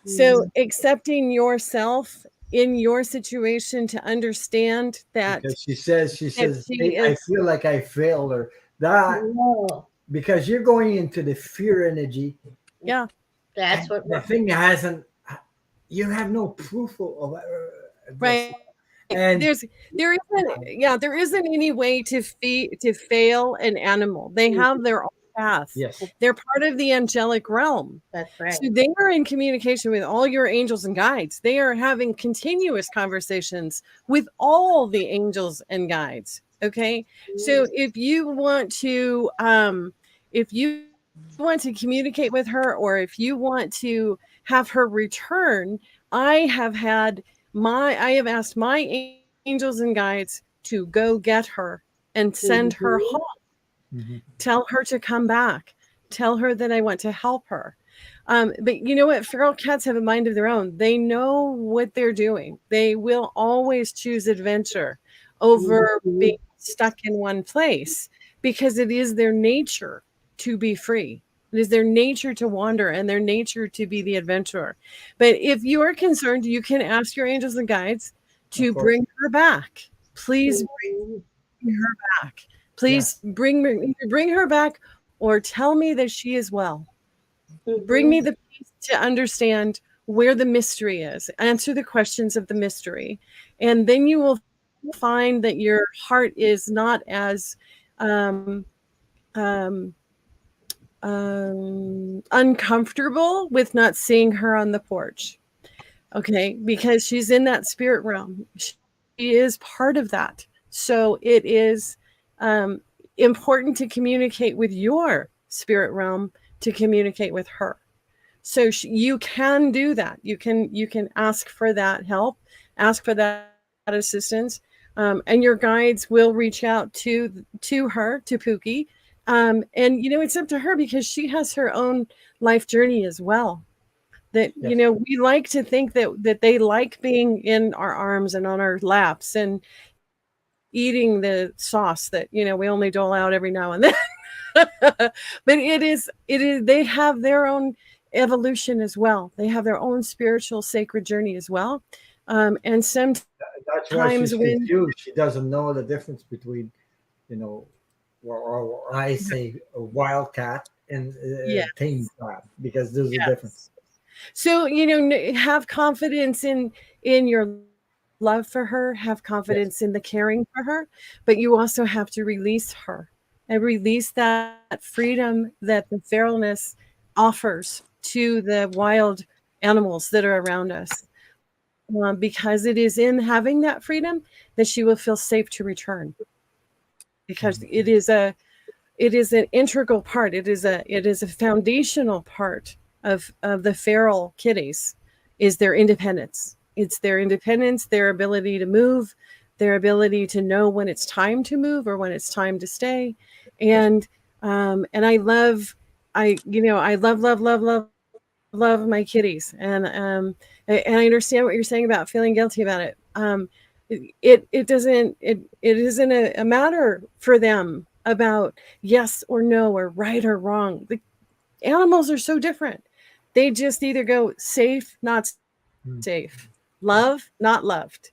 So accepting yourself in your situation, to understand that, because
she says I feel like I failed her. Because you're going into the fear energy.
Yeah.
That's what
the thing you have no proof of
right. And there isn't any way to fail an animal. They have their own path.
Yes.
They're part of the angelic realm.
That's right.
So they are in communication with all your angels and guides. They are having continuous conversations with all the angels and guides. Okay. So if you want to want to communicate with her, or if you want to have her return, I have asked my angels and guides to go get her and send her home.
Mhm.
Tell her to come back. Tell her that I want to help her. But you know what? Feral cats have a mind of their own. They know what they're doing. They will always choose adventure over being stuck in one place because it is their nature to be free. It is their nature to wander and their nature to be the adventurer. But if you are concerned, you can ask your angels and guides to
Of course.
bring her back. Please bring her back. Please bring her back, or tell me that she is well. Bring me the peace to understand where the mystery is. Answer the questions of the mystery. And then you will find that your heart is not as uncomfortable with not seeing her on the porch. Okay, because she's in that spirit realm. She is part of that. So it is important to communicate with your spirit realm to communicate with her. So you can do that. You can ask for that help, ask for that assistance, and your guides will reach out to her, to Pookie. And it's up to her because she has her own life journey as well. That we like to think that they like being in our arms and on our laps and eating the sauce that we only dole out every now and then. But it is they have their own evolution as well. They have their own spiritual sacred journey as well. And sometimes
That's why she's confused. She doesn't know the difference between, or I say a wild cat and a tame cat, because there's a difference.
So have confidence in your love for her, have confidence in the caring for her, but you also have to release her and release that freedom that the feralness offers to the wild animals that are around us, because it is in having that freedom that she will feel safe to return, because it is an integral part. It is a foundational part of the feral kitties is their independence. It's their independence, their ability to move, their ability to know when it's time to move or when it's time to stay. And I love my kitties. And I understand what you're saying about feeling guilty about it. It isn't a matter for them about yes or no or right or wrong. The animals are so different. They just either go safe, not safe, love, not loved.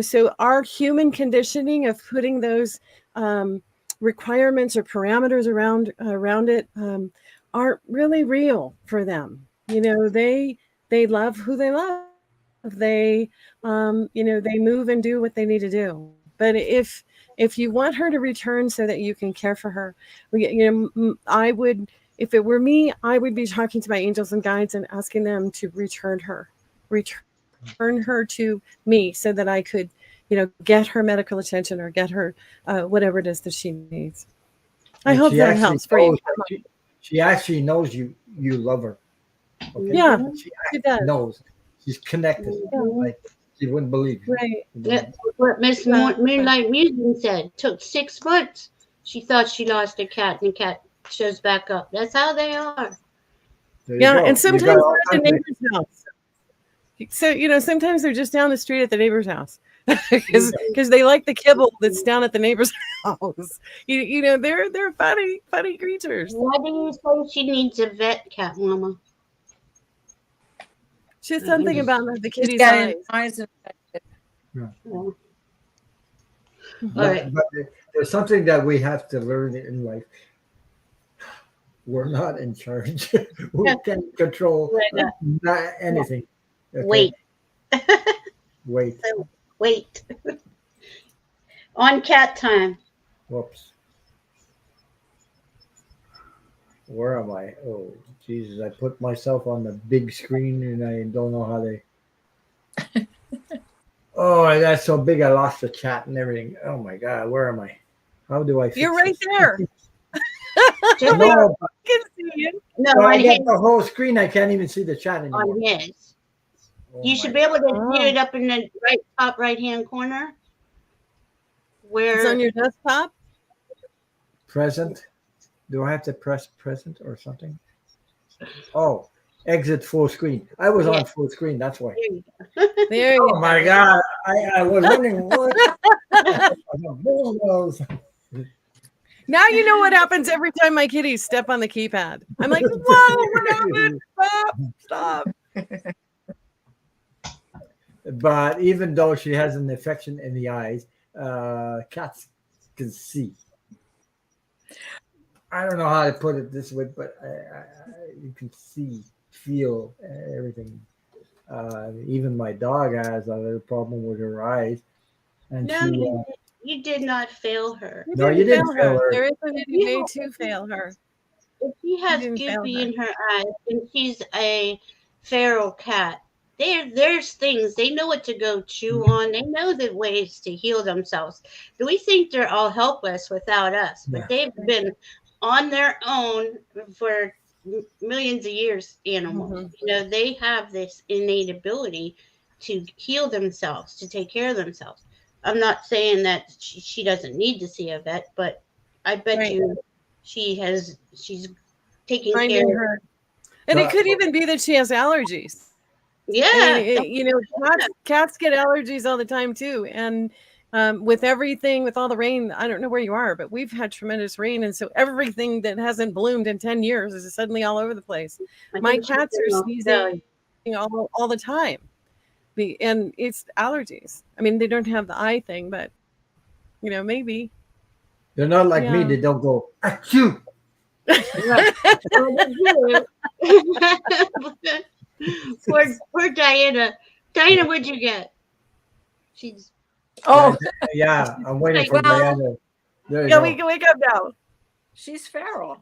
So our human conditioning of putting those requirements or parameters around it aren't really real for them. They love who they love. They they move and do what they need to do. But if you want her to return so that you can care for her, I would, if it were me, I would be talking to my angels and guides and asking them to return her to me so that I could, get her medical attention or get her whatever it is that she needs. I hope that helps for you.
She actually knows you love her. Okay?
Yeah,
she does. Knows. She's connected. Yeah. Like she wouldn't believe.
Right.
That's what Miss Moonlight Musing said. It took 6 months. She thought she lost her cat, and the cat shows back up. That's how they are.
Yeah, and sometimes they're at the neighbor's house. So sometimes they're just down the street at the neighbor's house because they like the kibble that's down at the neighbor's house. They're funny creatures.
Why do you say she needs a vet, Cat Mama?
She's something about the kitty's eyes.
But there's something that we have to learn in life. We're not in charge. We can't control not anything. Okay? Wait.
Wait. On cat time.
Whoops. Where am I? Oh, Jesus. I put myself on the big screen and I don't know how they... Oh, that's so big I lost the chat and everything. Oh, my God. Where am I? How do I fix
You're right
this?
there.
Just
No,
I can see you.
no,
but I
on
got
his,
the whole screen. I can't even see the chat anymore.
on his.
Oh
You
my
should be able to
God.
see it up in the top right hand corner.
It's
Where
on your desktop.
Present. Do I have to press present or something? Oh, exit full screen. I was on full screen. That's why.
there you go.
There you
Oh my God. I was wondering what.
Now you know what happens every time my kitties step on the keypad. I'm like, whoa, what happened? Stop.
But even though she has an affection in the eyes, cats can see. I don't know how to put it this way, but you can see, feel everything. Even my dog has a little problem with her eyes, and
No,
she.
you did not fail her.
No, you didn't fail her.
There isn't any way to fail her.
If she has
didn't fail
goopy
her.
in her eyes and she's a feral cat, there's things they know what to go chew on. They know the ways to heal themselves. We think they're all helpless without us, but they've been on their own for millions of years. Animals, they have this innate ability to heal themselves, to take care of themselves. I'm not saying that she doesn't need to see a vet, but I bet you she's taking
Finding
care of
her. And it could even be that she has allergies.
Yeah.
I mean, cats get allergies all the time too. And with everything, with all the rain, I don't know where you are, but we've had tremendous rain. And so everything that hasn't bloomed in 10 years is suddenly all over the place. My cats are sneezing all the time. And it's allergies. I mean, they don't have the eye thing, but, maybe.
They're not like me. They don't go, achoo.
Poor Diana. Diana, what'd you get? She's
yeah. I'm waiting for Diana. There you
go.
We
can wake up now.
She's feral.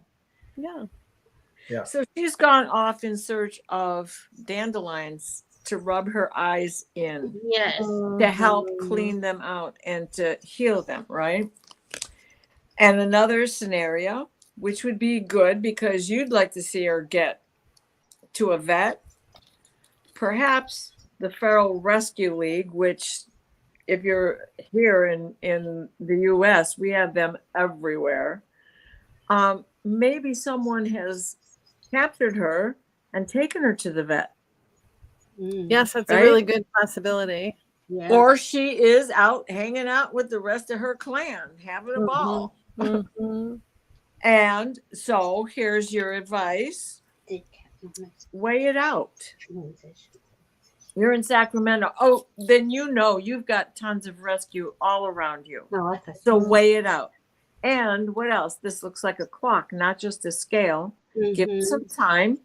Yeah.
So she's gone off in search of dandelions to rub her eyes in.
Yes.
To help clean them out and to heal them, right? And another scenario, which would be good because you'd like to see her get to a vet, perhaps the Feral Rescue League, which if you're here in the US, we have them everywhere. Maybe someone has captured her and taken her to the vet.
Yes, that's a really good possibility.
Yeah.
Or she is out hanging out with the rest of her clan, having a ball. And so here's your advice. Weigh it out. You're in Sacramento. Oh, then you've got tons of rescue all around you. So weigh it out. And what else? This looks like a clock, not just a scale. Give it some time.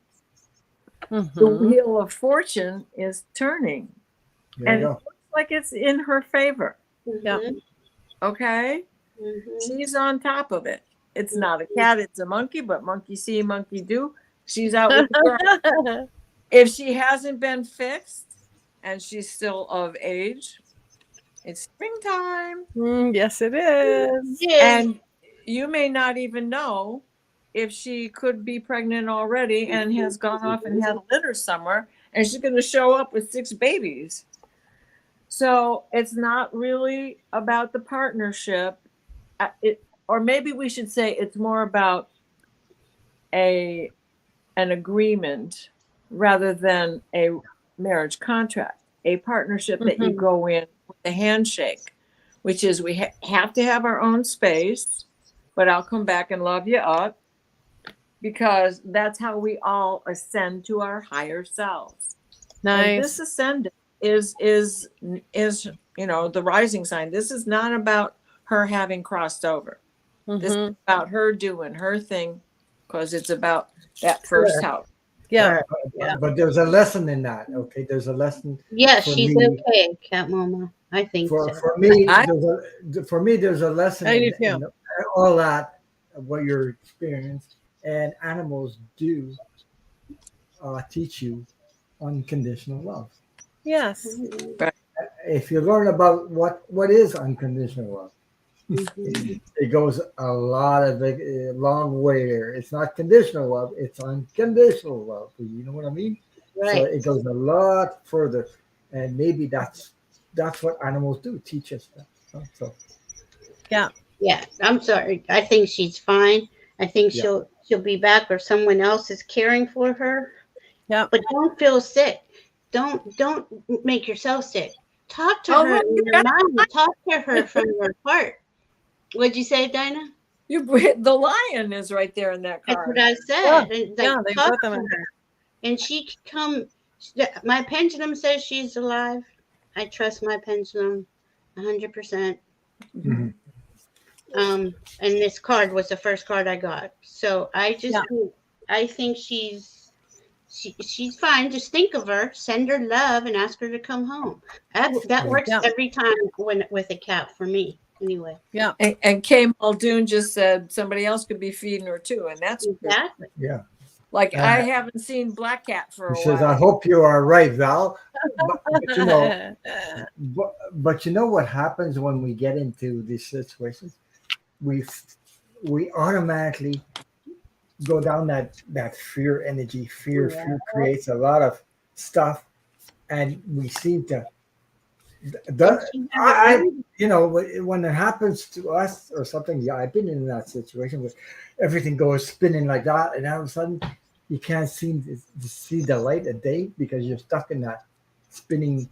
The wheel of fortune is turning. And it looks like it's in her favor.
Yeah.
Okay? She's on top of it. It's not a cat, it's a monkey, but monkey see, monkey do. She's out with the girl. If she hasn't been fixed and she's still of age, it's springtime.
Yes, it is.
And you may not even know if she could be pregnant already and has gone off and had a litter somewhere, and she's going to show up with 6 babies. So it's not really about the partnership. Or maybe we should say it's more about an agreement rather than a marriage contract, a partnership that you go in with a handshake, which is we have to have our own space, but I'll come back and love you up, because that's how we all ascend to our higher selves.
Nice.
And this ascendant is the rising sign. This is not about her having crossed over. This is about her doing her thing, because it's about that first house.
Yeah.
But there's a lesson in that. Okay, there's a lesson.
Yes, she's okay, Cat Mama. I think so.
For me, there's a lesson in all that, what you're experiencing, and animals do teach you unconditional love.
Yes.
If you learn about what is unconditional love,
Mhm.
It goes a long way there. It's not conditional love; it's unconditional love. You know what I mean? So
Right.
it goes a lot further, and maybe that's what animals do, teach us that. So
Yeah.
Yeah. I'm sorry. I think she's fine. I think
yeah,
she'll be back, or someone else is caring for her.
Yeah.
But don't feel sick. Don't make yourself sick. Talk to
Oh,
her
look,
in
you
your
got
mind. Talk to her from your heart. What'd you say, Dinah?
the lion is right there in that
That's what
card.
I
Yeah.
said. And like,
Yeah. They
talk
both of
to
them.
her, and she can come. My pendulum says she's alive. I trust my pendulum 100%.
mhm.
And this card was the first card I got. So
Yeah.
I think she's fine. Just think of her, send her love, and ask her to come home. That works
Yeah.
every time when with a cat for me. Anyway,
Yeah.
And Kay Muldoon just said somebody else could be feeding her too, and that's good.
exactly.
Yeah.
Like
Uh,
I haven't seen Black Cat for
He
a
says, "I
while.
hope you are right, Val." But you know what happens when we get into these situations? We we automatically go down that fear energy.
Yeah.
Fear creates a lot of stuff, and we seem to.
And
The,
she has a
I
really
when it happens to us or something. Yeah, I've been in that situation where everything goes spinning like that, and all of a sudden you can't seem to see the light of day because you're stuck in that spinning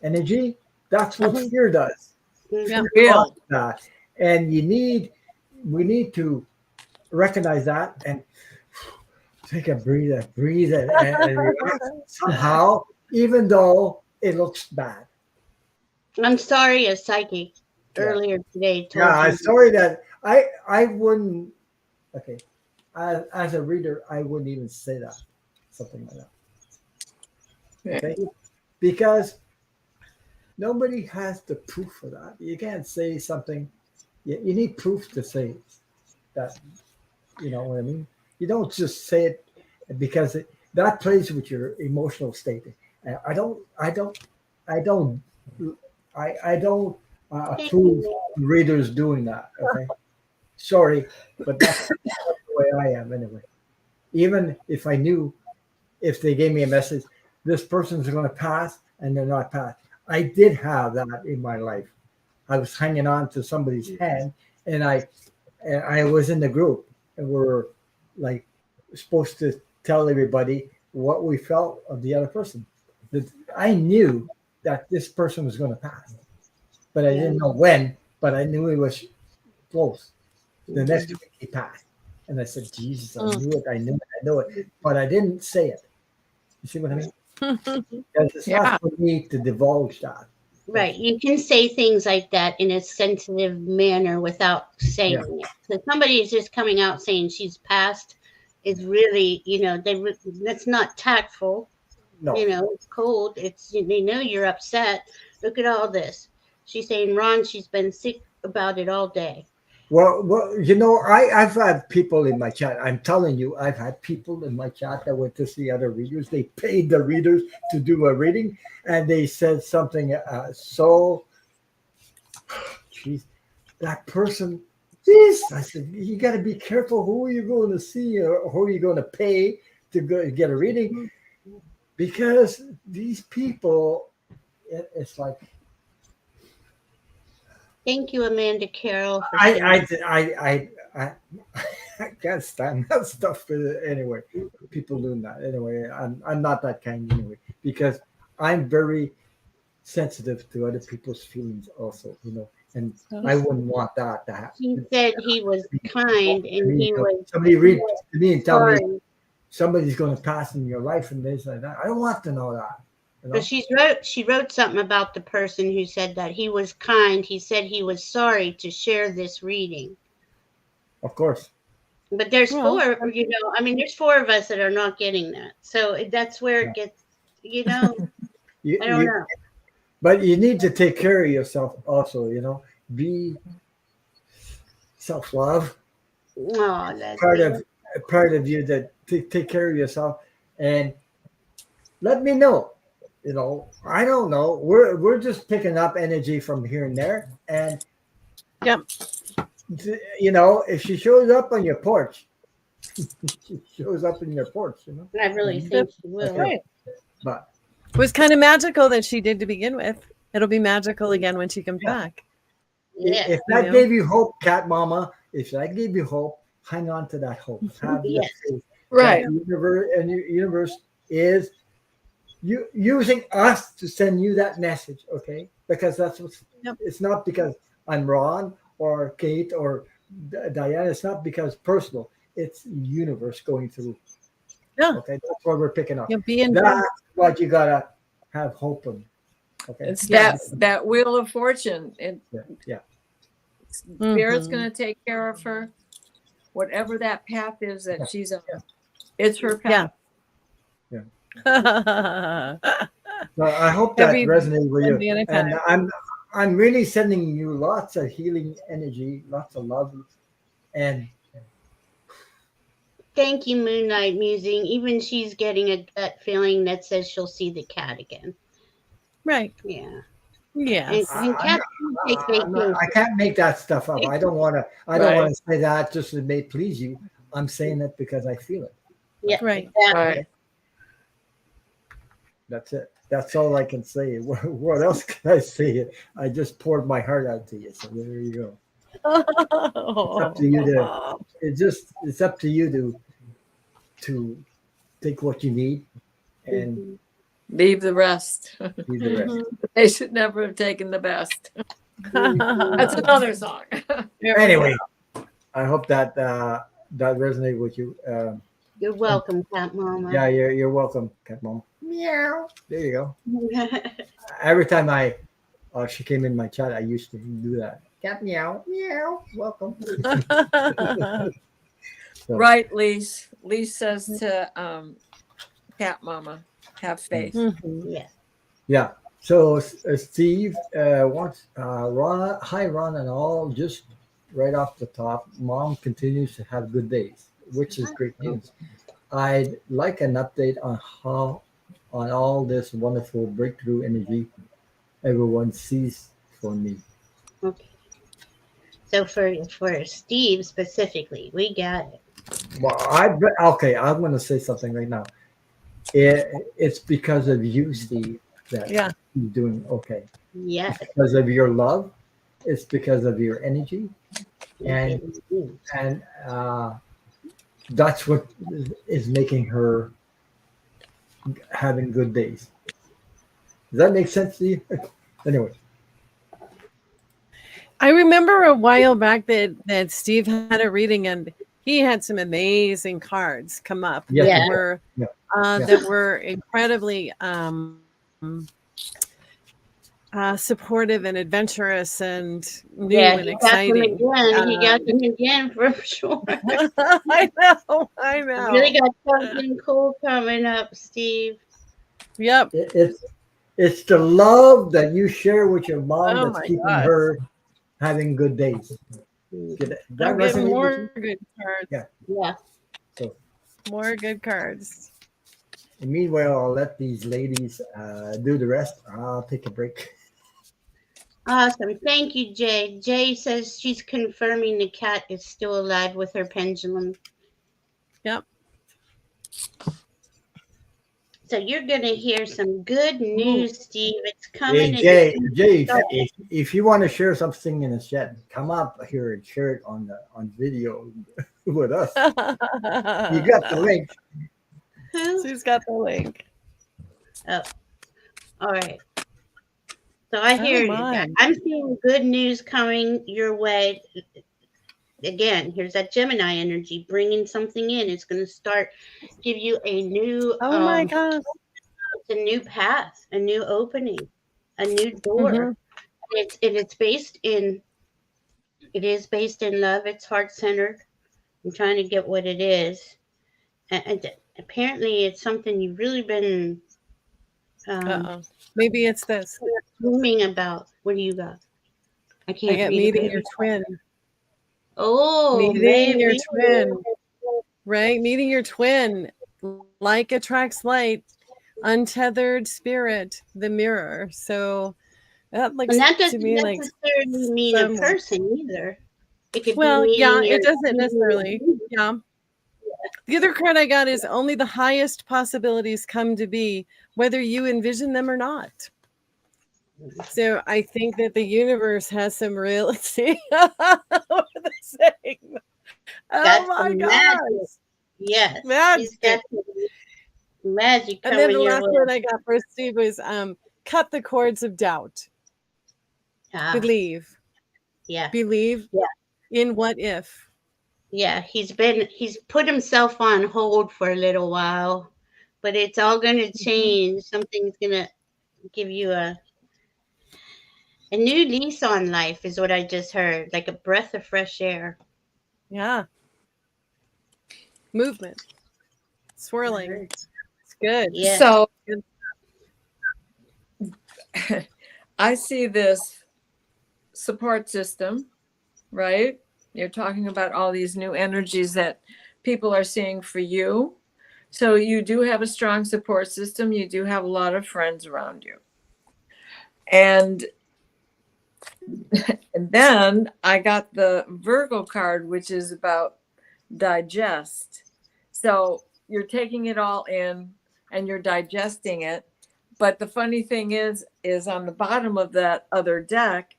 energy. That's what
Mhm.
fear does.
Yeah.
mhm.
Fear
Real.
causes that, and we need to recognize that and take a breathe and relax somehow, even though it looks bad.
I'm sorry, a psychic
Yeah,
earlier today
yeah.
told
I'm
you.
sorry that I wouldn't. Okay, as a reader, I wouldn't even say that something like that. Okay, because nobody has the proof for that. You can't say something. You need proof to say that. You know what I mean? You don't just say it because that plays with your emotional state. I don't, I don't, I don't, I don't
Thank
approve
you.
readers doing that. Okay, sorry, but that's the way I am anyway. Even if I knew if they gave me a message, this person's going to pass and they're not passed. I did have that in my life. I was hanging on to somebody's hand, and I was in the group, and we're like supposed to tell everybody what we felt of the other person. That I knew that this person was going to pass, but I
Yeah.
didn't know when. But I knew it was close. The next
Mhm.
week he passed, and I said, "Jesus, I
Mm.
knew it, I knew it, I know it," but I didn't say it. You see what I mean? Because it's not
Yeah.
for me to divulge that.
Right. You can say things like that in a sensitive manner without
Yeah,
saying it. So somebody is just coming out saying she's passed is really, that's not tactful.
no.
It's cold. They know you're upset. Look at all this. She's saying, Ron, she's been sick about it all day.
Well, I've had people in my chat. I'm telling you, I've had people in my chat that went to see other readers. They paid the readers to do a reading, and they said something geez, that person. This, I said, you got to be careful who are you going to see or who are you going to pay to go get a reading because these people, it's like
Thank you, Amanda Carroll, for
I,
sharing.
I I can't stand that stuff. Anyway, people doing that. Anyway, I'm not that kind anyway because I'm very sensitive to other people's feelings also. And I wouldn't want that to
He
happen.
said he was kind and he was
Somebody read to me and tell me
sorry.
somebody's going to pass in your life and this like that. I don't want to know that. You
But
know,
she wrote something about the person who said that he was kind. He said he was sorry to share this reading.
of course.
But there's
Well,
there's four of us that are not getting that. So that's where
Yeah.
it gets, you know,
You,
I don't
you,
know.
but you need to take care of yourself also. Be self love.
Oh, that's
Part
it.
of part of you that take care of yourself and let me know. I don't know. We're just picking up energy from here and there, and
Yep.
you know, if she shows up on your porch, she shows up in your porch, you know.
I really think she will.
Right.
But
It was kind of magical that she did to begin with. It'll be magical again when she comes back.
Yeah.
if that gave you hope, Cat Mama, if that gave you hope, hang on to that hope. Have the
Yes.
faith
Right.
that the universe is using us to send you that message, okay? Because that's what's.
Yep.
It's not because I'm Ron or Kate or Diana. It's not because personal. It's universe going through.
Yeah.
Okay, that's what we're picking up.
You'll be in
That's what you gotta have hope in. Okay.
It's
Yes.
that wheel of fortune.
Yeah.
Spirit's
Mhm.
going to take care of her. Whatever that path is that
Yeah.
she's on, it's her path.
So I hope that
Every-
resonates with
every
you.
other
And
time.
I'm really sending you lots of healing energy, lots of love, and
Thank you, Moonlight Musing. Even she's getting a gut feeling that says she'll see the cat again.
Right.
Yeah.
Yes.
And cats do take vacation.
I can't make that stuff up. I don't want to. I don't want to say that just to make please you. I'm saying it because I feel it.
Yeah,
Right.
exactly.
Right.
That's it. That's all I can say. What else can I say? I just poured my heart out to you. So there you go. It's up to you to. It's up to you to take what you need and
Leave the rest.
leave the rest.
They should never have taken the best. That's another song.
Anyway, I hope that that resonated with you.
You're welcome, Cat Mama.
Yeah, you're welcome, Cat Mom. Meow. There you go. Every time she came in my chat, I used to do that. Cat meow, meow. Welcome.
Right, Lise. Lise says to Cat Mama, have faith.
Yeah.
Yeah. So Steve wants Ron. Hi, Ron, and all. Just right off the top, Mom continues to have good days, which is great news. I'd like an update on all this wonderful breakthrough energy everyone sees for me.
Okay. So for Steve specifically, we got it.
Well, I'm going to say something right now. It's because of you, Steve, that
Yeah.
you're doing okay.
Yes.
It's because of your love. It's because of your energy, and that's what is making her having good days. Does that make sense to you? Anyway.
I remember a while back that Steve had a reading and he had some amazing cards come up
Yes,
that
Yeah.
were
Yeah.
that were incredibly supportive and adventurous and new
Yeah,
and
he got them
exciting.
again. He got them again for sure.
I know.
You really got something cool coming up, Steve.
Yep.
It's the love that you share with your mom
Oh
that's
my
keeping
gosh.
her having good days. That
I'm getting
resonate
more
with you?
good cards.
Yeah.
So,
More good cards.
and meanwhile, I'll let these ladies do the rest. I'll take a break.
Awesome. Thank you, Jay. Jay says she's confirming the cat is still alive with her pendulum.
Yep.
So you're going to hear some good news, Steve. It's coming.
Hey, Jay, if you want to share something in the chat, come up here and share it on video with us. You got the link.
She's got the link.
Oh, all right. So I hear
my.
I'm seeing good news coming your way. Again, here's that Gemini energy bringing something in. It's going to start give you a new.
Oh my gosh.
It's a new path, a new opening, a new door.
Mhm.
It's based in. It is based in love. It's heart centered. I'm trying to get what it is, and apparently it's something you've really been.
Maybe it's this.
Dreaming about. What do you got? I can't
I get
read
meeting
it.
your twin.
Oh,
Meeting your
maybe.
twin. Right? Meeting your twin. Like attracts like, untethered spirit, the mirror. So that looks
And that
to
doesn't
me like
necessarily mean a person either. It could
Well,
be
yeah,
meeting
it
your
doesn't necessarily. Yeah. The other card I got is only the highest possibilities come to be, whether you envision them or not. So I think that the universe has some real. Let's see what are they saying? Oh
got
my
some
gosh,
magic. Yes, she's got
magic!
some magic
And then
coming
the
your
last
way.
one I got for Steve was cut the cords of doubt.
Ah,
Believe,
yeah,
believe
yeah,
in what if.
yeah. He's put himself on hold for a little while, but it's all gonna change. Something's gonna give you a new lease on life, is what I just heard, like a breath of fresh air.
Yeah, movement, swirling. It's good.
Yeah.
So
Good.
I see this support system, right? You're talking about all these new energies that people are seeing for you. So you do have a strong support system. You do have a lot of friends around you. And then I got the Virgo card, which is about digest. So you're taking it all in and you're digesting it. But the funny thing is on the bottom of that other deck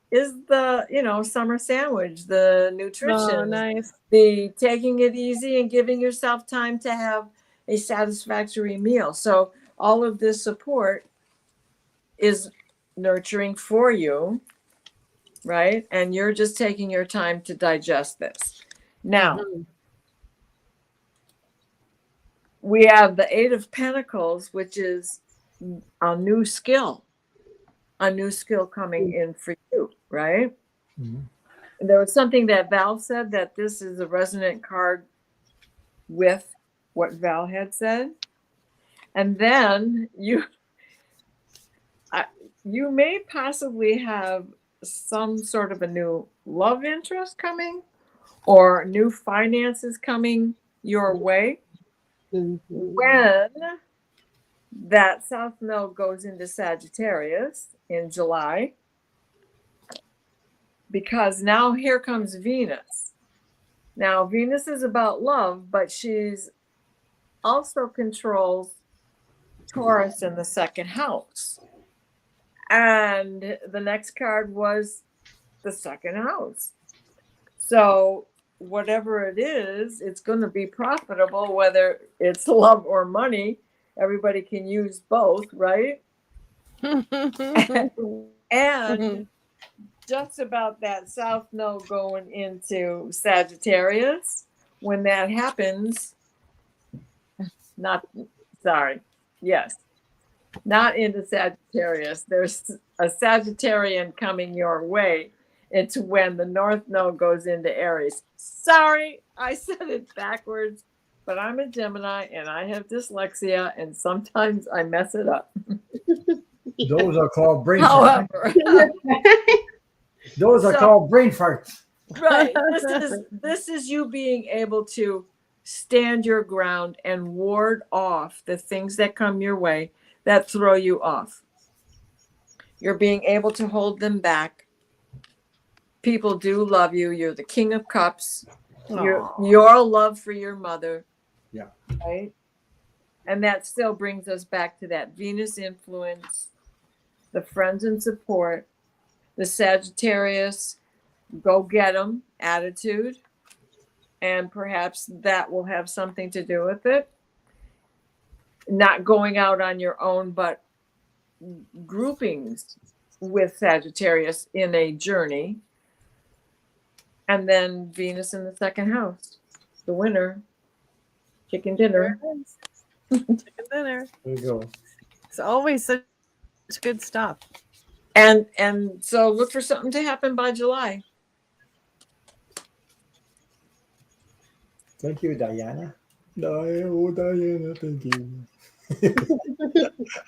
is the, summer sandwich, the
Oh,
nutrition,
nice.
the taking it easy and giving yourself time to have a satisfactory meal. So all of this support is nurturing for you, right? And you're just taking your time to digest this. Now, we have the Eight of Pentacles, which is a new skill coming in for you, right?
Mhm.
There was something that Val said, that this is a resonant card with what Val had said. And then you may possibly have some sort of a new love interest coming, or new finances coming your way.
Mhm.
When that South Node goes into Sagittarius in July, because now here comes Venus. Now, Venus is about love, but she's also controls Taurus in the second house. And the next card was the second house. So whatever it is, it's going to be profitable, whether it's love or money. Everybody can use both, right? And just about that South Node going into Sagittarius, when that happens, not into Sagittarius. There's a Sagittarian coming your way. It's when the North Node goes into Aries. Sorry, I said it backwards, but I'm a Gemini and I have dyslexia, and sometimes I mess it up.
Those are called brain farts.
However,
Those are called brain farts.
right. This is you being able to stand your ground and ward off the things that come your way that throw you off. You're being able to hold them back. People do love you. You're the King of Cups. Your love for your mother.
Yeah.
Right. And that still brings us back to that Venus influence, the friends and support, the Sagittarius go get 'em attitude. And perhaps that will have something to do with it. Not going out on your own, but groupings with Sagittarius in a journey. And then Venus in the second house, the winner, chicken dinner.
Chicken dinner.
There you go.
It's always such good stuff.
And so look for something to happen by July.
Thank you, Diana. Diana, thank you.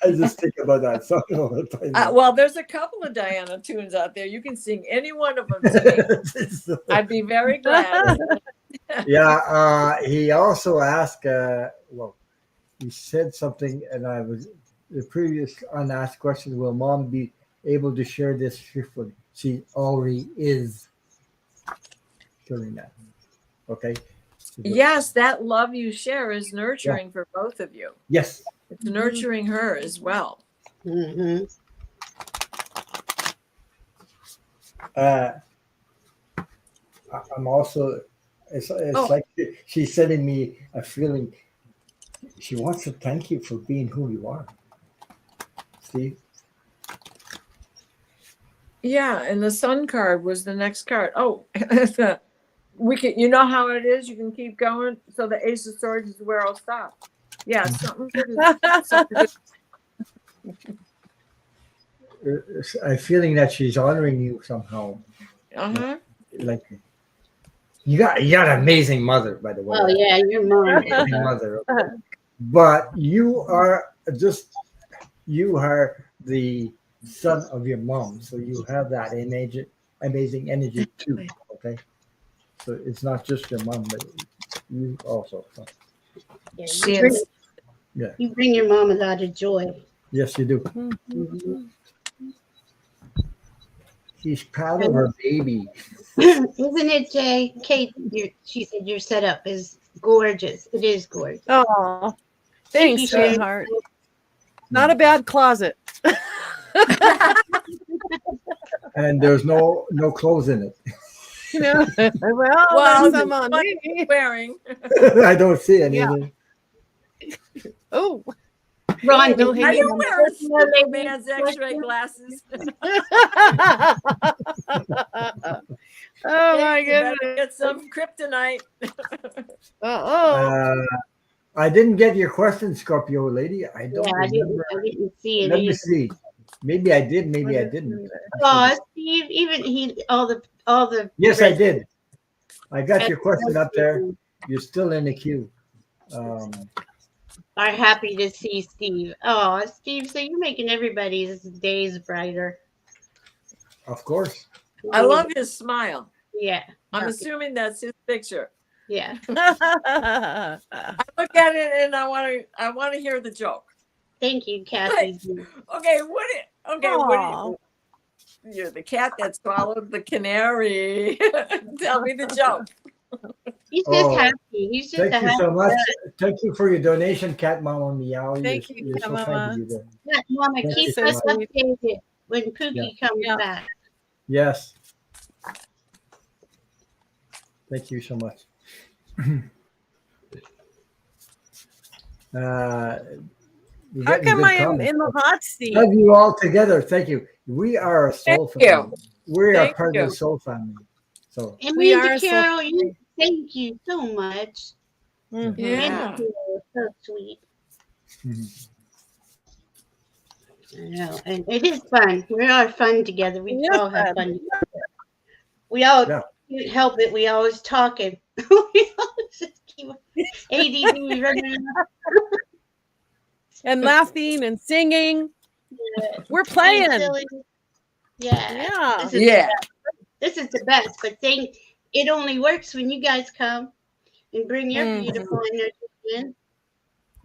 I just think about that song all the time.
Well, there's a couple of Diana tunes out there. You can sing any one of them to me. I'd be very glad.
Yeah, he also asked, he said something, and I was the previous unasked question, will Mom be able to share this shift with? She already is. feeling that. Okay.
Yes, that love you share is nurturing for both of you.
Yes.
It's nurturing her as well.
Mm-hmm.
I'm also. It's
Oh.
like she's sending me a feeling. She wants to thank you for being who you are, Steve.
Yeah, and the sun card was the next card. Oh, we can. You know how it is. You can keep going. So the Ace of Swords is where I'll stop. Yeah, something good.
I'm feeling that she's honoring you somehow.
Uh-huh.
Like you got an amazing mother, by the way.
Oh yeah, your mom.
Amazing mother. Okay? But you are the son of your mom, so you have that amazing energy too. Okay, so it's not just your mom, but you also. So.
Yeah,
She is.
you bring your mom a lot of joy.
Yes, you do.
Mm-hmm.
She's proud of her baby.
Isn't it, Jay? Kate, she said your setup is gorgeous. It is gorgeous.
Oh,
Thank
thanks,
you, Shay.
sweetheart. Not a bad closet.
And there's no clothes in it.
Well,
Well,
there's some on me.
wearing.
I don't see anything.
Oh,
Ron,
no,
did
he
Are you
didn't.
wearing Superman's X-ray glasses?
Oh my
You better
goodness.
get some kryptonite.
Oh.
I didn't get your question, Scorpio lady. I don't
I
remember.
didn't see it.
Let me see. Maybe I did. Maybe I didn't.
Oh, Steve, even all the.
Yes, I did. I got your question up there. You're still in the queue.
Are happy to see Steve. Oh, Steve, so you're making everybody's days brighter.
Of course.
I love his smile.
Yeah.
I'm assuming that's his picture.
Yeah.
I look at it and I want to hear the joke.
Thank you, Kathy.
Okay, you're the cat that swallowed the canary. Tell me the joke.
He's just happy. He's just
thank you so much. Thank you for your donation, Cat Mama Meow.
Thank you,
you're
Cat
so kind
Mama.
to be there.
Cat Mama,
Thank
keep
you
us
so much.
updated when Pookie comes back.
Yes. Thank you so much.
How come I am in the hot seat?
Have you all together? Thank you. We are a soul family. We are part of the soul family. So
and
we
Mandy
are
Carol, thank you so much.
Mm-hmm.
Yeah.
So sweet.
Mhm.
I know, and it is fun. We are fun together. We all have fun together. We all can't help it. We always talking. We always just keep ADD running around.
And laughing and singing.
Yeah.
We're playing.
Yeah.
Yeah.
This is the best. But it only works when you guys come and bring your beautiful energy in.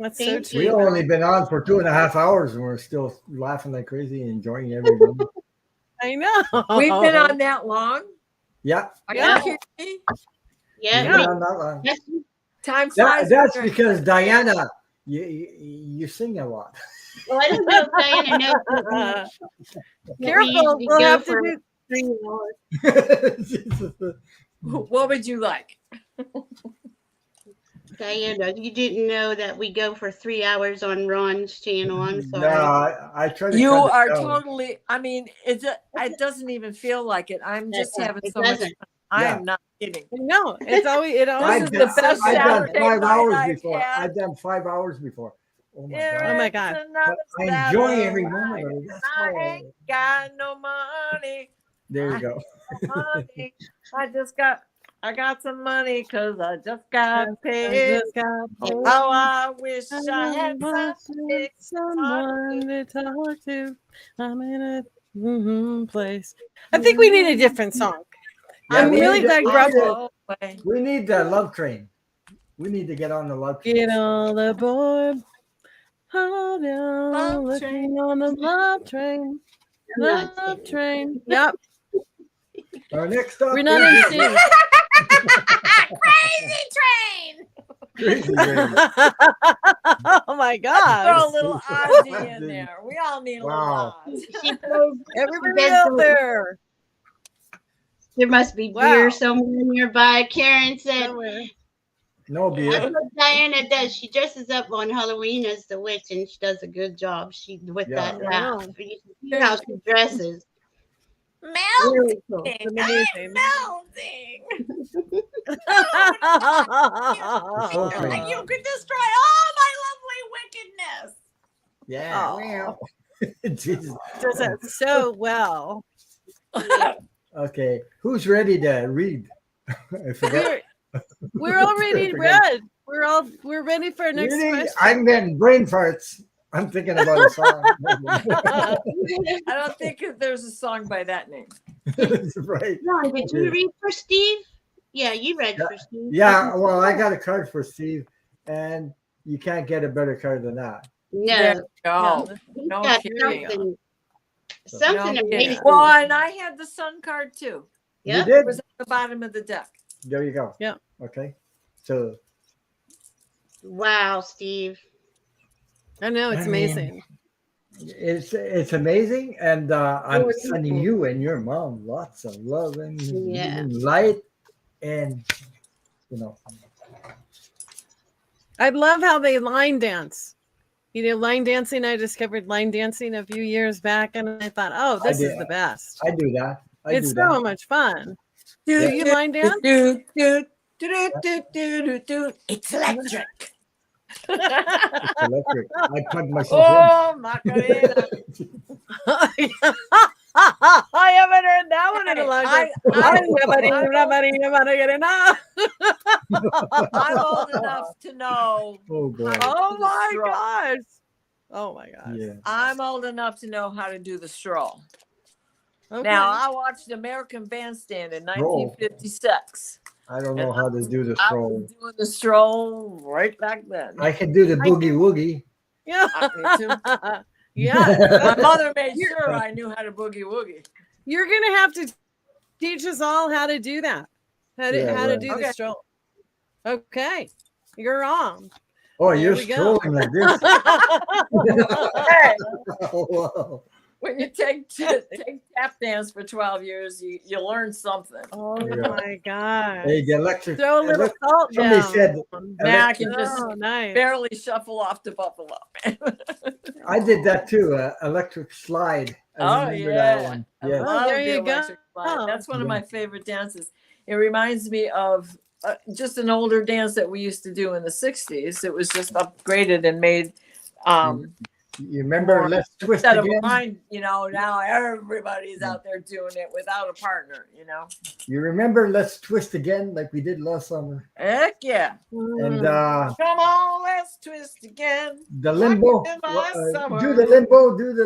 That's so true.
We've only been on for 2.5 hours and we're still laughing like crazy and enjoying every moment.
I know.
We've been on that long?
Yeah.
Are you kidding me?
Yeah.
Time flies.
That's because Diana, you sing a lot.
Well, I don't know if Diana knows.
Careful, we'll have to do.
What would you like?
Diana, you didn't know that we go for 3 hours on Ron's channel. I'm sorry.
No, I try to.
You are totally. I mean, it doesn't even feel like it. I'm just having so much fun. I am not kidding.
No, it's always
This is the best
I've done
Saturday
5
night
hours
I've
before.
had.
I've done 5 hours before. Oh my
Oh my God.
But I enjoy every moment of it.
I ain't got no money.
There you go.
Money. I got some money because I just got paid. Oh, I wish I had
someone to talk to. I'm in a place. I think we need a different song.
Yeah,
I'm really glad you brought that.
We need the love train. We need to get on the love train.
Get on the board. Hold on. Looking on the love train. Love train. Yep.
Our next stop.
We're not in sync.
crazy train.
Crazy train.
Oh my
Throw
God.
a little Ozzy in there. We all need a
Wow.
little Oz.
She plays,
Everybody
does
out
the-
there.
there must be
Wow.
beer somewhere nearby. Karen said,
Somewhere.
No
that's
beer.
what Diana does. She dresses up on Halloween as the witch, and she does a good job. She with
Yeah.
that laugh.
Wow.
You can see how she dresses.
Melting.
Really cool. It's
I'm
amazing.
melting.
Hoping.
Like you could destroy all my lovely wickedness.
Yeah.
Oh,
Jesus.
does that so well.
Okay. Who's ready to read? I forgot.
We're already read. We're ready for our next
Really?
question.
I'm getting brain farts. I'm thinking about a song.
I don't think there's a song by that name.
Right.
Ron, did you read for Steve? Yeah, you read for Steve.
Yeah, well, I got a card for Steve, and you can't get a better card than that.
There
No,
you go.
he's
No
got
kidding.
something
No kidding.
amazing.
Well, and I had the sun card too.
Yep.
You did?
It was at the bottom of the deck.
There you go.
Yeah.
Okay. So
Wow, Steve.
I know it's
I mean,
amazing.
it's amazing, and I'm
Really
sending
cool.
you and your mom lots of love and
Yeah.
light, and
I love how they line dance. You know, line dancing. I discovered line dancing a few years back, and I thought, oh, this is
did.
the best.
I do that.
It's so much fun.
Do,
Do you line dance?
It's electric.
It's electric. I plug myself
Oh, Macarena.
I haven't heard that one in a long time.
I'm old enough to know.
in. Oh boy.
Oh my gosh. Oh my gosh.
Yeah.
I'm old enough to know how to do the stroll.
Okay.
Now, I watched American Bandstand in
Stroll.
1956.
I don't know how to do the
I
stroll.
was doing the stroll right back then.
I can do the boogie woogie.
Yeah.
Me too.
Yeah.
My mother made sure I knew how to boogie woogie.
You're gonna have to teach us all how to do that. How to
Yeah,
how to
right.
do
Okay.
the stroll. Okay. You're on.
Oh,
There
you're
we go.
strolling like this.
Hey,
Oh, wow.
when you take tap dance for 12 years, you learn something.
Oh
Yeah.
my god.
Hey, the electric.
Throw a little salt
Somebody
down.
said
Now I can just
Oh, nice.
barely shuffle off to Buffalo.
I did that too. Electric slide. I
Oh,
remember
yeah.
that one.
I
Yeah.
love
there
the
you go.
electric slide. That's one of
Yeah.
my favorite dances. It reminds me of just an older dance that we used to do in the 60s. It was just upgraded and made
You remember Let's Twist
instead of
Again?
mine, now everybody's out there doing it without a partner,
You remember Let's Twist Again like we did last summer?
Heck yeah.
And
Come on, let's twist again.
the limbo.
Like in my summer.
Do the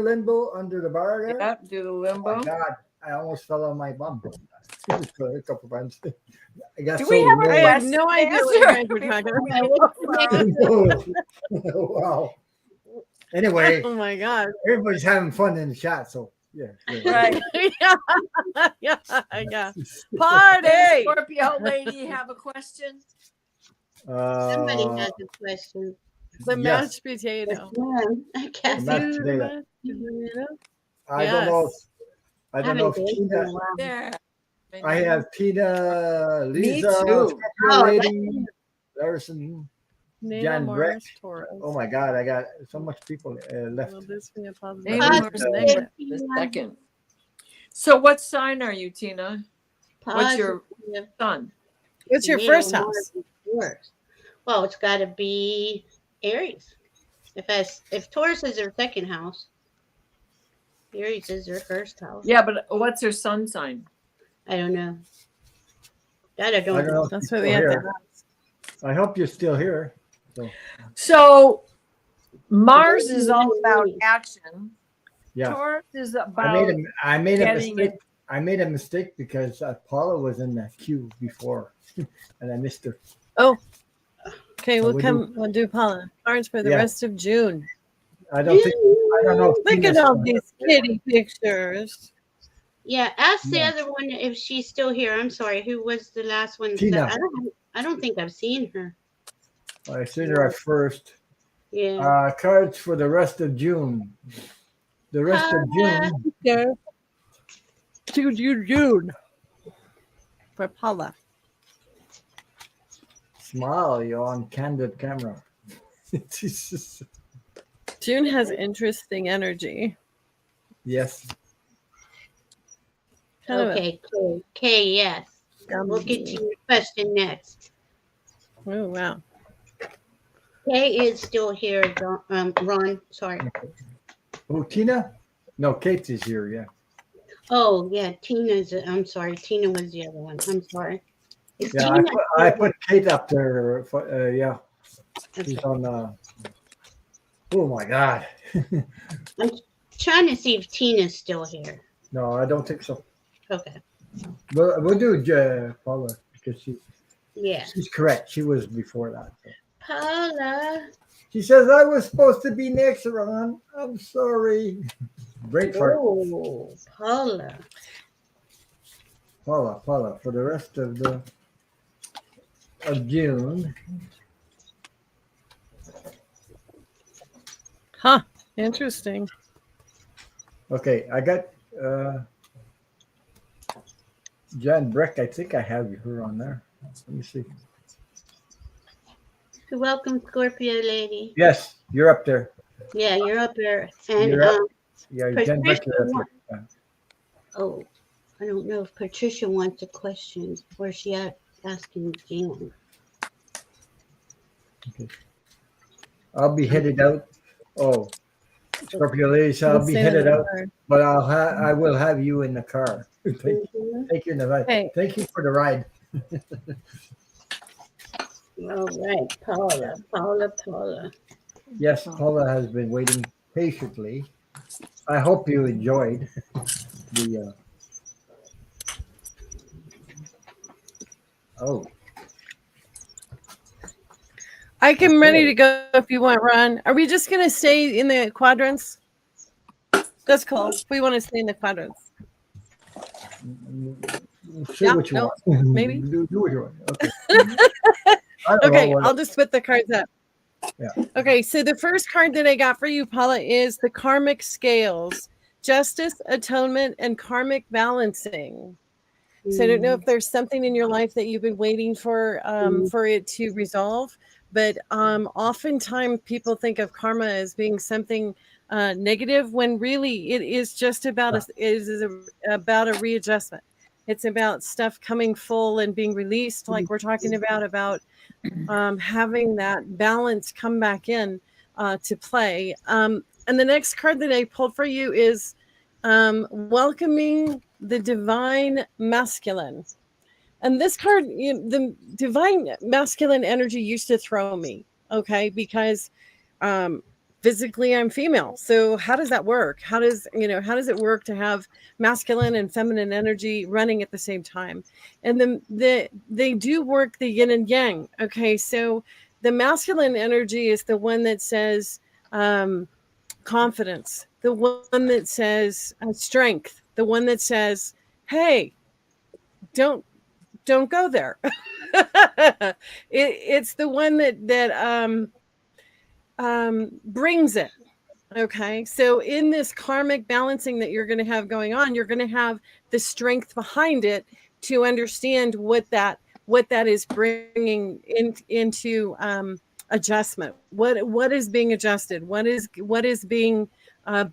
limbo under the bar there.
Yep, do the
Oh
limbo.
my God, I almost fell on my bum. A couple times. I got
Do
so
we have a
I
annoyed.
have no idea what you guys were talking about.
Wow. Anyway,
Oh my god.
everybody's having fun in the chat, so yeah.
Right.
Yeah. Yeah.
Does
Party.
the Scorpio lady have a question?
Somebody has a question.
The
yes.
mashed potato.
I guess.
mashed potato. I
Yes.
don't know. I don't know if
haven't been
Tina.
in a while.
There.
I have Tina,
Me
Lisa,
too.
Scorpio
Oh,
lady, Larson.
Name
Jan
Mars,
Brett.
Taurus.
Oh my God, I got so much people left.
Will this be a positive?
Name
Mars,
Mars,
name
name the second. So what sign are you, Tina? What's your
Positive.
sun?
What's your
Leo,
first
Mars,
house?
and Taurus. Well, it's got to be Aries. If Taurus is her second house, Aries is her first house.
Yeah, but what's her sun sign?
I don't know. That I
I
don't
don't know
know.
if
That's
you're
what we
still
have to
here.
ask.
I hope you're still here.
So Mars is all about action.
Yeah.
Taurus is
I
about
made a
getting
mistake. I made a mistake because Paula was in the queue before, and I missed her.
Okay,
So
we'll do Paula. Cards for the
Yeah.
rest of June.
I don't know. If
Look
Tina's
at all
still
these kitty pictures.
Yeah, ask the
Yeah.
other one if she's still here. I'm sorry. Who was the last one?
Tina.
I don't I don't think I've seen her.
I seen her at first.
Yeah.
Cards for the rest of June. The rest of June.
Yeah. June. For Paula.
Smile, you're on candid camera.
June has interesting energy.
Yes.
Okay, cool. Okay, yes. We'll get to your question next.
Oh, wow.
Kay is still here, Ron. Sorry.
Oh, Tina? No, Kate is here, yeah.
Oh, yeah, I'm sorry. Tina was the other one. I'm sorry. Is
Yeah,
Tina
I put Kate up there. Yeah.
Okay.
She's on. Oh, my God.
I'm trying to see if Tina's still here.
No, I don't think so.
Okay.
We'll do Paula because
Yeah.
she's correct. She was before that. So.
Paula.
She says, I was supposed to be next, Ron. I'm sorry. Break for
Oh, Paula.
Paula, for the rest of June.
Huh. Interesting.
Okay, I got Jan Breck. I think I have her on there. Let me see.
Welcome, Scorpio lady.
Yes, you're up there.
Yeah, you're up there. And
You're up. Yeah, Jan Breck.
Patricia Oh, I don't know if Patricia wants a question or she asking Jan.
Okay. I'll be headed out. Oh, Scorpio ladies, I'll be headed out, but I will have you in the car. Take you in the ride.
Hey.
Thank you for the ride.
All right, Paula.
Yes, Paula has been waiting patiently. I hope you enjoyed the. Oh.
I can ready to go if you want, Ron. Are we just going to stay in the quadrants? That's cool. We want to stay in the quadrants.
Say what you want.
Maybe.
Do what you want. Okay.
Okay, I'll just put the cards up.
Yeah.
Okay, so the first card that I got for you, Paula, is the karmic scales, justice, atonement, and karmic balancing. So I don't know if there's something in your life that you've been waiting for it to resolve, but oftentimes people think of karma as being something negative when really it is just about about a readjustment. It's about stuff coming full and being released, like we're talking about having that balance come back in to play. And the next card that I pulled for you is welcoming the divine masculine. And this card, the divine masculine energy used to throw me, okay, because physically I'm female. So how does that work? How does it work to have masculine and feminine energy running at the same time? And then they do work the yin and yang. Okay, so the masculine energy is the one that says confidence, the one that says strength, the one that says, hey, don't go there. It's the one that brings it. Okay, so in this karmic balancing that you're going to have going on, you're going to have the strength behind it to understand what that is bringing into adjustment. What is being adjusted? What is being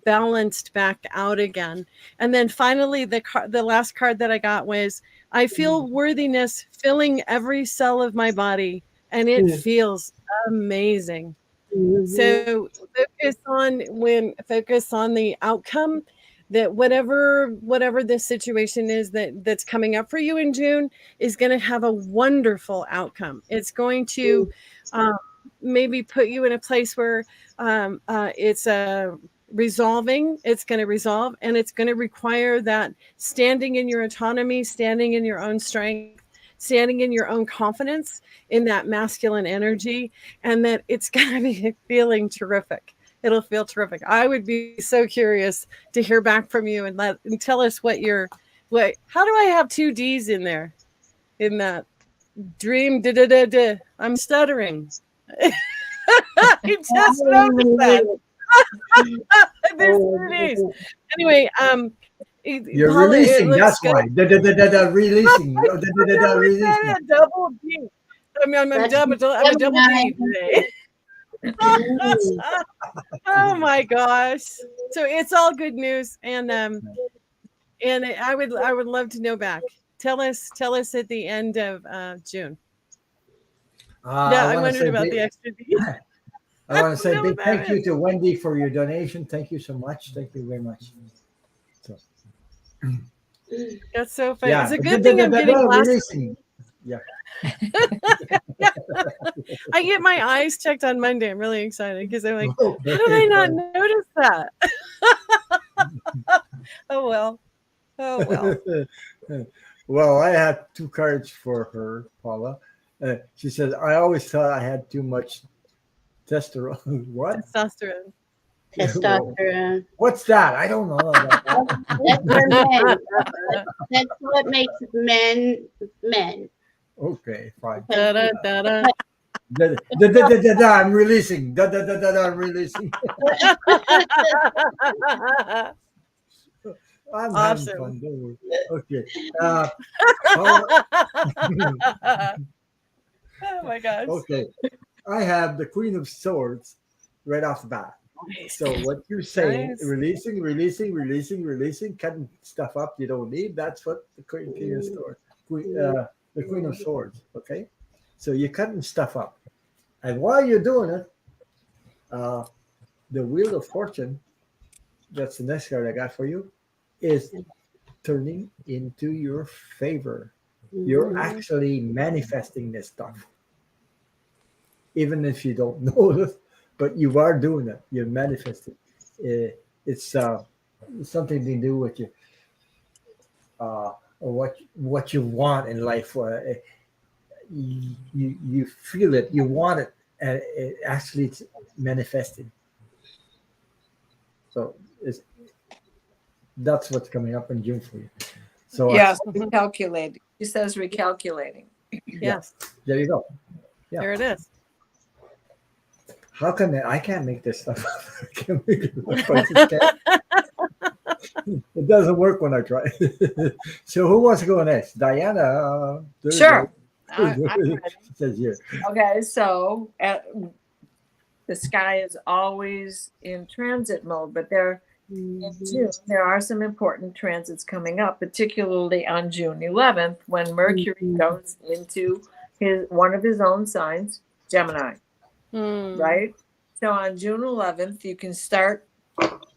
balanced back out again? And then finally, the last card that I got was, I feel worthiness filling every cell of my body, and it feels amazing. So focus on the outcome, that whatever this situation is that's coming up for you in June is going to have a wonderful outcome. It's going to maybe put you in a place where it's resolving. It's going to resolve, and it's going to require that standing in your autonomy, standing in your own strength, standing in your own confidence in that masculine energy, and that it's going to be feeling terrific. It'll feel terrific. I would be so curious to hear back from you and tell us how do I have two D's in there in that? dream. I'm stuttering. I just noticed that. There's 3 days. Anyway,
You're
Paula, it
releasing.
looks
That's
good.
why. Releasing. Releasing.
A double D. I mean, I'm a double D today. Oh my gosh! So it's all good news, and I would love to know back. Tell us at the end of June. Yeah, I wondered about the extra D.
I want to say big thank you to Wendy for your donation. Thank you so much. Thank you very much. So.
That's so funny.
Yeah,
it's a good thing I'm getting glasses.
Yeah.
I get my eyes checked on Monday. I'm really excited because I'm like, how did I not notice that? Oh well.
Well, I have 2 cards for her, Paula. She says, I always thought I had too much testosterone. What?
Testosterone.
Testosterone.
What's that? I don't know.
That's for men. That's what makes men men.
Okay, fine. I'm releasing. I'm releasing. I'm
awesome.
Having fun. Don't worry. Okay.
Oh my gosh.
Okay. I have the Queen of Swords right off the bat. Nice. So what you're saying, nice. releasing, cutting stuff up you don't need. That's what the Queen of Swords, the Queen of Swords. Okay. So you're cutting stuff up. And while you're doing it, the Wheel of Fortune, that's the next card I got for you, is turning into your favor. You're actually manifesting this stuff. Even if you don't know it, but you are doing it. You're manifesting. It's something to do with your what you want in life. You feel it, you want it, and it actually it's manifesting. So that's what's coming up in June for you. So
yes, recalculating. She says recalculating.
Yes.
There you go. Yeah.
There it is.
How can I can't make this stuff up. I can't make it up. It doesn't work when I try. So who wants to go next? Diana.
Sure.
Says here.
Okay, so the sky is always in transit mode, but in June, there are some important transits coming up, particularly on June 11th, when Mercury goes into one of his own signs, Gemini. Right? So on June 11th, you can start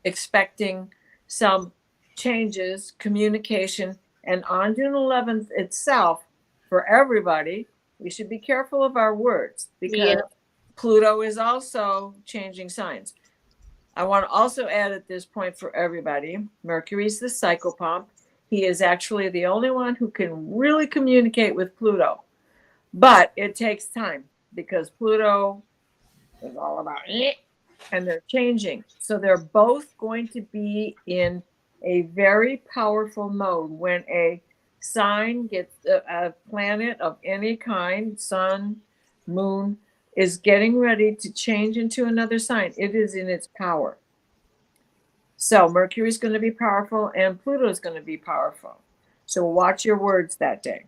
expecting some changes, communication, and on June 11th itself, for everybody, we should be careful of our words because Pluto is also changing signs. I want to also add at this point for everybody, Mercury's the psychopomp. He is actually the only one who can really communicate with Pluto. But it takes time because Pluto is all about it, and they're changing. So they're both going to be in a very powerful mode when a sign gets a planet of any kind, sun, moon, is getting ready to change into another sign. It is in its power. So Mercury is going to be powerful and Pluto is going to be powerful. So watch your words that day.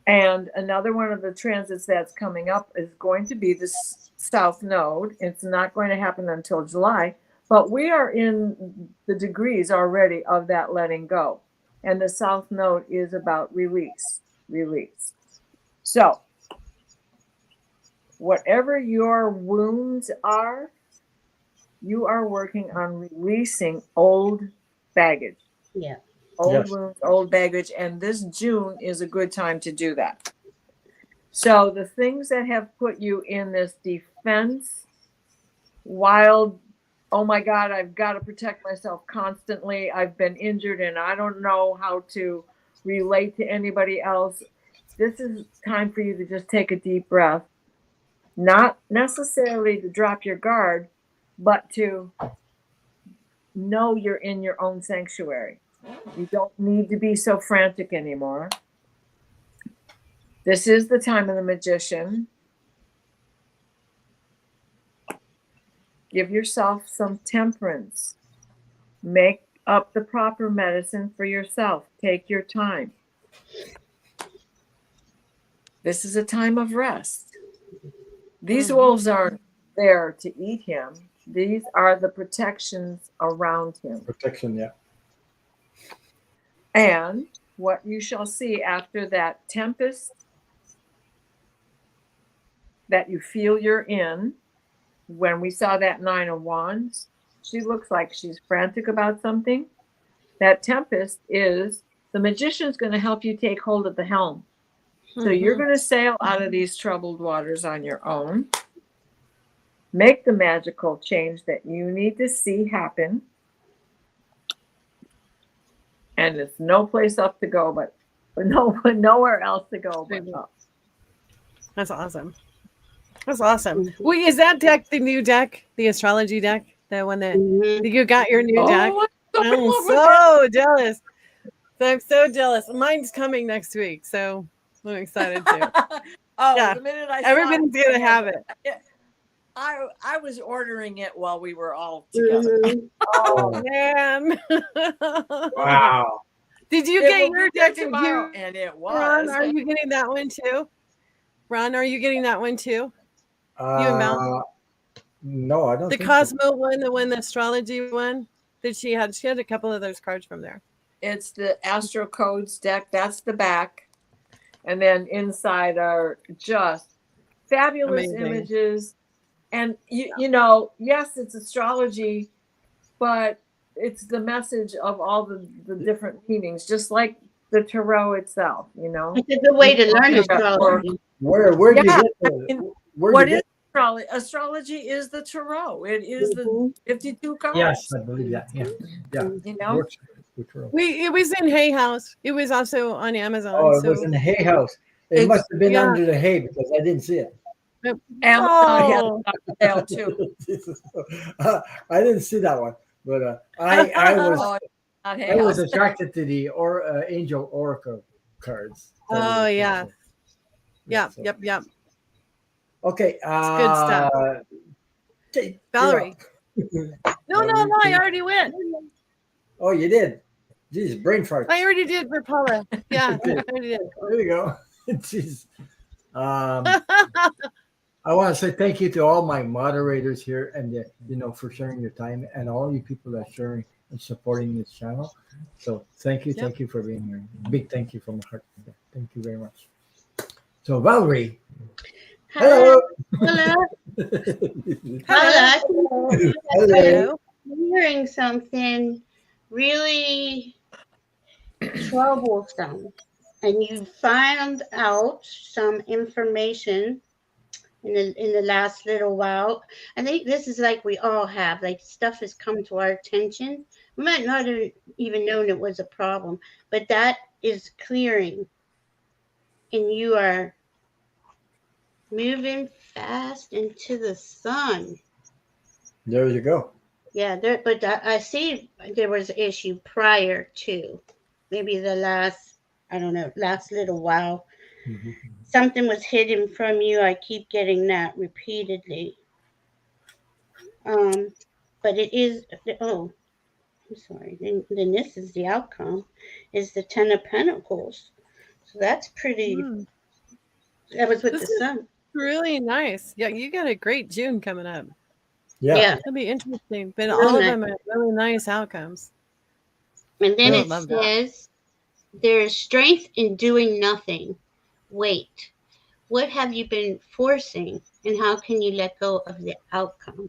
And another one of the transits that's coming up is going to be the South Node. It's not going to happen until July, but we are in the degrees already of that letting go. And the South Node is about release. So whatever your wounds are, you are working on releasing old baggage.
Yeah.
Old wounds, old baggage. And this June is a good time to do that. So the things that have put you in this defense, wild, oh my God, I've got to protect myself constantly. I've been injured and I don't know how to relate to anybody else. This is time for you to just take a deep breath. Not necessarily to drop your guard, but to know you're in your own sanctuary. You don't need to be so frantic anymore. This is the time of the Magician. Give yourself some temperance. Make up the proper medicine for yourself. Take your time. This is a time of rest. These wolves aren't there to eat him. These are the protections around him.
Protection, yeah.
And what you shall see after that tempest that you feel you're in, when we saw that 9 of Wands, she looks like she's frantic about something. That tempest is the Magician's going to help you take hold of the helm. So you're going to sail out of these troubled waters on your own. Make the magical change that you need to see happen. And there's no place up to go, but nowhere else to go but up.
That's awesome. That's awesome. Wait, is that deck the new deck, the astrology deck? The one that you got your new deck? I'm so jealous. I'm so jealous. Mine's coming next week, so I'm excited too.
The minute I
everybody's gonna have it.
I was ordering it while we were all together.
Oh man!
Wow!
Did you get your deck
tomorrow? And it was.
Ron, are you getting that one too? Ron, are you getting that one too? You and Mel?
No, I don't.
The Cosmo one, the astrology one that she had. She had a couple of those cards from there.
It's the Astro Codes deck. That's the back, and then inside are just fabulous images. And you know, yes, it's astrology, but it's the message of all the different meanings, just like the tarot itself. You know,
it's a good way to learn astrology.
Where do you get
what is astrology? Astrology is the tarot. It is the 52 cards.
Yes, I believe that. Yeah.
You know,
it was in Hay House. It was also on Amazon.
Oh, it was in the Hay House. It must have been under the hay because I didn't see it.
Amazon had it too.
I didn't see that one, but I was attracted to the Angel Oracle cards.
Oh yeah. Yep.
Okay.
Good stuff. Valerie. No, I already went.
Oh, you did? Jeez, brain fart.
I already did for Paula. Yeah, I already did.
There you go. Jeez. I want to say thank you to all my moderators here and for sharing your time and all you people that are sharing and supporting this channel. So thank you for being here. Big thank you from my heart. Thank you very much. So Valerie.
Hello.
Hello.
I'm hearing something really troublesome, and you found out some information in the last little while. I think this is like we all have, like stuff has come to our attention. We might not have even known it was a problem, but that is clearing, and you are moving fast into the sun.
There you go.
Yeah, but I see there was an issue prior to maybe the last little while. Something was hidden from you. I keep getting that repeatedly. But it is, I'm sorry. Then this is the outcome, is the 10 of Pentacles. So that's pretty, that was with the sun.
Really nice. Yeah, you got a great June coming up.
Yeah.
It'll be interesting. But all of them are really nice outcomes.
And then it says, there is strength in doing nothing. Wait, what have you been forcing, and how can you let go of the outcome?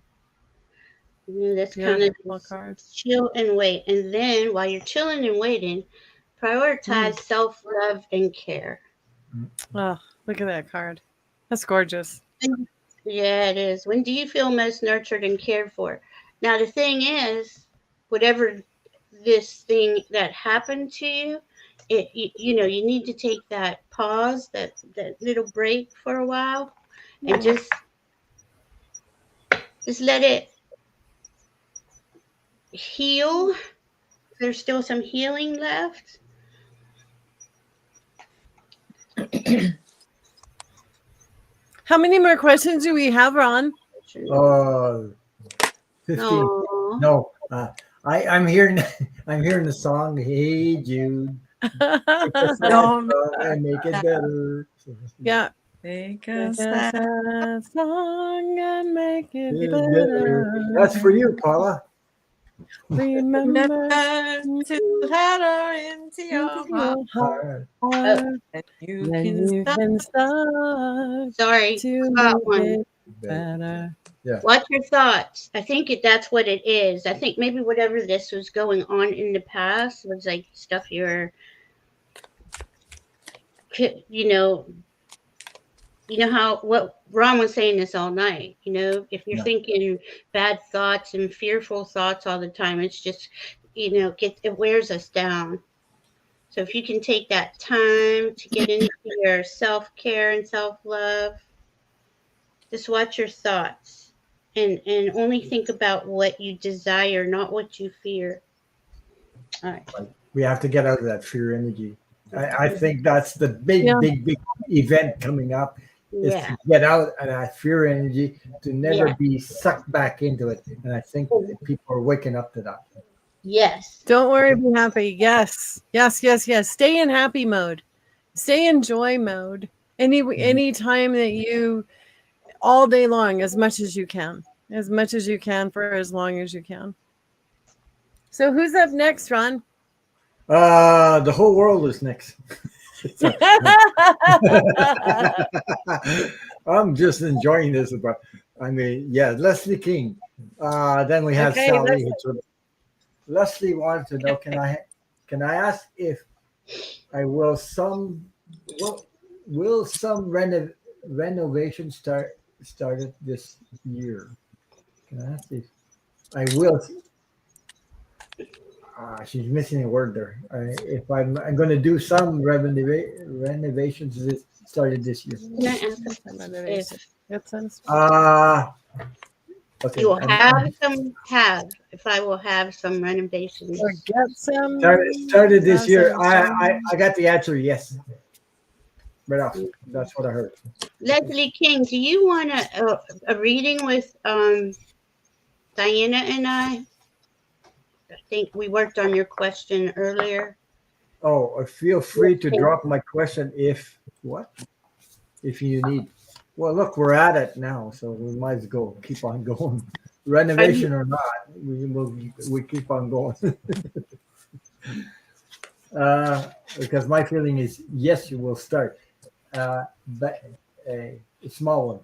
That's kind of chill and wait. And then while you're chilling and waiting, prioritize self-love and care.
Oh, look at that card. That's gorgeous.
Yeah, it is. When do you feel most nurtured and cared for? Now, the thing is, whatever this thing that happened to you, you need to take that pause, that little break for a while, and just let it heal. There's still some healing left.
How many more questions do we have, Ron?
15.
Aw.
No, I'm hearing the song. Hey Jude, take a sad
Don't
song and make it better.
Yeah.
make
Make
us
a
sad.
sad song and make it
It's
better.
better. That's for you, Paula.
Remember
To let her into your heart,
heart,
Alright.
and you
then
can
you
stop.
can start
Sorry,
to
forgot
make
one.
it better.
What's your thoughts? I think that's what it is. I think maybe whatever this was going on in the past was like stuff you know how what Ron was saying this all night. If you're
Yeah.
thinking bad thoughts and fearful thoughts all the time, it's just it wears us down. So if you can take that time to get into your self-care and self-love, just watch your thoughts and only think about what you desire, not what you fear. All right.
We have to get out of that fear energy. I think that's the big event coming up is
Yeah.
to get out of that fear energy, to never
Yeah.
be sucked back into it. And I think people are waking up to that.
Yes.
Don't worry, be happy. Yes. Stay in happy mode. Stay in joy mode. Any time that you, all day long, as much as you can for as long as you can. So who's up next, Ron?
The whole world is next. I'm just enjoying this, but I mean, yeah, Leslie King. Then we have
Okay,
Sally. Leslie wanted to know: Can I ask if I will some renovation started this year? Can I ask if I will? She's missing a word there. If I'm going to do some renovations started this year.
Can I ask if
Okay.
you will if I will have some renovations?
Or get some.
Started this year. I got the answer. Yes. Right off. That's what I heard.
Leslie King, do you want a reading with Diana and I? I think we worked on your question earlier.
Oh, feel free to drop my question if you need. Well, look, we're at it now, so we might as well keep on going. Renovation or not, we keep on going. Because my feeling is yes, you will start, but a small
one.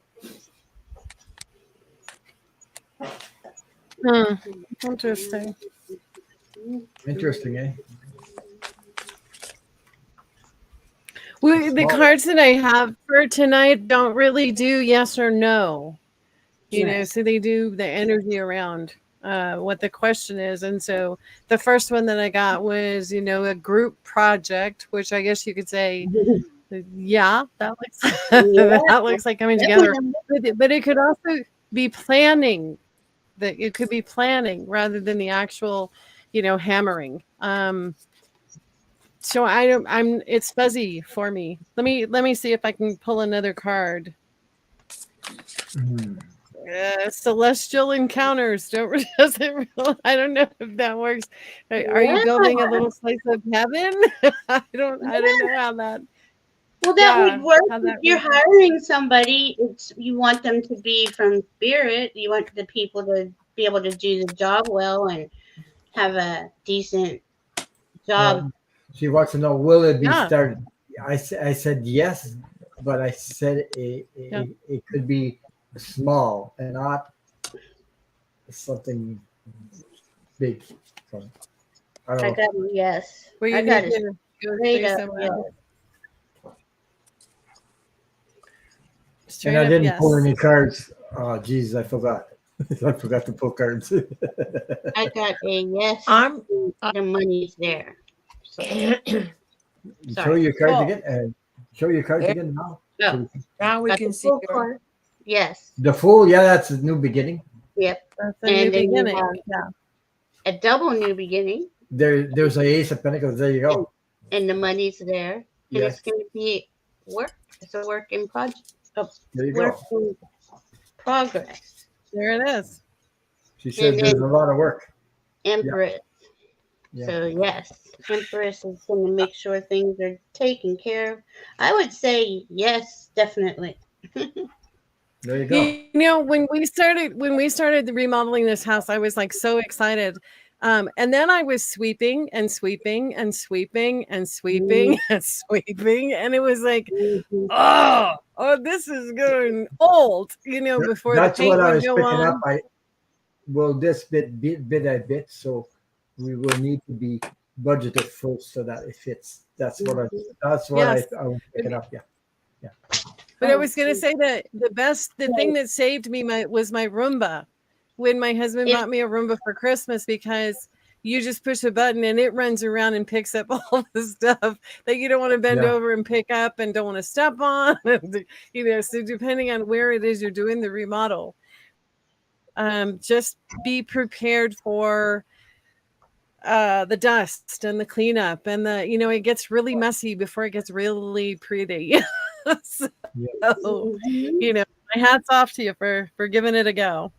Interesting.
Interesting, eh?
The cards that I have for tonight don't really do yes or no. So they do the energy around what the question is. And so the first one that I got was, a group project, which I guess you could say, yeah, that looks like coming together. But it could also be planning. That it could be planning rather than the actual, hammering. So it's fuzzy for me. Let me see if I can pull another card. Celestial encounters. I don't know if that works. Are you building a little slice of heaven? I don't know how that.
Well, that would work if you're hiring somebody. You want them to be from spirit. You want the people to be able to do the job well and have a decent job.
She wants to know, will it be started? I said yes, but I said it could be small and not something big. So, I
got a yes.
Well,
I got it.
Straight up, yes.
And I didn't pull any cards. Oh, Jesus, I forgot. I forgot to pull cards.
I got a yes. The money's there. So.
Show your cards again. Show your cards again now.
No.
Now we can see
your. Yes.
The Fool. Yeah, that's a new beginning.
Yep.
That's a new beginning.
A double new beginning.
There's a Ace of Pentacles. There you go.
And the money's there. And
Yes.
it's going to be work. It's a work in
There you
work
go.
in progress.
There it is.
She said
And
there's
then
a lot of work.
Empress.
Yeah.
So yes, Empress is going to make sure things are taken care of. I would say yes, definitely.
There you go.
You know, when we started the remodeling this house, I was like so excited. And then I was sweeping and sweeping and sweeping and sweeping and sweeping. And it was like,
Mhm.
oh, this is getting old, you know, before the
That's what
paint
I
would
was
go
picking up.
on.
I will this bit by bit, so we will need to be budgeted first so that it fits. That's what
Yes.
I was picking up. Yeah.
But I
Oh,
was going to say that the thing that saved me was my Roomba. When my husband
It-
bought me a Roomba for Christmas, because you just push a button and it runs around and picks up all the stuff that you don't want to bend
Yeah.
over and pick up and don't want to step on. You know, so depending on where it is you're doing the remodel, just be prepared for the dust and the cleanup and it gets really messy before it gets really pretty. So,
Mhm.
my hat's off to you for giving it a go.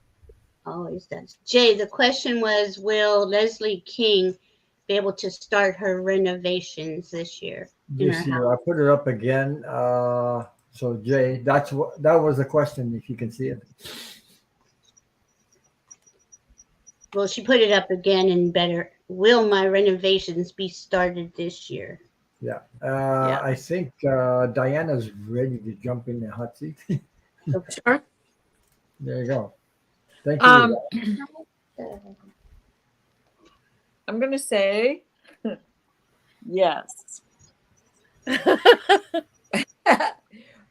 Always does. Jay, the question was, will Leslie King be able to start her renovations this year in her
This year
house?
I put it up again. So Jay, that was the question. If you can see it.
Well, she put it up again and better. Will my renovations be started this year?
Yeah.
Yeah.
I think Diana's ready to jump in the hot seat.
Sure.
There you go. Thank you.
I'm going to say yes.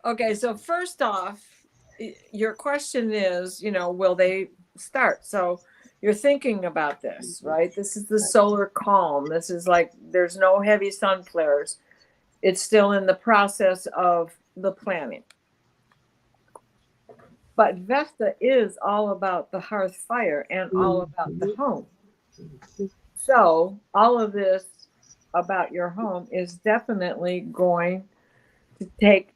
Okay, so first off, your question is, will they start? So you're thinking about this, right? This is the solar calm. This is like there's no heavy sun flares. It's still in the process of the planning. But Vesta is all about the hearth fire and all about the home. So all of this about your home is definitely going to take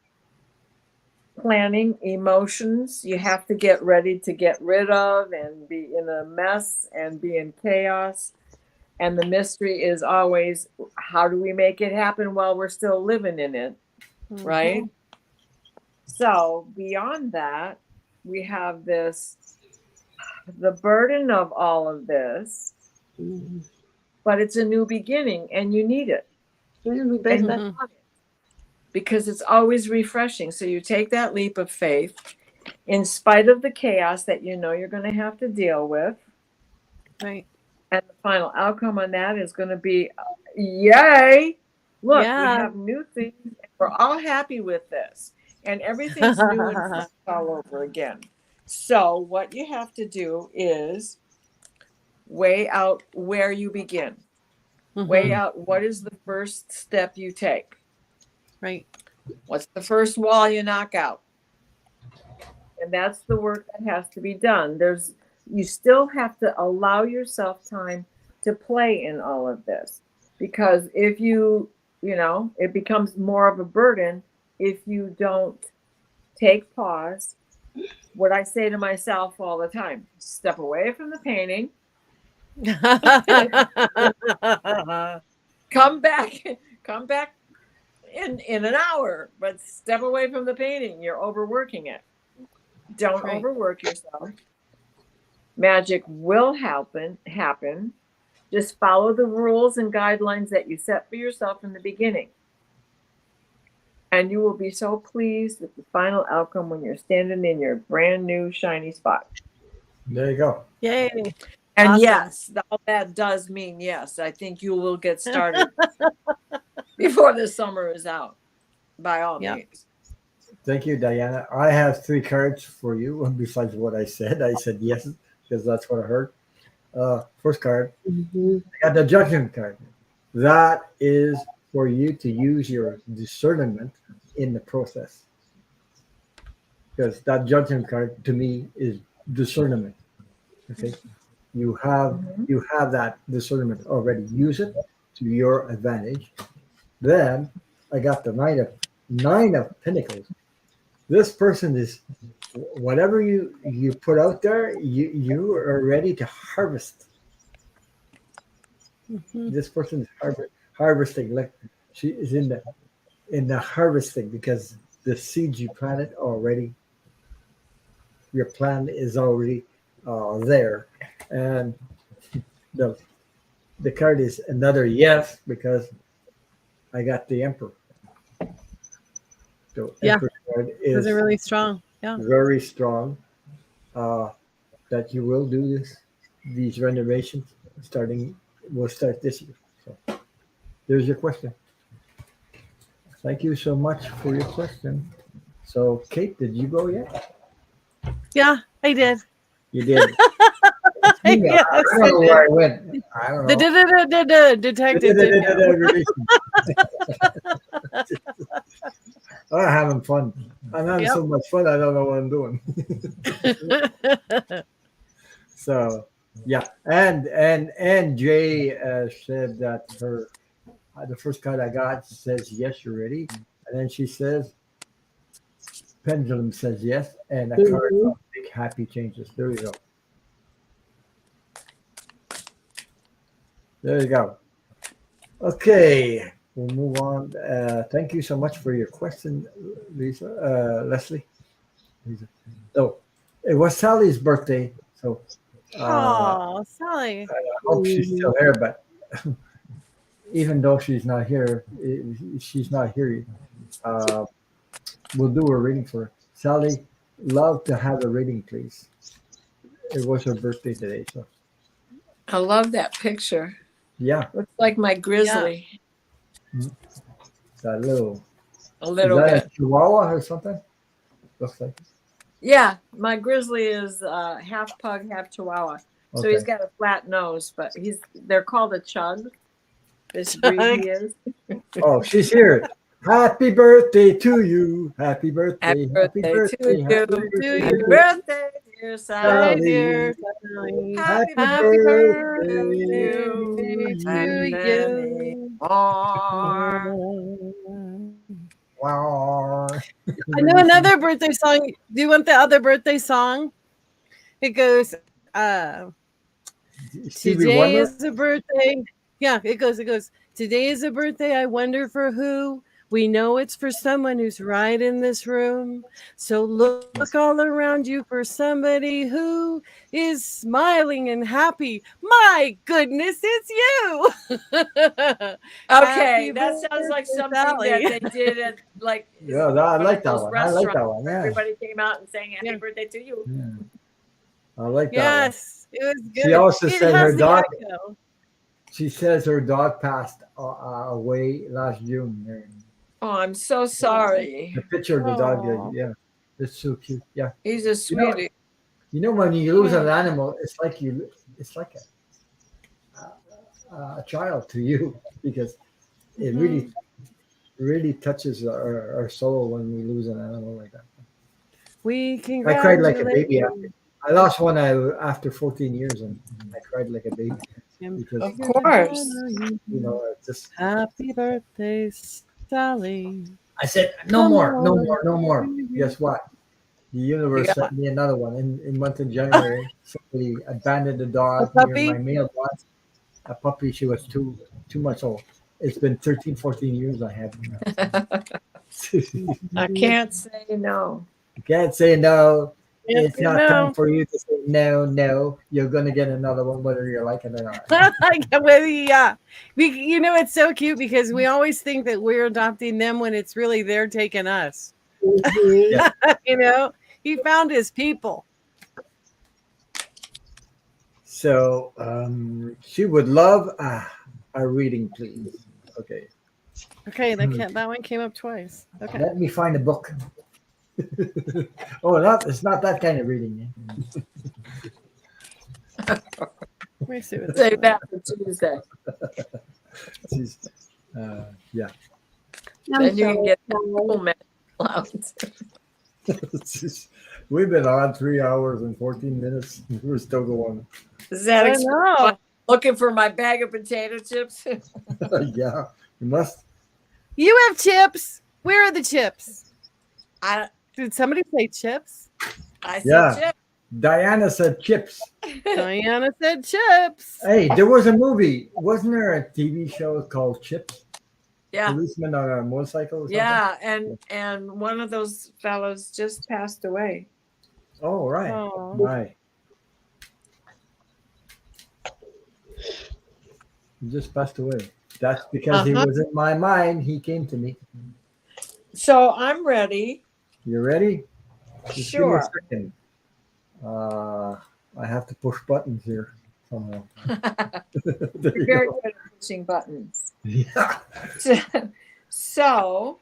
planning, emotions. You have to get ready to get rid of and be in a mess and be in chaos. And the mystery is always, how do we make it happen while we're still living in it? Right? So beyond that, we have the burden of all of this, but it's a new beginning and you need it. Because it's always refreshing. So you take that leap of faith in spite of the chaos that you're going to have to deal with.
Right.
And the final outcome on that is going to be, yay! Look, we have new things. And we're all happy with this. And everything's new and fresh all over again. So what you have to do is weigh out where you begin. Weigh out what is the first step you take.
Right.
What's the first wall you knock out? And that's the work that has to be done. You still have to allow yourself time to play in all of this. Because if it becomes more of a burden if you don't take pause. What I say to myself all the time, step away from the painting. Come back in an hour, but step away from the painting. You're overworking it. Don't overwork yourself. Magic will happen. Just follow the rules and guidelines that you set for yourself in the beginning. And you will be so pleased with the final outcome when you're standing in your brand new shiny spot.
There you go.
Yay.
And
awesome.
Yes, all that does mean yes. I think you will get started before the summer is out, by all means.
Thank you, Diana. I have 3 cards for you. Besides what I said yes because that's what I heard. First card, I got the Judgment card. That is for you to use your discernment in the process. Because that Judgment card to me is discernment. Okay, you have that discernment already. Use it to your advantage. Then I got the Nine of Pentacles. this person is whatever you put out there, you are ready to harvest. This person is harvesting, like she is in the harvesting, because the seeds you planted already, your plan is already there. And the card is another yes, because I got the Emperor. So
Yeah.
Emperor card
Those
is
are really strong. Yeah.
very strong. That you will do these renovations we'll start this year. So there's your question. Thank you so much for your question. So Kate, did you go yet?
Yeah, I did.
You did.
Yes,
I don't know where I went. I don't know.
The detective did go.
I'm having fun. I'm having so much fun. I don't know what I'm doing. So yeah, and Jay said that the first card I got says yes, you're ready, and then she says pendulum says yes, and a card of big happy changes. There you go. There you go. Okay, we'll move on. Thank you so much for your question, Leslie. So it was Sally's birthday, so
Oh, Sally.
I hope she's still here, but even though she's not here, we'll do a reading for her. Sally, love to have a reading, please. It was her birthday today, so
I love that picture.
yeah.
Looks like my grizzly.
That little,
A little
is that
bit.
a Chihuahua or something? Looks like.
Yeah, my grizzly is half pug, half chihuahua. So he's got a flat nose, but they're called a chug. This breed he is.
Oh, she's here. Happy birthday to you. Happy birthday.
Happy birthday to you. Happy birthday, dear Sally.
Dear
Happy
Happy
birthday
to you.
Wow.
I know another birthday song. Do you want the other birthday song? It goes, today is a birthday. Yeah, it goes, today is a birthday. I wonder for who. We know it's for someone who's right in this room. So look all around you for somebody who is smiling and happy. My goodness, it's you.
Okay, that sounds like something Sally. That they did at like
yeah, I like that one. I like that one. Yeah.
Everybody came out and sang happy birthday to you.
Yeah. I like that
yes,
one.
It was good.
She also said her dog.
Echo.
She says her dog passed away last June.
Oh, I'm so sorry.
The picture of the dog, yeah, it's so cute. Yeah,
he's a sweetie.
You know when you lose an animal, it's like a child to you, because it really touches our soul when we lose an animal like that. I cried like a baby. I lost one after 14 years, and I cried like a baby. Because,
of course,
you know, it's just
happy birthday, Sally.
I said no more. Guess what? The universe sent me another one in month of January. Somebody abandoned the dog near my mailbox. A puppy. She was too much old. It's been 13, 14 years I have her.
I can't say no.
You can't say no. It's not time for you to say no. You're gonna get another one, whether you like it or not.
Yeah, you know, it's so cute because we always think that we're adopting them when it's really they're taking us.
Yeah.
You know, he found his people.
So she would love a reading, please. Okay.
Okay, that one came up twice. Okay.
Let me find a book. It's not that kind of reading.
Let me see what
Say that for Tuesday.
Yeah.
Then you can get the whole clouds.
We've been on 3 hours and 14 minutes. We're still going.
Is that looking for my bag of potato chips?
Yeah, you must.
You have chips. Where are the chips? Did somebody say chips?
I said
Yeah.
chip.
Diana said chips.
Diana said chips.
Hey, there was a movie. Wasn't there a TV show called Chips?
Yeah.
Policeman on a motorcycle or something?
Yeah, and one of those fellows just passed away.
Oh, right.
Oh.
Right. He just passed away. That's because he was in my mind. He came to me.
So I'm ready.
You ready? Just
Sure.
give me a second. I have to push buttons here somehow. There
You're
you
very
go.
good at pushing buttons.
Yeah.
So,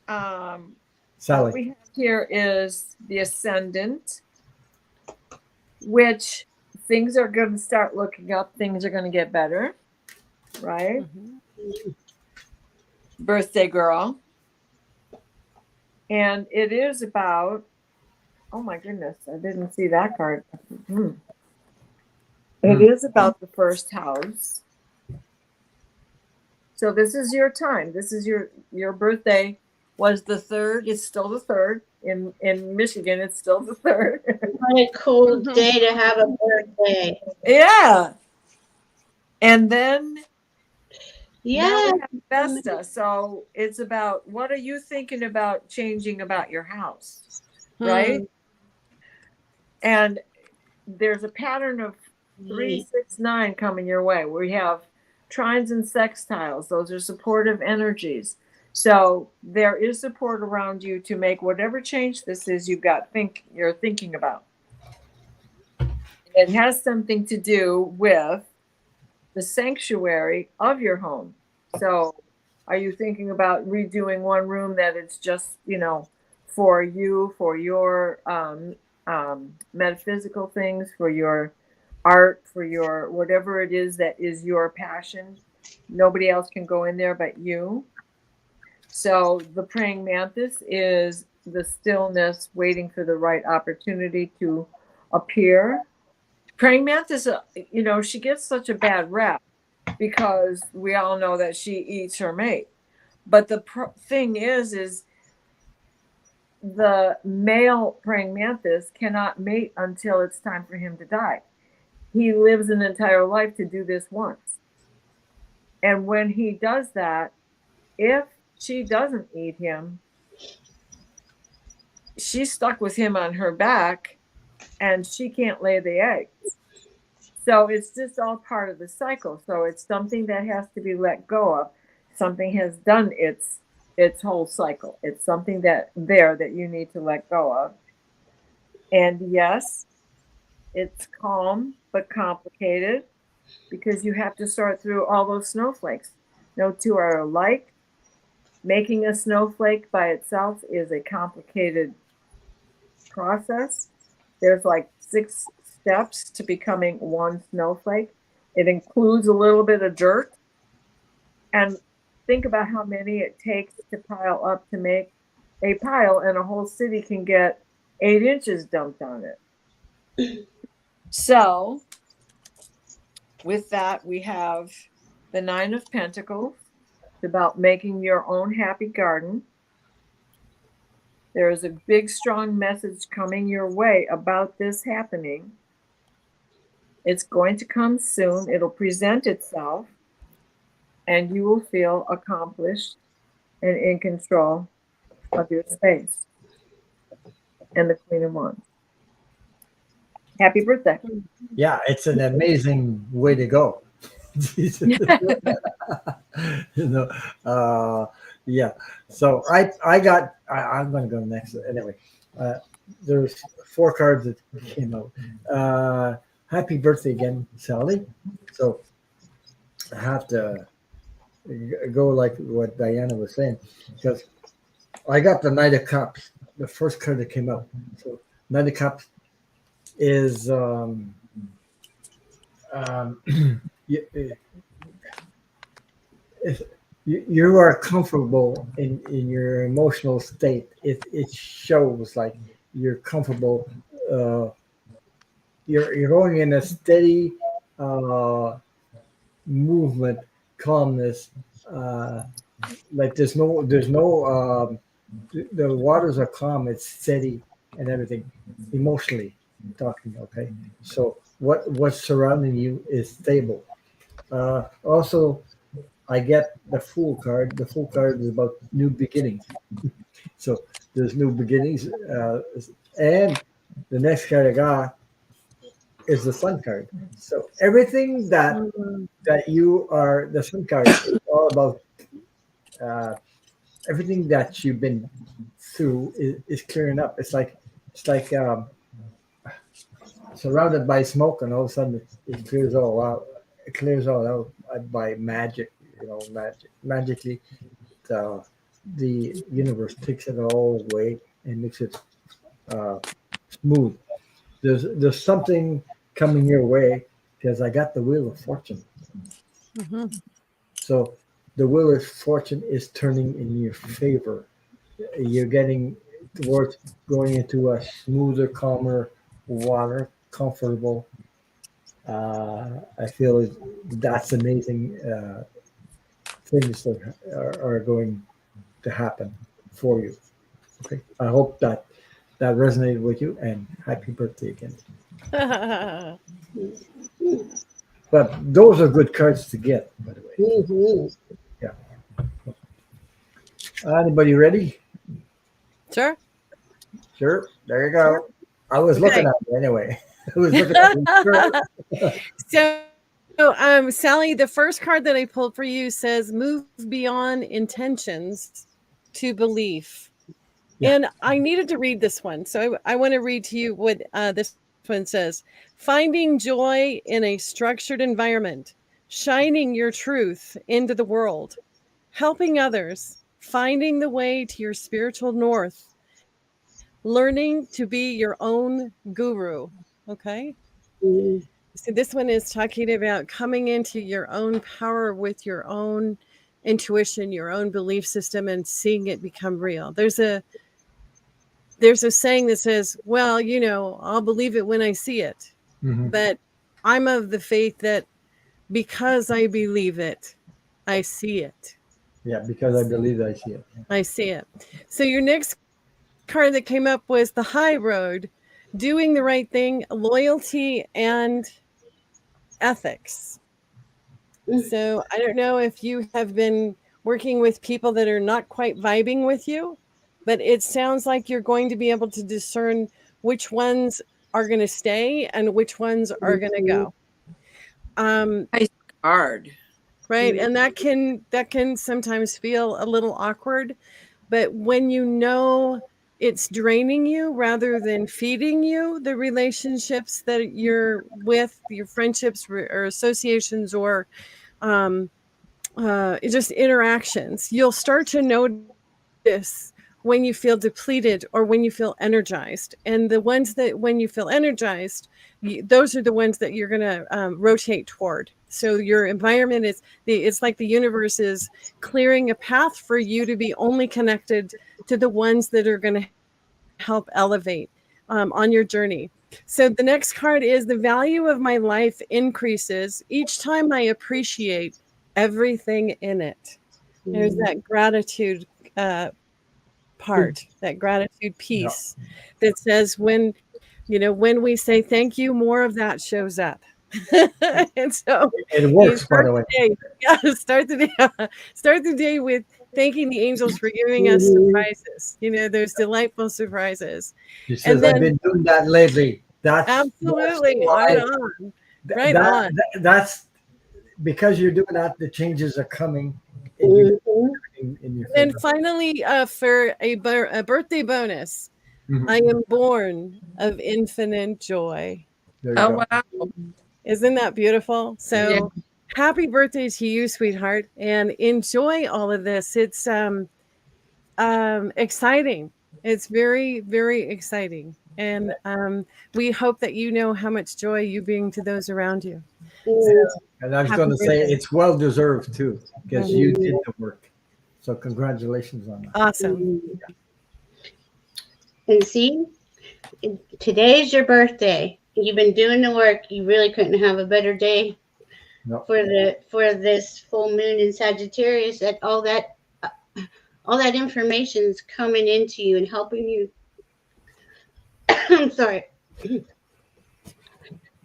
Sally.
what we have here is the ascendant, which things are going to start looking up. Things are going to get better, right? Birthday girl. And it is about, oh my goodness, I didn't see that card. It is about the first house. So this is your time. This is your birthday was the 3rd. It's still the 3rd. In Michigan, it's still the 3rd.
What a cool day to have a birthday.
Yeah. And then
Yeah.
now we have Vesta. So it's about, what are you thinking about changing about your house? Right? And there's a pattern of 3, 6, 9 coming your way. We have trines and sextiles. Those are supportive energies. So there is support around you to make whatever change this is you're thinking about. It has something to do with the sanctuary of your home. So are you thinking about redoing one room that it's just, for you, for your metaphysical things, for your art, for your whatever it is that is your passion? Nobody else can go in there but you. So the praying mantis is the stillness waiting for the right opportunity to appear. Praying mantis, she gets such a bad rap because we all know that she eats her mate. But the thing is the male praying mantis cannot mate until it's time for him to die. He lives an entire life to do this once. And when he does that, if she doesn't eat him, she's stuck with him on her back and she can't lay the eggs. So it's just all part of the cycle. So it's something that has to be let go of. Something has done its whole cycle. It's something that you need to let go of. And yes, it's calm but complicated because you have to sort through all those snowflakes. No two are alike. Making a snowflake by itself is a complicated process. There's like 6 steps to becoming one snowflake. It includes a little bit of dirt. And think about how many it takes to pile up to make a pile, and a whole city can get 8 inches dumped on it. So with that, we have the 9 of Pentacles. It's about making your own happy garden. There is a big, strong message coming your way about this happening. It's going to come soon. It'll present itself, and you will feel accomplished and in control of your space. And the Queen of Wands. Happy birthday.
Yeah, it's an amazing way to go. Yeah. So I'm going to go next anyway. There's 4 cards that came out. Happy birthday again, Sally. So I have to go like what Diana was saying, because I got the Knight of Cups, the first card that came out. So Knight of Cups is you are comfortable in your emotional state. It shows like you're comfortable. You're going in a steady movement, calmness. Like there's no the waters are calm, it's steady and everything, emotionally talking. Okay, so what's surrounding you is stable. Also, I get the Fool card. The Fool card is about new beginnings. So there's new beginnings, and the next card I got is the Sun card. So everything that you are, the Sun card is all about. Uh, Everything that you've been through is clearing up. It's like surrounded by smoke, and all of a sudden it clears all out. It clears all out by magic. Magically, the universe takes it all away and makes it uh, smooth. There's something coming your way because I got the Wheel of Fortune.
Mhm.
So the Wheel of Fortune is turning in your favor. You're getting towards going into a smoother, calmer water, comfortable. I feel that's amazing things that are going to happen for you. Okay, I hope that resonated with you, and happy birthday again. But those are good cards to get, by the way.
Mhm.
Yeah. Anybody ready?
Sure.
Sure. There you go. I was looking
Okay.
at it anyway. I was looking at it.
So, Sally, the first card that I pulled for you says move beyond intentions to belief.
Yeah.
And I needed to read this one. So I want to read to you what this one says. Finding joy in a structured environment, shining your truth into the world, helping others, finding the way to your spiritual north, learning to be your own guru. Okay.
Mhm.
So this one is talking about coming into your own power with your own intuition, your own belief system, and seeing it become real. There's a saying that says, well, I'll believe it when I see it.
Mhm.
But I'm of the faith that because I believe it, I see it.
Yeah, because I believe I see it.
I see it. So your next card that came up was the high road, doing the right thing, loyalty, and ethics. So I don't know if you have been working with people that are not quite vibing with you, but it sounds like you're going to be able to discern which ones are going to stay and which ones are going to go.
Nice card.
Right, and that can sometimes feel a little awkward, but when it's draining you rather than feeding you, the relationships that you're with, your friendships or associations or just interactions, you'll start to notice when you feel depleted or when you feel energized. And the ones that when you feel energized, those are the ones that you're going to rotate toward. So your environment it's like the universe is clearing a path for you to be only connected to the ones that are going to help elevate on your journey. So the next card is the value of my life increases each time I appreciate everything in it. There's that gratitude part, that gratitude
Yeah.
piece that says when we say thank you, more of that shows up. And so
It
you
works, by
start
the way.
the day, start the day with thanking the angels for giving us surprises. Those delightful surprises.
She
And
says, I've
then
been doing that lately. That's
absolutely
why
right on. Right
that,
on.
that's because you're doing that, the changes are coming
Mhm.
in your
And
favor.
finally, for a birthday bonus,
Mhm.
I am born of infinite joy.
There you
Oh,
go.
wow.
Isn't that beautiful?
Yeah.
So happy birthday to you, sweetheart, and enjoy all of this. It's exciting. It's very, very exciting. And we hope that you know how much joy you bring to those around you.
Mhm.
And I was
Happy
going to say
birthday.
it's well deserved too, because
Mhm.
you did the work. So congratulations on that.
Awesome.
And see, today's your birthday. You've been doing the work. You really couldn't have a better day
No.
for this full moon in Sagittarius. That all that all that information is coming into you and helping you. I'm sorry,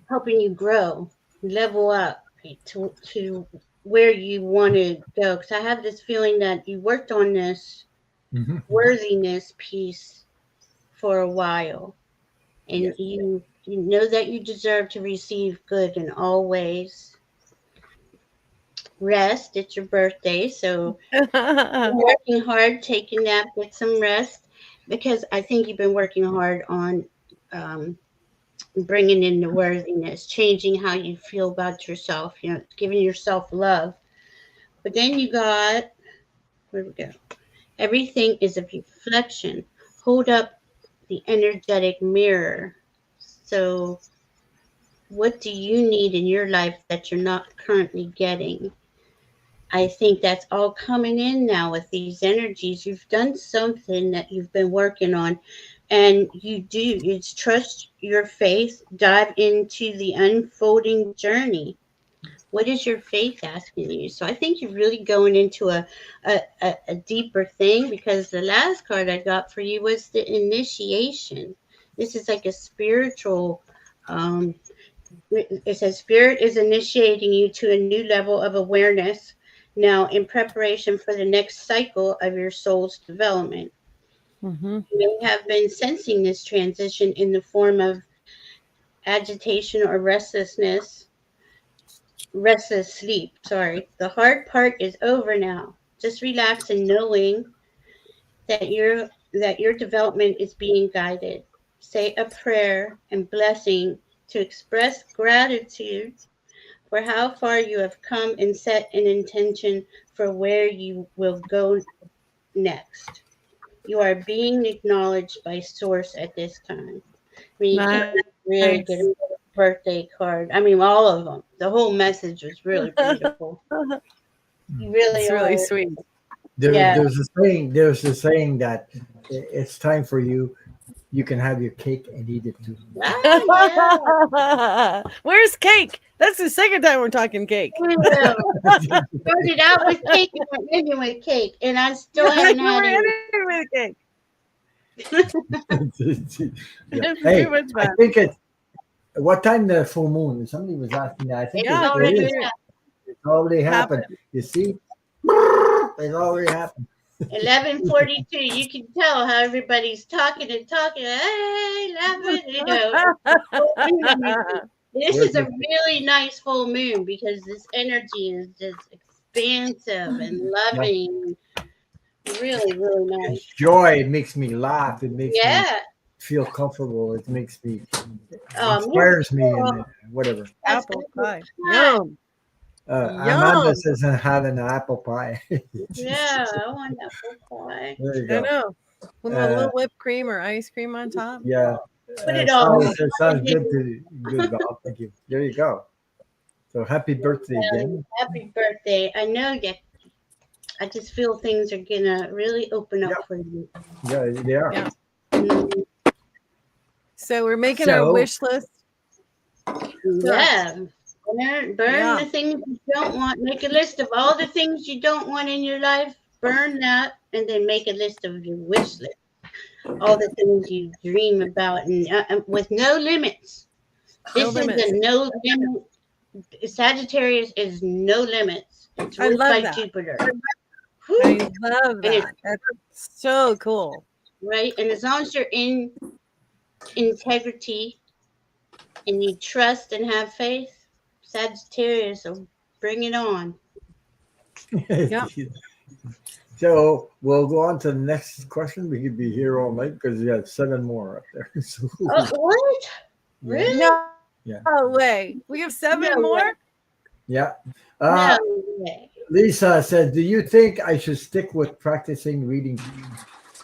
helping you grow, level up to where you want to go. Because I have this feeling that you worked on this
Mhm.
worthiness piece for a while, and
Yes.
you know that you deserve to receive good in all ways. Rest. It's your birthday, so working hard, take a nap, get some rest, because I think you've been working hard on um, bringing in the worthiness, changing how you feel about yourself, giving yourself love. But then you got, where we go? Everything is a reflection. Hold up the energetic mirror. So, what do you need in your life that you're not currently getting? I think that's all coming in now with these energies. You've done something that you've been working on, and it's trust your faith, dive into the unfolding journey. What is your faith asking you? So I think you're really going into a deeper thing, because the last card I got for you was the initiation. This is like a spiritual, um, it says spirit is initiating you to a new level of awareness now in preparation for the next cycle of your soul's development.
Mhm.
You may have been sensing this transition in the form of agitation or restless sleep. Sorry. The hard part is over now. Just relax and knowing that your development is being guided. Say a prayer and blessing to express gratitude for how far you have come and set an intention for where you will go next. You are being acknowledged by Source at this time. I mean, you can't really get a birthday card. I mean, all of them. The whole message was really beautiful. You really
It's really
are.
sweet.
Yeah.
There's a saying. There's a saying that it's time for you. You can have your cake and eat it too.
Ah, yeah.
Where's cake? That's the second time we're talking cake.
We will. Started out with cake and went ending with cake, and I still haven't had
We're
any.
ending with cake.
Yeah.
It's
Hey,
too much
I
fun.
think it's what time the full moon? Somebody was asking that. I think
It's
Yeah,
it
already
is.
happened.
It's already happened.
happened.
You see, it's already happened.
11:42. You can tell how everybody's talking and talking. Hey, 11. This
Where's
is a
the
really nice full moon because this energy is just expansive and
yeah.
loving. Really, really nice.
It's joy. It makes me laugh. It makes me
Yeah.
feel comfortable. It makes me
Here's
inspires me and whatever.
that's
Apple
apple
pie.
pie.
Yum.
Amanda
Yum.
says I'm having an apple pie.
Yeah, I want apple pie.
There you
I
go.
know. With a
Uh,
little whipped cream or ice cream on top.
yeah.
Put it on.
Sounds good, Bob. Thank you. There you go. So happy birthday again.
Happy birthday. I know that I just feel things are gonna really open up
Yeah.
for you.
Yeah, they are.
Yeah.
Mm,
So we're making our wish list.
yeah. Burn
Yeah.
the things you don't want. Make a list of all the things you don't want in your life. Burn that, and then make a list of your wish list. All the things you dream about, and with no limits.
No
This
limits.
is a no limit. Sagittarius is no limits. It's
I
ruled
love
by
that.
Jupiter.
I
Whew.
love
And it's
that. That's so cool.
right. And as long as you're in integrity and you trust and have faith, Sagittarius will bring it on.
Yeah.
So we'll go on to the next question. We could be here all night because we have 7 more up there. So,
Oh, what?
yeah.
Really?
No,
Yeah.
no way. We have 7
No
more?
way.
Yeah.
No way.
Lisa said, "Do you think I should stick with practicing reading?"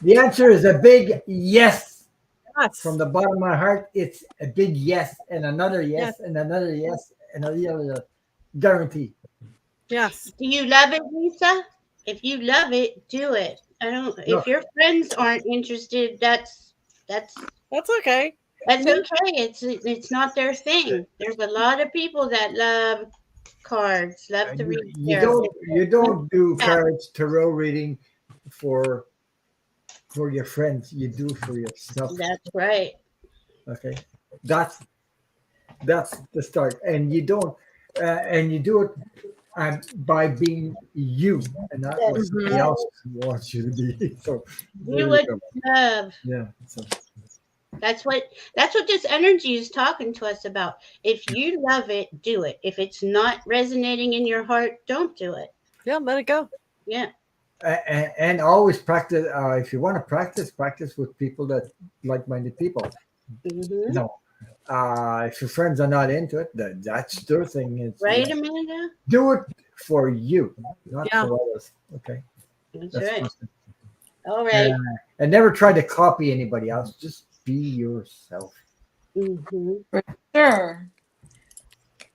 The answer is a big yes.
Yes.
From the bottom of my heart, it's a big yes, and another yes,
Yes.
and another yes, and another guarantee.
Yes.
Do you love it, Lisa? If you love it, do it. I don't.
No.
If your friends aren't interested, that's
That's okay.
that's okay. It's not their thing. There's a lot of people that love cards, love to read
You
tarot.
don't do cards, tarot reading for your friends, you do for yourself.
That's right.
Okay, that's the start, and you don't, and you do it by being you, and not what
That's
somebody else wants you to be. So there
do
you
what
go.
you love.
Yeah. So
That's what this energy is talking to us about. If you love it, do it. If it's not resonating in your heart, don't do it.
Yeah, let it go.
Yeah.
and always practice. If you want to practice with people that like-minded people.
Mm-hmm.
No, if your friends are not into it, that's their thing. It's,
Right, Amanda?
do it for you, not
Yeah.
for others. Okay,
That's
that's
right.
first thing.
All right.
And never try to copy anybody else. Just be yourself.
Mm-hmm.
Sure.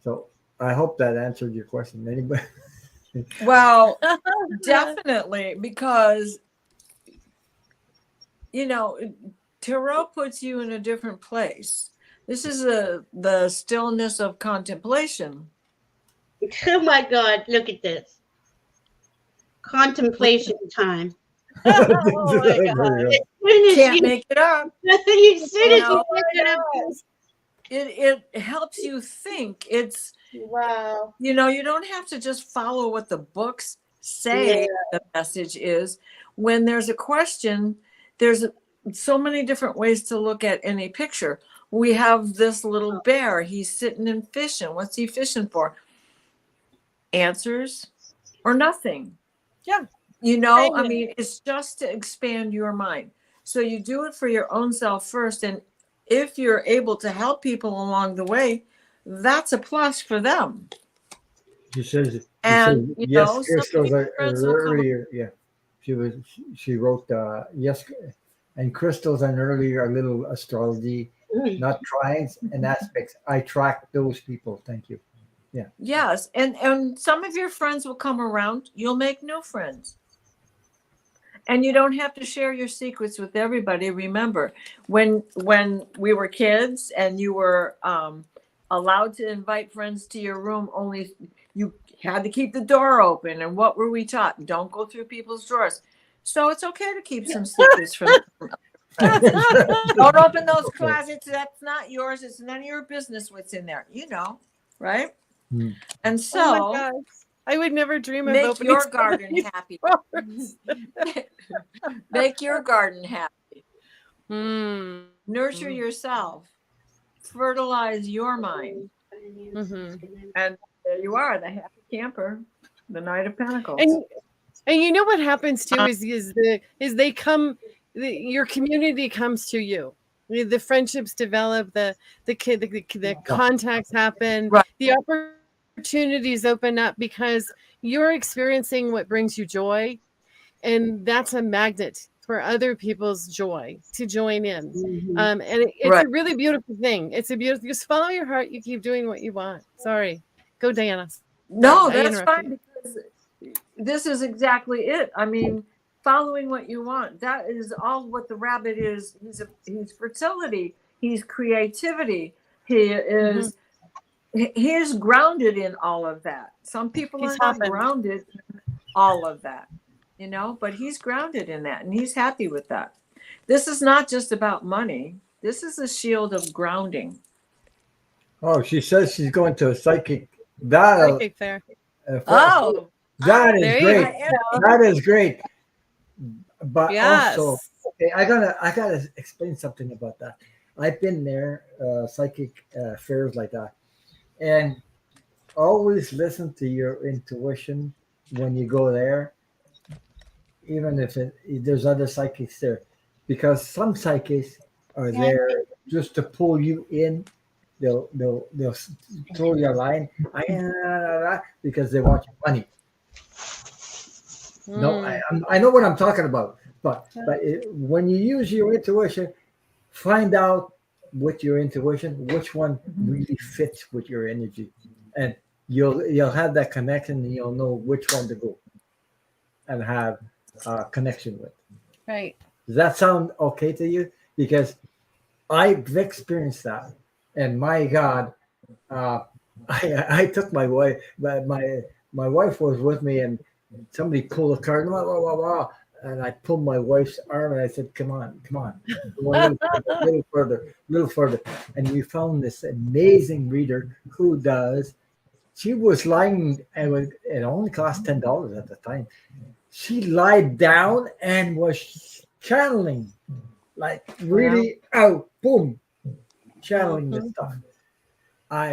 So I hope that answered your question. Anybody?
Well, definitely, because tarot puts you in a different place. This is the stillness of contemplation.
Oh my God! Look at this. Contemplation time.
Oh my God.
Can't make it up.
As soon as you
know,
pick it up.
It helps you think. It's
Wow.
you don't have to just follow what the books say.
Yeah.
The message is, when there's a question, there's so many different ways to look at any picture. We have this little bear. He's sitting and fishing. What's he fishing for? Answers or nothing.
Yeah.
I mean, it's just to expand your mind. So you do it for your own self first. And if you're able to help people along the way, that's a plus for them.
She says,
And
yes,
some
crystals are
friends will come
earlier. Yeah, she wrote yes, and crystals and earlier a little astrology, not trines and aspects. I track those people. Thank you. Yeah.
Yes, and some of your friends will come around. You'll make new friends. And you don't have to share your secrets with everybody. Remember, when we were kids and you were allowed to invite friends to your room, only you had to keep the door open. And what were we taught? Don't go through people's drawers. So it's okay to keep some secrets from friends. Don't open those closets. That's not yours. It's none of your business what's in there. Right? And so
I would never dream of
make
opening
your garden happy. Make your garden happy. Nurture yourself. Fertilize your mind. And there you are, the happy camper, the Knight of Pentacles.
And you know what happens too is they come, your community comes to you. The friendships develop, the contacts happen,
Right.
the opportunities open up because you're experiencing what brings you joy, and that's a magnet for other people's joy to join in. And it's a really beautiful thing. It's a beautiful. Just follow your heart. You keep doing what you want. Sorry, go Diana.
No, that's fine, because this is exactly it. I mean, following what you want. That is all what the rabbit is. He's fertility. He's creativity. He is. He is grounded in all of that. Some people are not grounded in all of that, but he's grounded in that and he's happy with that. This is not just about money. This is a shield of grounding.
Oh, she says she's going to a psychic.
Psychic fair.
That is great. That is great. But also, okay, I gotta explain something about that. I've been there, psychic fairs like that. And always listen to your intuition when you go there, even if there's other psychics there, because some psychics are there just to pull you in. They'll throw your line because they want your money. No, I know what I'm talking about, but when you use your intuition, find out with your intuition which one really fits with your energy, and you'll have that connection, and you'll know which one to go and have a connection with.
Right.
Does that sound okay to you? Because I've experienced that, and my God, I took my wife, but my wife was with me, and somebody pulled a card, and I pulled my wife's arm and I said, come on, come on. Go a little further, a little further. And we found this amazing reader who does, she was lying, it only cost $10 at the time. She lied down and was channeling, like really out, boom, channeling the stuff. I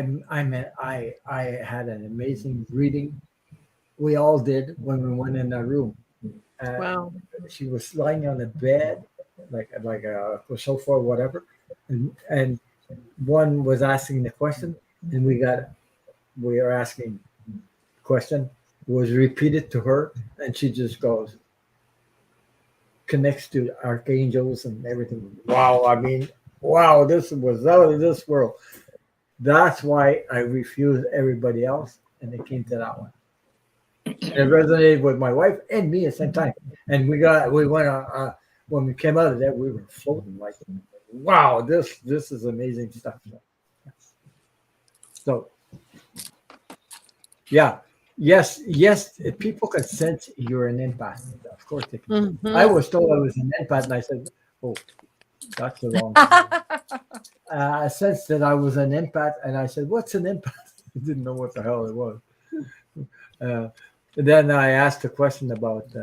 had an amazing reading. We all did when we went in that room.
Wow.
She was lying on the bed, like a sofa or whatever, and one was asking the question, and we were asking question, was repeated to her, and she just goes, connects to archangels and everything. Wow, I mean, wow, this was out of this world. That's why I refused everybody else, and it came to that one. It resonated with my wife and me at the same time. And we went when we came out of that, we were floating like, wow, this is amazing stuff. So yeah, yes, if people can sense you're an empath. Of course they can. I was told I was an empath, and I said, oh, that's the wrong thing. I sensed that I was an empath, and I said, what's an empath? I didn't know what the hell it was. Then I asked a question about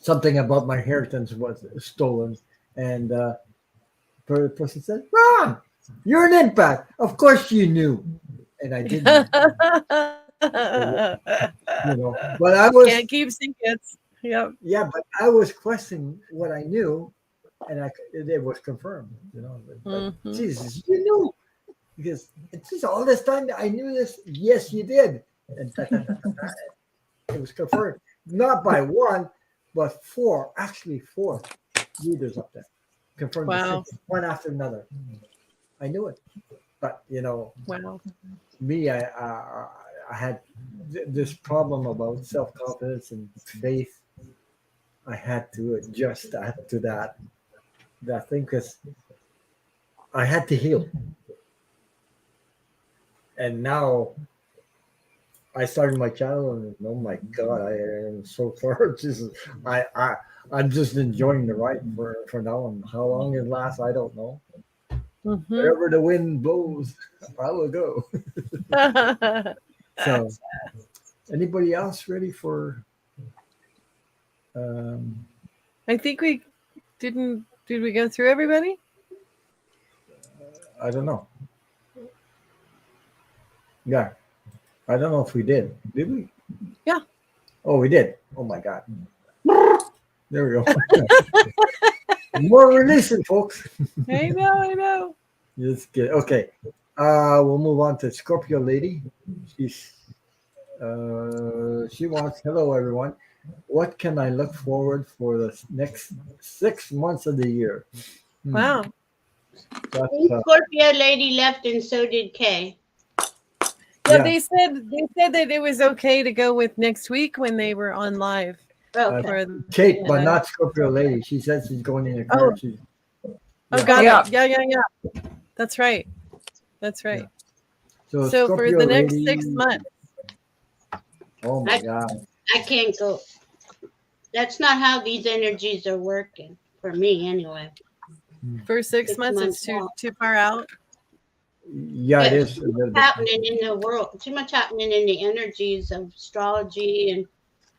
something about my inheritance was stolen, and the person said, "Ron, you're an empath. Of course you knew," and I didn't. But I was
can't keep secrets. Yep.
Yeah, but I was questioning what I knew, and it was confirmed. But Jesus, you knew, because it's just all this time that I knew this. Yes, you did. And it was confirmed, not by one, but four readers up there confirmed the same, one after another. I knew it, but
wow.
Me, I had this problem about self-confidence and faith. I had to adjust to that thing, because I had to heal, and now I started my channel, and oh my God, I am so far. Jesus, I'm just enjoying the ride for now, and how long it lasts, I don't know. Wherever the wind blows, I will go. So, anybody else ready for?
I think we didn't. Did we go through everybody?
I don't know. Yeah. I don't know if we did. Did we?
Yeah.
Oh, we did. Oh my God. There we go. More releasing, folks.
I know.
It's good. Okay. We'll move on to Scorpio lady. She wants, hello everyone. What can I look forward for the next 6 months of the year?
Wow.
Scorpio lady left, and so did Kay.
Yeah, they said that it was okay to go with next week when they were on live.
Kate, but not Scorpio lady. She said she's going in a car.
Got it. Yeah. That's right. Yeah. So for the next lady, 6 months.
Oh my God.
I can't go. That's not how these energies are working for me, anyway.
For 6 months, it's too far out.
Yeah, it is.
Too much happening in the world. Too much happening in the energies of astrology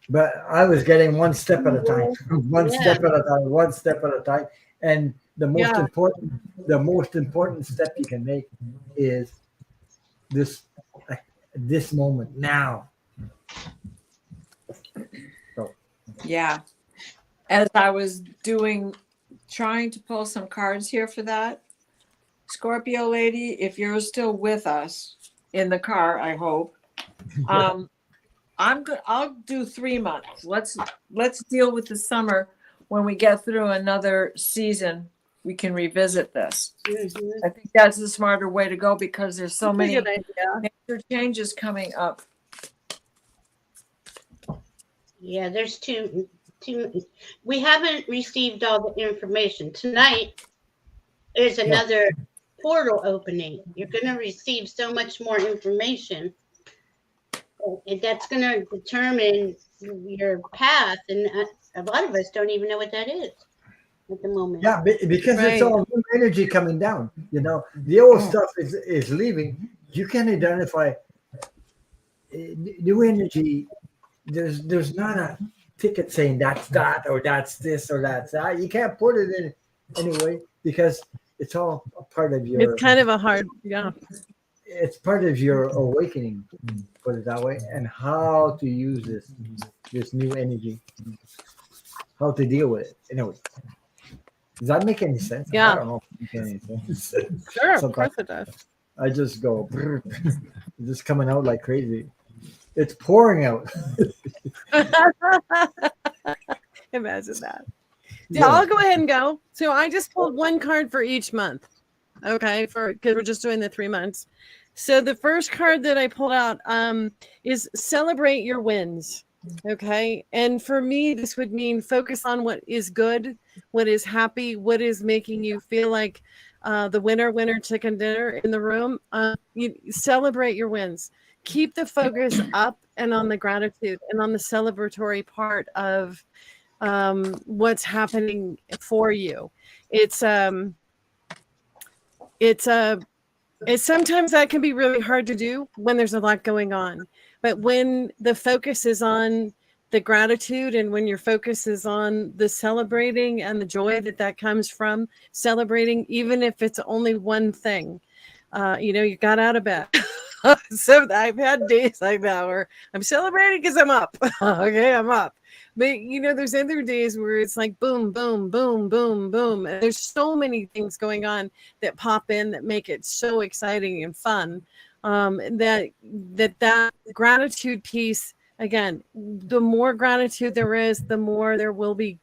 But I was getting one step at a time. One step at a time. And the most important step you can make is this moment now. So.
Yeah. As I was trying to pull some cards here for that, Scorpio lady, if you're still with us in the car, I hope. I'll do 3 months. Let's deal with the summer. When we get through another season, we can revisit this. I think that's the smarter way to go, because there's so many major changes coming up.
Yeah, there's two. We haven't received all the information. Tonight is another portal opening. You're going to receive so much more information. that's going to determine your path, and a lot of us don't even know what that is at the moment.
Yeah, because it's
Right.
all new energy coming down. The old stuff is leaving. You can identify new energy. There's not a ticket saying that's that or that's this or that's that. You can't put it in anyway because it's all a part of your.
It's kind of a hard, yeah.
It's part of your awakening, put it that way, and how to use this new energy, how to deal with it. Anyway, does that make any sense?
Yeah.
I don't know if it makes any sense.
Sure, of
Sometimes
course it does.
I just go, just coming out like crazy. It's pouring out.
Imagine that. Yeah, I'll go ahead and go. So I just pulled one card for each month. Okay, because we're just doing the 3 months. So the first card that I pulled out is celebrate your wins. Okay, and for me, this would mean focus on what is good, what is happy, what is making you feel like the winner chicken dinner in the room. You celebrate your wins. Keep the focus up and on the gratitude and on the celebratory part of what's happening for you. It's sometimes that can be really hard to do when there's a lot going on. But when the focus is on the gratitude and when your focus is on the celebrating and the joy that comes from celebrating, even if it's only one thing, you got out of bed. So I've had days like that where I'm celebrating because I'm up. Okay, I'm up. But there's other days where it's like boom, boom, boom, boom, boom. And there's so many things going on that pop in that make it so exciting and fun. That gratitude piece, again, the more gratitude there is, the more there will be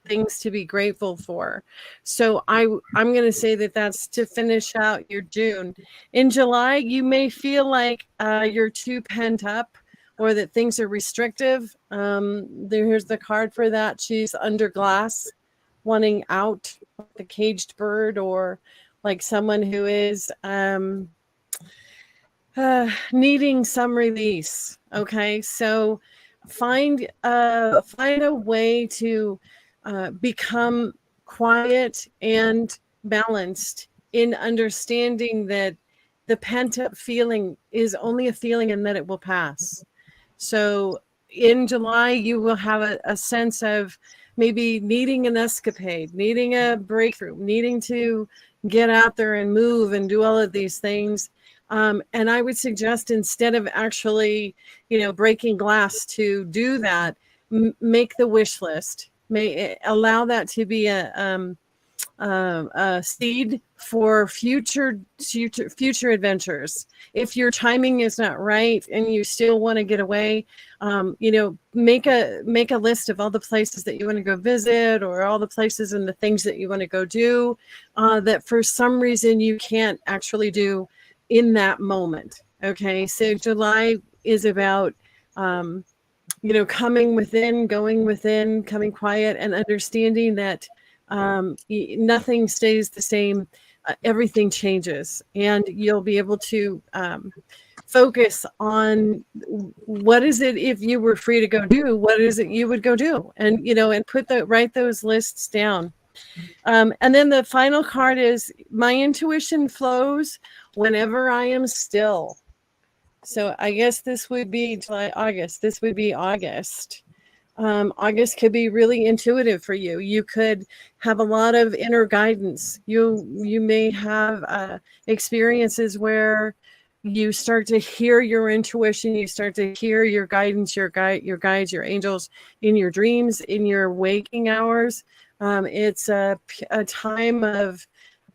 things to be grateful for. So I'm going to say that's to finish out your June. In July, you may feel like you're too pent up or that things are restrictive. Here's the card for that. She's under glass, wanting out, the caged bird, or like someone who is needing some release. Okay, so find a way to become quiet and balanced in understanding that the pent-up feeling is only a feeling and that it will pass. So in July, you will have a sense of maybe needing an escapade, needing a breakthrough, needing to get out there and move and do all of these things. And I would suggest, instead of actually, breaking glass to do that, make the wish list. Allow that to be a seed for future adventures. If your timing is not right and you still want to get away, make a list of all the places that you want to go visit, or all the places and the things that you want to go do that for some reason you can't actually do in that moment. Okay, so July is about coming within, going within, coming quiet, and understanding that nothing stays the same. Everything changes, and you'll be able to focus on what is it, if you were free to go do, what is it you would go do, and write those lists down. And then the final card is, my intuition flows whenever I am still. So I guess this would be July, August. This would be August. August could be really intuitive for you. You could have a lot of inner guidance. You may have experiences where you start to hear your intuition. You start to hear your guidance, your guides, your angels in your dreams, in your waking hours. It's a time of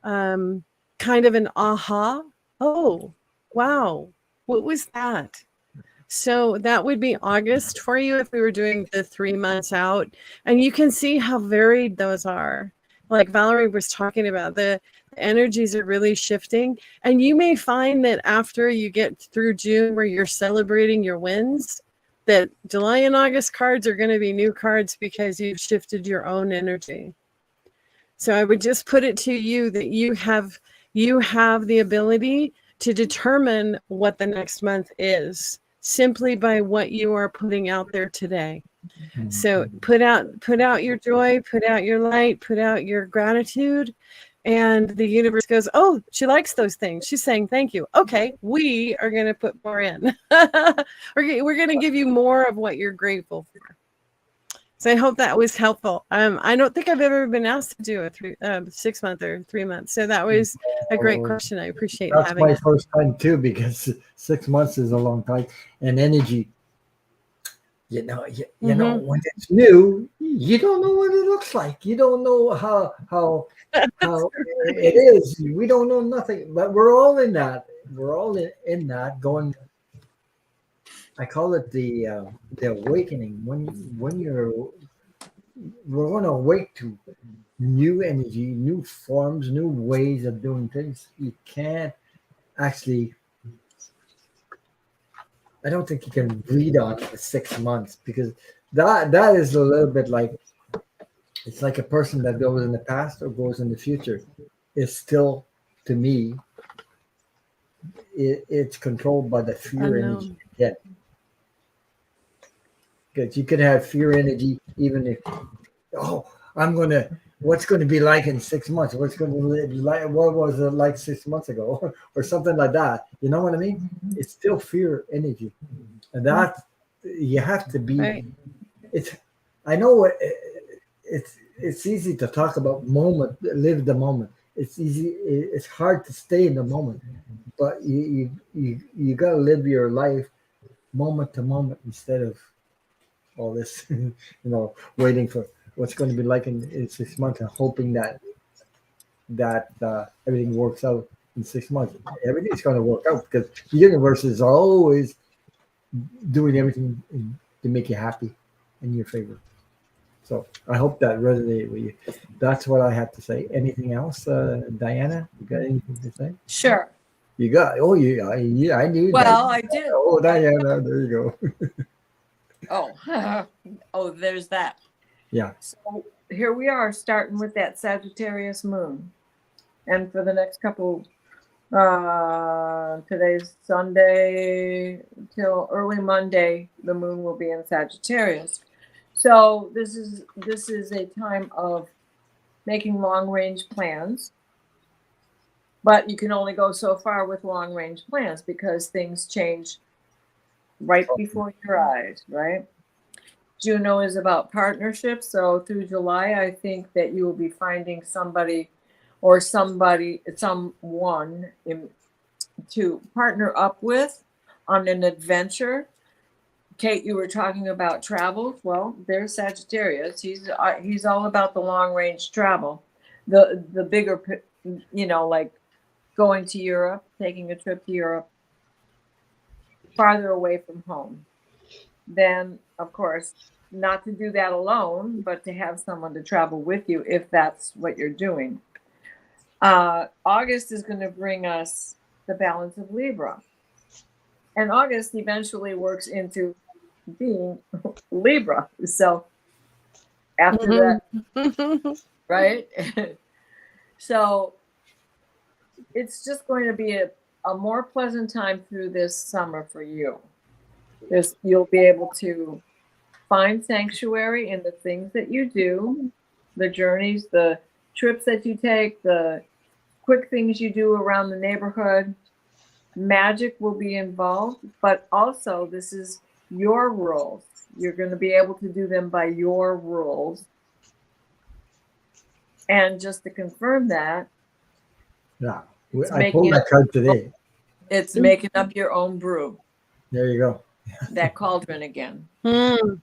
kind of an aha. Oh, wow. What was that? So that would be August for you if we were doing the 3 months out. And you can see how varied those are. Like Valerie was talking about, the energies are really shifting. And you may find that after you get through June, where you're celebrating your wins, that July and August cards are going to be new cards because you've shifted your own energy. So I would just put it to you that you have the ability to determine what the next month is. simply by what you are putting out there today. So put out your joy, put out your light, put out your gratitude, and the universe goes, oh, she likes those things. She's saying thank you. Okay, we are going to put more in. We're going to give you more of what you're grateful for. So I hope that was helpful. I don't think I've ever been asked to do a 6 month or 3 months. So that was a great question. I appreciate
That's
having
my
it.
first time too, because 6 months is a long time, and energy. You know, when it's new, you don't know what it looks like. You don't know how it is. We don't know nothing, but we're all in that. We're all in that going. I call it the awakening. When we're going to awake to new energy, new forms, new ways of doing things. You can't actually. I don't think you can read on it for 6 months, because that is a little bit like, it's like a person that goes in the past or goes in the future. Is still, to me, it's controlled by the fear energy you get. Because you could have fear energy even if, oh, what's going to be like in 6 months? What's going to be like? What was it like 6 months ago, or something like that? You know what I mean? It's still fear energy, and that you have to be.
Right.
I know it's easy to talk about live the moment. It's easy. It's hard to stay in the moment, but you got to live your life moment to moment instead of all this, waiting for what's going to be like in 6 months and hoping that everything works out in 6 months. Everything's going to work out because the universe is always doing everything to make you happy in your favor. So I hope that resonated with you. That's what I have to say. Anything else, Diana? You got anything to say?
Sure.
You got? Oh, yeah. I knew.
Well,
that.
I did.
Oh, Diana, there you go.
Oh, there's that.
Yeah.
So here we are, starting with that Sagittarius moon, and for the next couple, today's Sunday till early Monday, the moon will be in Sagittarius. So this is a time of making long range plans, but you can only go so far with long range plans because things change right before your eyes, right? Juno is about partnerships. So through July, I think that you will be finding someone to partner up with on an adventure. Kate, you were talking about travel. Well, there's Sagittarius. He's all about the long range travel, the bigger, like going to Europe, taking a trip to Europe, farther away from home. Then, of course, not to do that alone, but to have someone to travel with you if that's what you're doing. August is going to bring us the balance of Libra. And August eventually works into being Libra. So after that, right? So it's just going to be a more pleasant time through this summer for you. You'll be able to find sanctuary in the things that you do, the journeys, the trips that you take, the quick things you do around the neighborhood. Magic will be involved, but also this is your rules. You're going to be able to do them by your rules. And just to confirm that,
yeah, I pulled that card today.
It's making up your own brew.
There you go.
That cauldron again.
Thank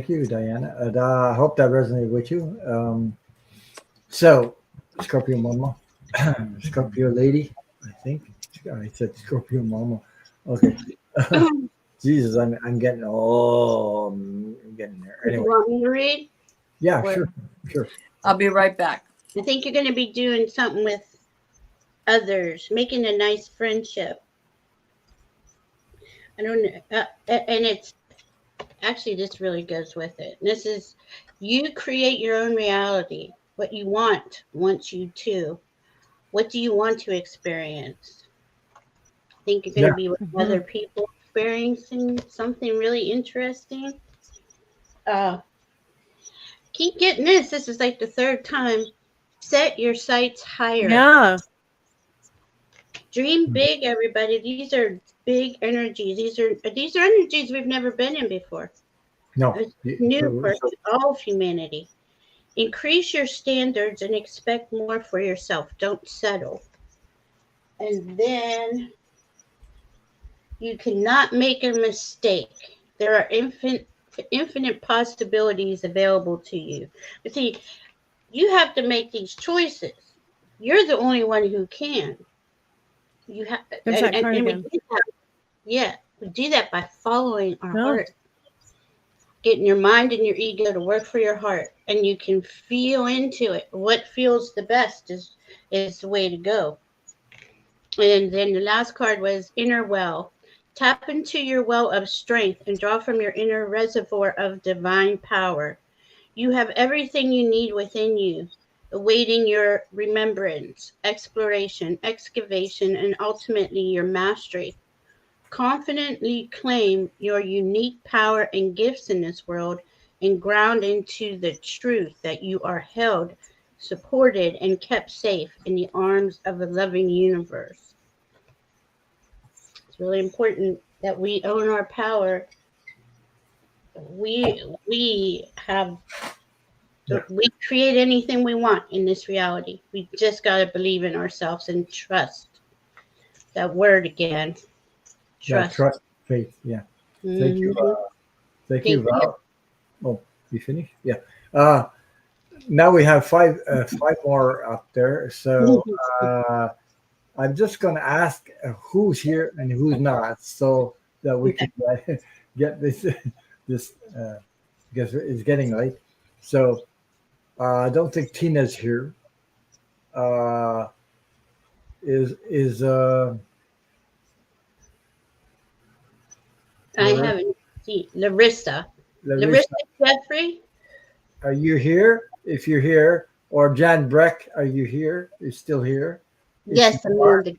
you, Diana. And I hope that resonated with you. So, Scorpio Mama, Scorpio Lady, I think. I said Scorpio Mama. Okay. Jesus, I'm getting I'm getting there. Anyway.
You want me to read?
Yeah, sure.
I'll be right back.
I think you're going to be doing something with others, making a nice friendship. I don't know. And it's actually, this really goes with it. This is, you create your own reality. What you want wants you to. What do you want to experience? think you're going to be with other people experiencing something really interesting. Keep getting this. This is like the third time. Set your sights higher.
Yeah.
Dream big, everybody. These are big energies. These are energies we've never been in before.
No.
It's new for all of humanity. Increase your standards and expect more for yourself. Don't settle. And then you cannot make a mistake. There are infinite possibilities available to you. But see, you have to make these choices. You're the only one who can. You have, and we do that. Yeah, we do that by following our heart, getting your mind and your ego to work for your heart, and you can feel into it. What feels the best is the way to go. And then the last card was Inner Well. Tap into your well of strength and draw from your inner reservoir of divine power. You have everything you need within you, awaiting your remembrance, exploration, excavation, and ultimately your mastery. Confidently claim your unique power and gifts in this world and ground into the truth that you are held, supported, and kept safe in the arms of a loving universe. It's really important that we own our power. We create anything we want in this reality. We just got to believe in ourselves and trust. That word again. Trust.
Yeah, trust, faith. Yeah. Thank you. Thank you, Val. Oh, you finished? Yeah. Now we have five more up there. So I'm just going to ask who's here and who's not, so that we can get this because it's getting late. So I don't think Tina's here.
I haven't seen Larissa Jeffrey.
Are you here? If you're here, or Jan Breck, are you here? You're still here?
Yes, I'm on the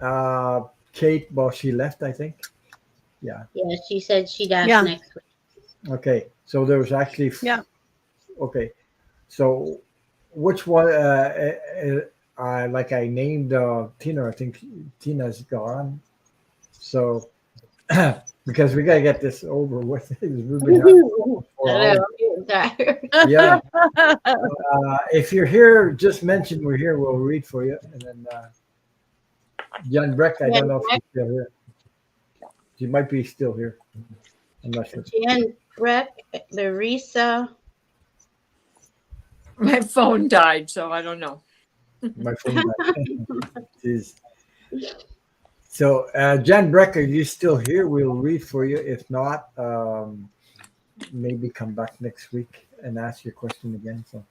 girl.
Kate, well, she left, I think. Yeah.
Yeah, she said she'd ask next week.
Okay, so there was actually. Okay, so which one? Like I named Tina. I think Tina's gone. So because we gotta get this over with. Yeah. If you're here, just mention we're here. We'll read for you, and then Jan Breck. I don't know if she's still here. She might be still here. I'm not sure.
Jan Breck, Larissa.
My phone died, so I don't know.
My phone died. Jeez. So, Jan Breck, are you still here? We'll read for you. If not, maybe come back next week and ask your question again. So,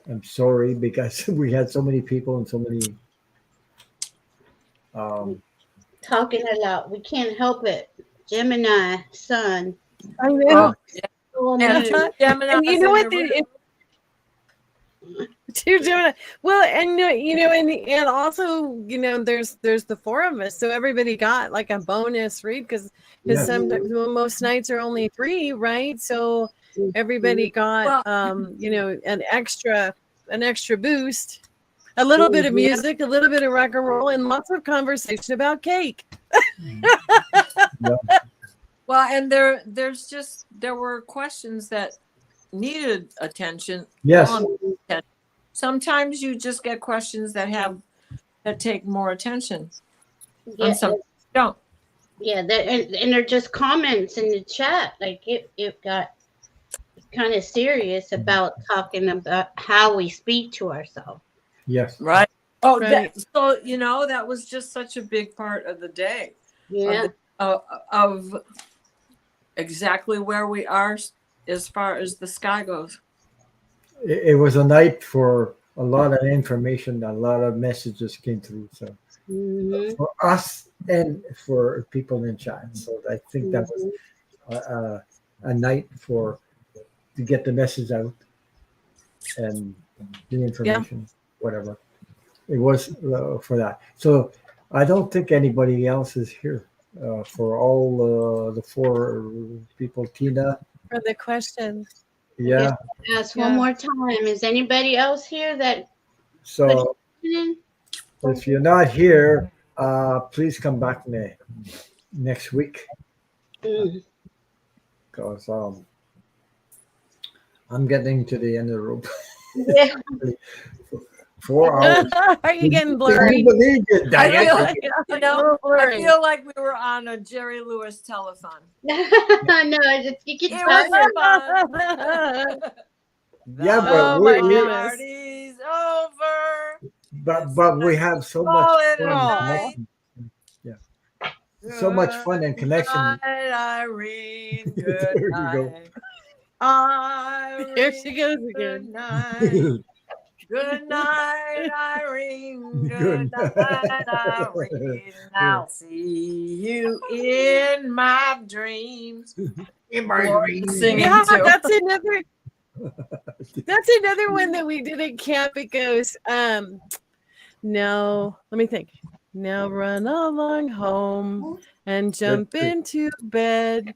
I'm sorry because we had so many people and so many.
Talking a lot. We can't help it. Gemini, Sun.
I know.
Gemini.
And you know what? Two Gemini. Well, and and also, there's the four of us, so everybody got like a bonus read because most nights are only 3, right? So everybody got an extra boost. A little bit of music, a little bit of rock and roll, and lots of conversation about cake.
Well, and there were questions that needed attention.
Yes.
Sometimes you just get questions that take more attention.
Yeah.
And some don't.
Yeah, and they're just comments in the chat. Like it got kind of serious about talking about how we speak to ourselves.
Yes.
Right. Oh,
right.
That was just such a big part of the day.
Yeah.
Of exactly where we are as far as the sky goes.
It was a night for a lot of information. A lot of messages came through. So for us and for people in chat. So I think that was a night to get the message out and the information. Whatever it was for that. So I don't think anybody else is here for all the four people. Tina,
For the questions.
I guess
yeah.
I'll ask
Yeah.
one more time. Is anybody else here that could
So
in?
if you're not here, please come back next week
Mm.
because I'm getting to the end of the rope.
Yeah.
4 hours.
Are you getting
Can
blurry?
you believe it,
I
Diane?
feel,
A
you know,
little
I
blurry.
feel like we were on a Jerry Lewis telethon.
No, you can
It
start.
was fun.
Yeah, but
Oh my
we're
goodness.
Party's over.
but we have so much
Call it a
fun and
night.
connection. Yeah, so much fun and connection.
Good night, Irene. Good
There you go.
night. Irene.
Here she goes
Good
again.
night. Good night, Irene. Good night, Irene. I'll see you in my dreams. Singing
Yeah,
too.
that's another one that we did at camp. It goes, no, let me think. Now run along home and jump into bed.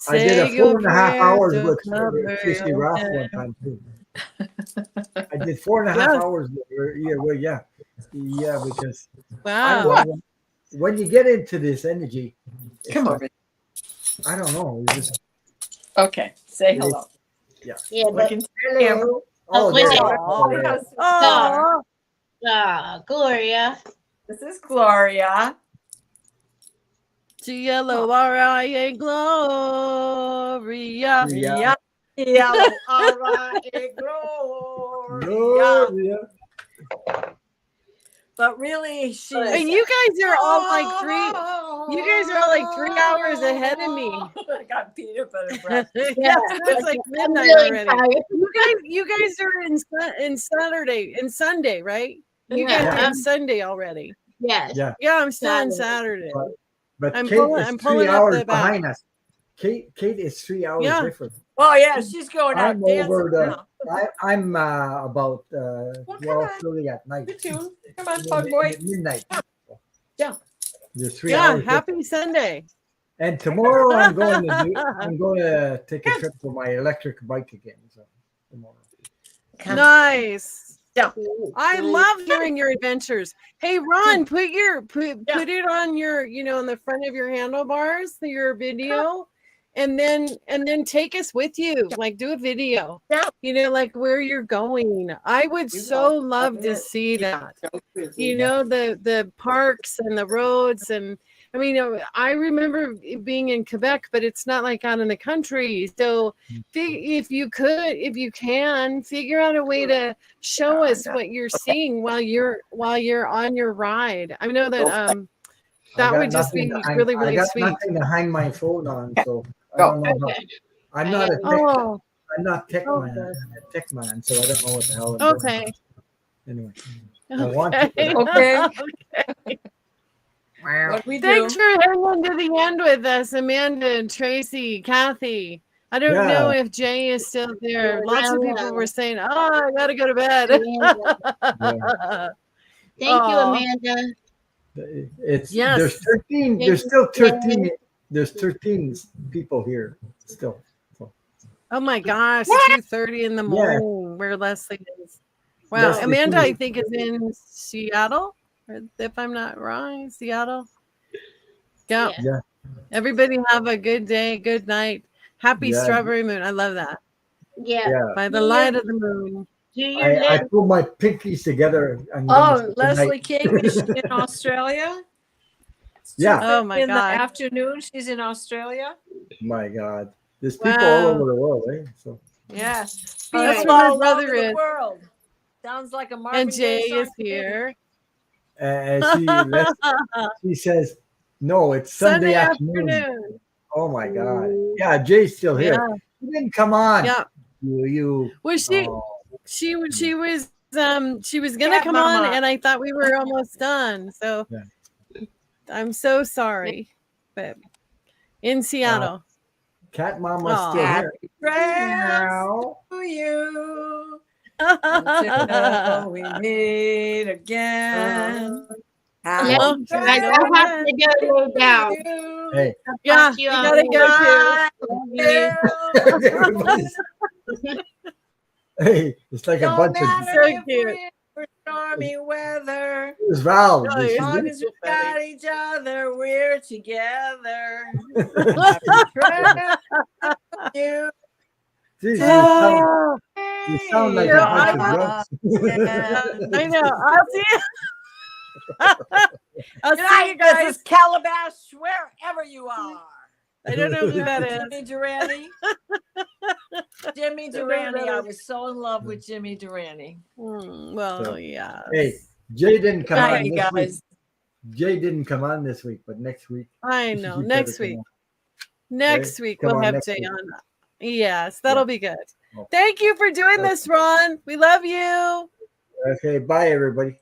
I did
Say
a
your
4.5 hours
prayers,
with
cover
Tracy
your
Ralph
head.
one time too. I did 4.5
Yes.
hours with her. Yeah, because I
Wow.
don't know when you get into this energy. it's
Come
like-
over.
I don't know. It's just
Okay, say hello.
Yeah,
We
but
can see him.
oh,
wait.
there.
Oh,
Gloria.
This is Gloria.
Gloria, Gloria.
Yeah.
Gloria.
Gloria.
But really, she.
And you guys are all like 3 hours ahead of me.
I got peanut butter breath.
Yeah, it's like
I'm
midnight
really
already.
tired.
You guys are in Sunday, right? You
Yeah.
guys are in Sunday already.
Yes.
Yeah.
Yeah, I'm still on
Saturday.
Saturday.
But
I'm
Kate
pulling-
is
I'm
3
pulling up
hours
the back.
behind us. Kate is 3 hours
Yeah.
different.
Oh yeah, she's going out
I'm
dancing
over the.
now.
I'm about
come on.
12:30 at night.
You too. Come on, pug boy.
Midnight.
Yeah.
You're 3
Yeah,
hours.
happy Sunday.
And tomorrow I'm going to take a trip for my electric bike again. So tomorrow.
Nice.
Yeah.
I love hearing your adventures. Hey Ron, put it on your, on the front of your handlebars, your video, and then take us with you. Like do a video.
Yeah.
Like where you're going. I would so love to see that. The parks and the roads and I mean, I remember being in Quebec, but it's not like out in the country. So if you can figure out a way to show us what you're seeing while you're on your ride. I know that that would just be really, really
I got
sweet.
nothing to hang my phone on, so I don't know.
Okay.
I'm not a tech.
Oh,
I'm not tech
Oh,
man.
good.
I'm a tech man, so I don't know what the hell. I'm
okay.
doing. Anyway, I want to.
Okay.
Okay.
What we do?
Thanks for hanging to the end with us, Amanda and Tracy, Kathy. I don't know if Jay is still there. Lots of people were saying, "Oh, I gotta go to bed."
Thank you,
Aw.
Amanda.
It's
Yes.
there's 13. There's still 13. There's 13 people here still. So.
Oh my gosh, 2:30 in the morning where Leslie is. Wow,
Leslie
Amanda,
too.
I think is in Seattle, if I'm not wrong. Seattle. Yeah.
Yeah.
Everybody have a good day, good night. Happy
Yeah.
Strawberry Moon. I love that.
Yeah.
Yeah.
By the light of the moon.
Do your
I
list.
put my pinkies together. And
Oh, Leslie King is she in Australia?
Yeah.
Oh my
in
God.
the afternoon, she's in Australia.
My God, there's people all over the world, eh? So
Yeah,
That's
people
where my
all
brother
over the
is.
world. Sounds like a Marvin
And Jay
Gaye song
is
to me.
here.
and she says, "No, it's Sunday afternoon." Oh my God! Yeah, Jay's still here.
Yeah.
You didn't come on.
Yeah.
You.
Was she?
Oh,
She was gonna
Cat
come on,
Mama.
and I thought we were almost done. So
Yeah.
I'm so sorry, but in Seattle.
Cat Mama's
Aw.
still here.
Prayers to you until we meet again.
Let
Oh,
me guys, I have to go lay down.
Hey,
yeah,
Talk to
you
all
gotta
later.
go too.
Love you.
everybody's, hey, it's like a
Don't
bunch of.
matter
So
if
cute.
we're in for stormy weather.
It's Val.
Oh,
As
yeah.
long as we
So funny.
got each other, we're together. You
Geez,
Oh,
you sound like a
Yeah,
bunch of
I-
drunks.
I know. I'll see you. I'll
Good
see you
night,
guys.
Mrs. Calabash, wherever you are.
I don't know who that is.
Jimmy Durante. Jimmy
Don't know who
Durante.
that
I
is.
was so in love with Jimmy Durante.
Well,
So,
yeah.
Hey, Jay didn't come
Hi,
on
you
this week.
guys.
Jay didn't come on this week, but next week.
I know.
he better
Next
come
week.
on.
Next
Okay,
week
come
we'll
on
have
next
Jay
week.
on. Yes, that'll be good.
Oh.
Thank you for doing
Okay.
this, Ron. We love you.
Okay, bye everybody.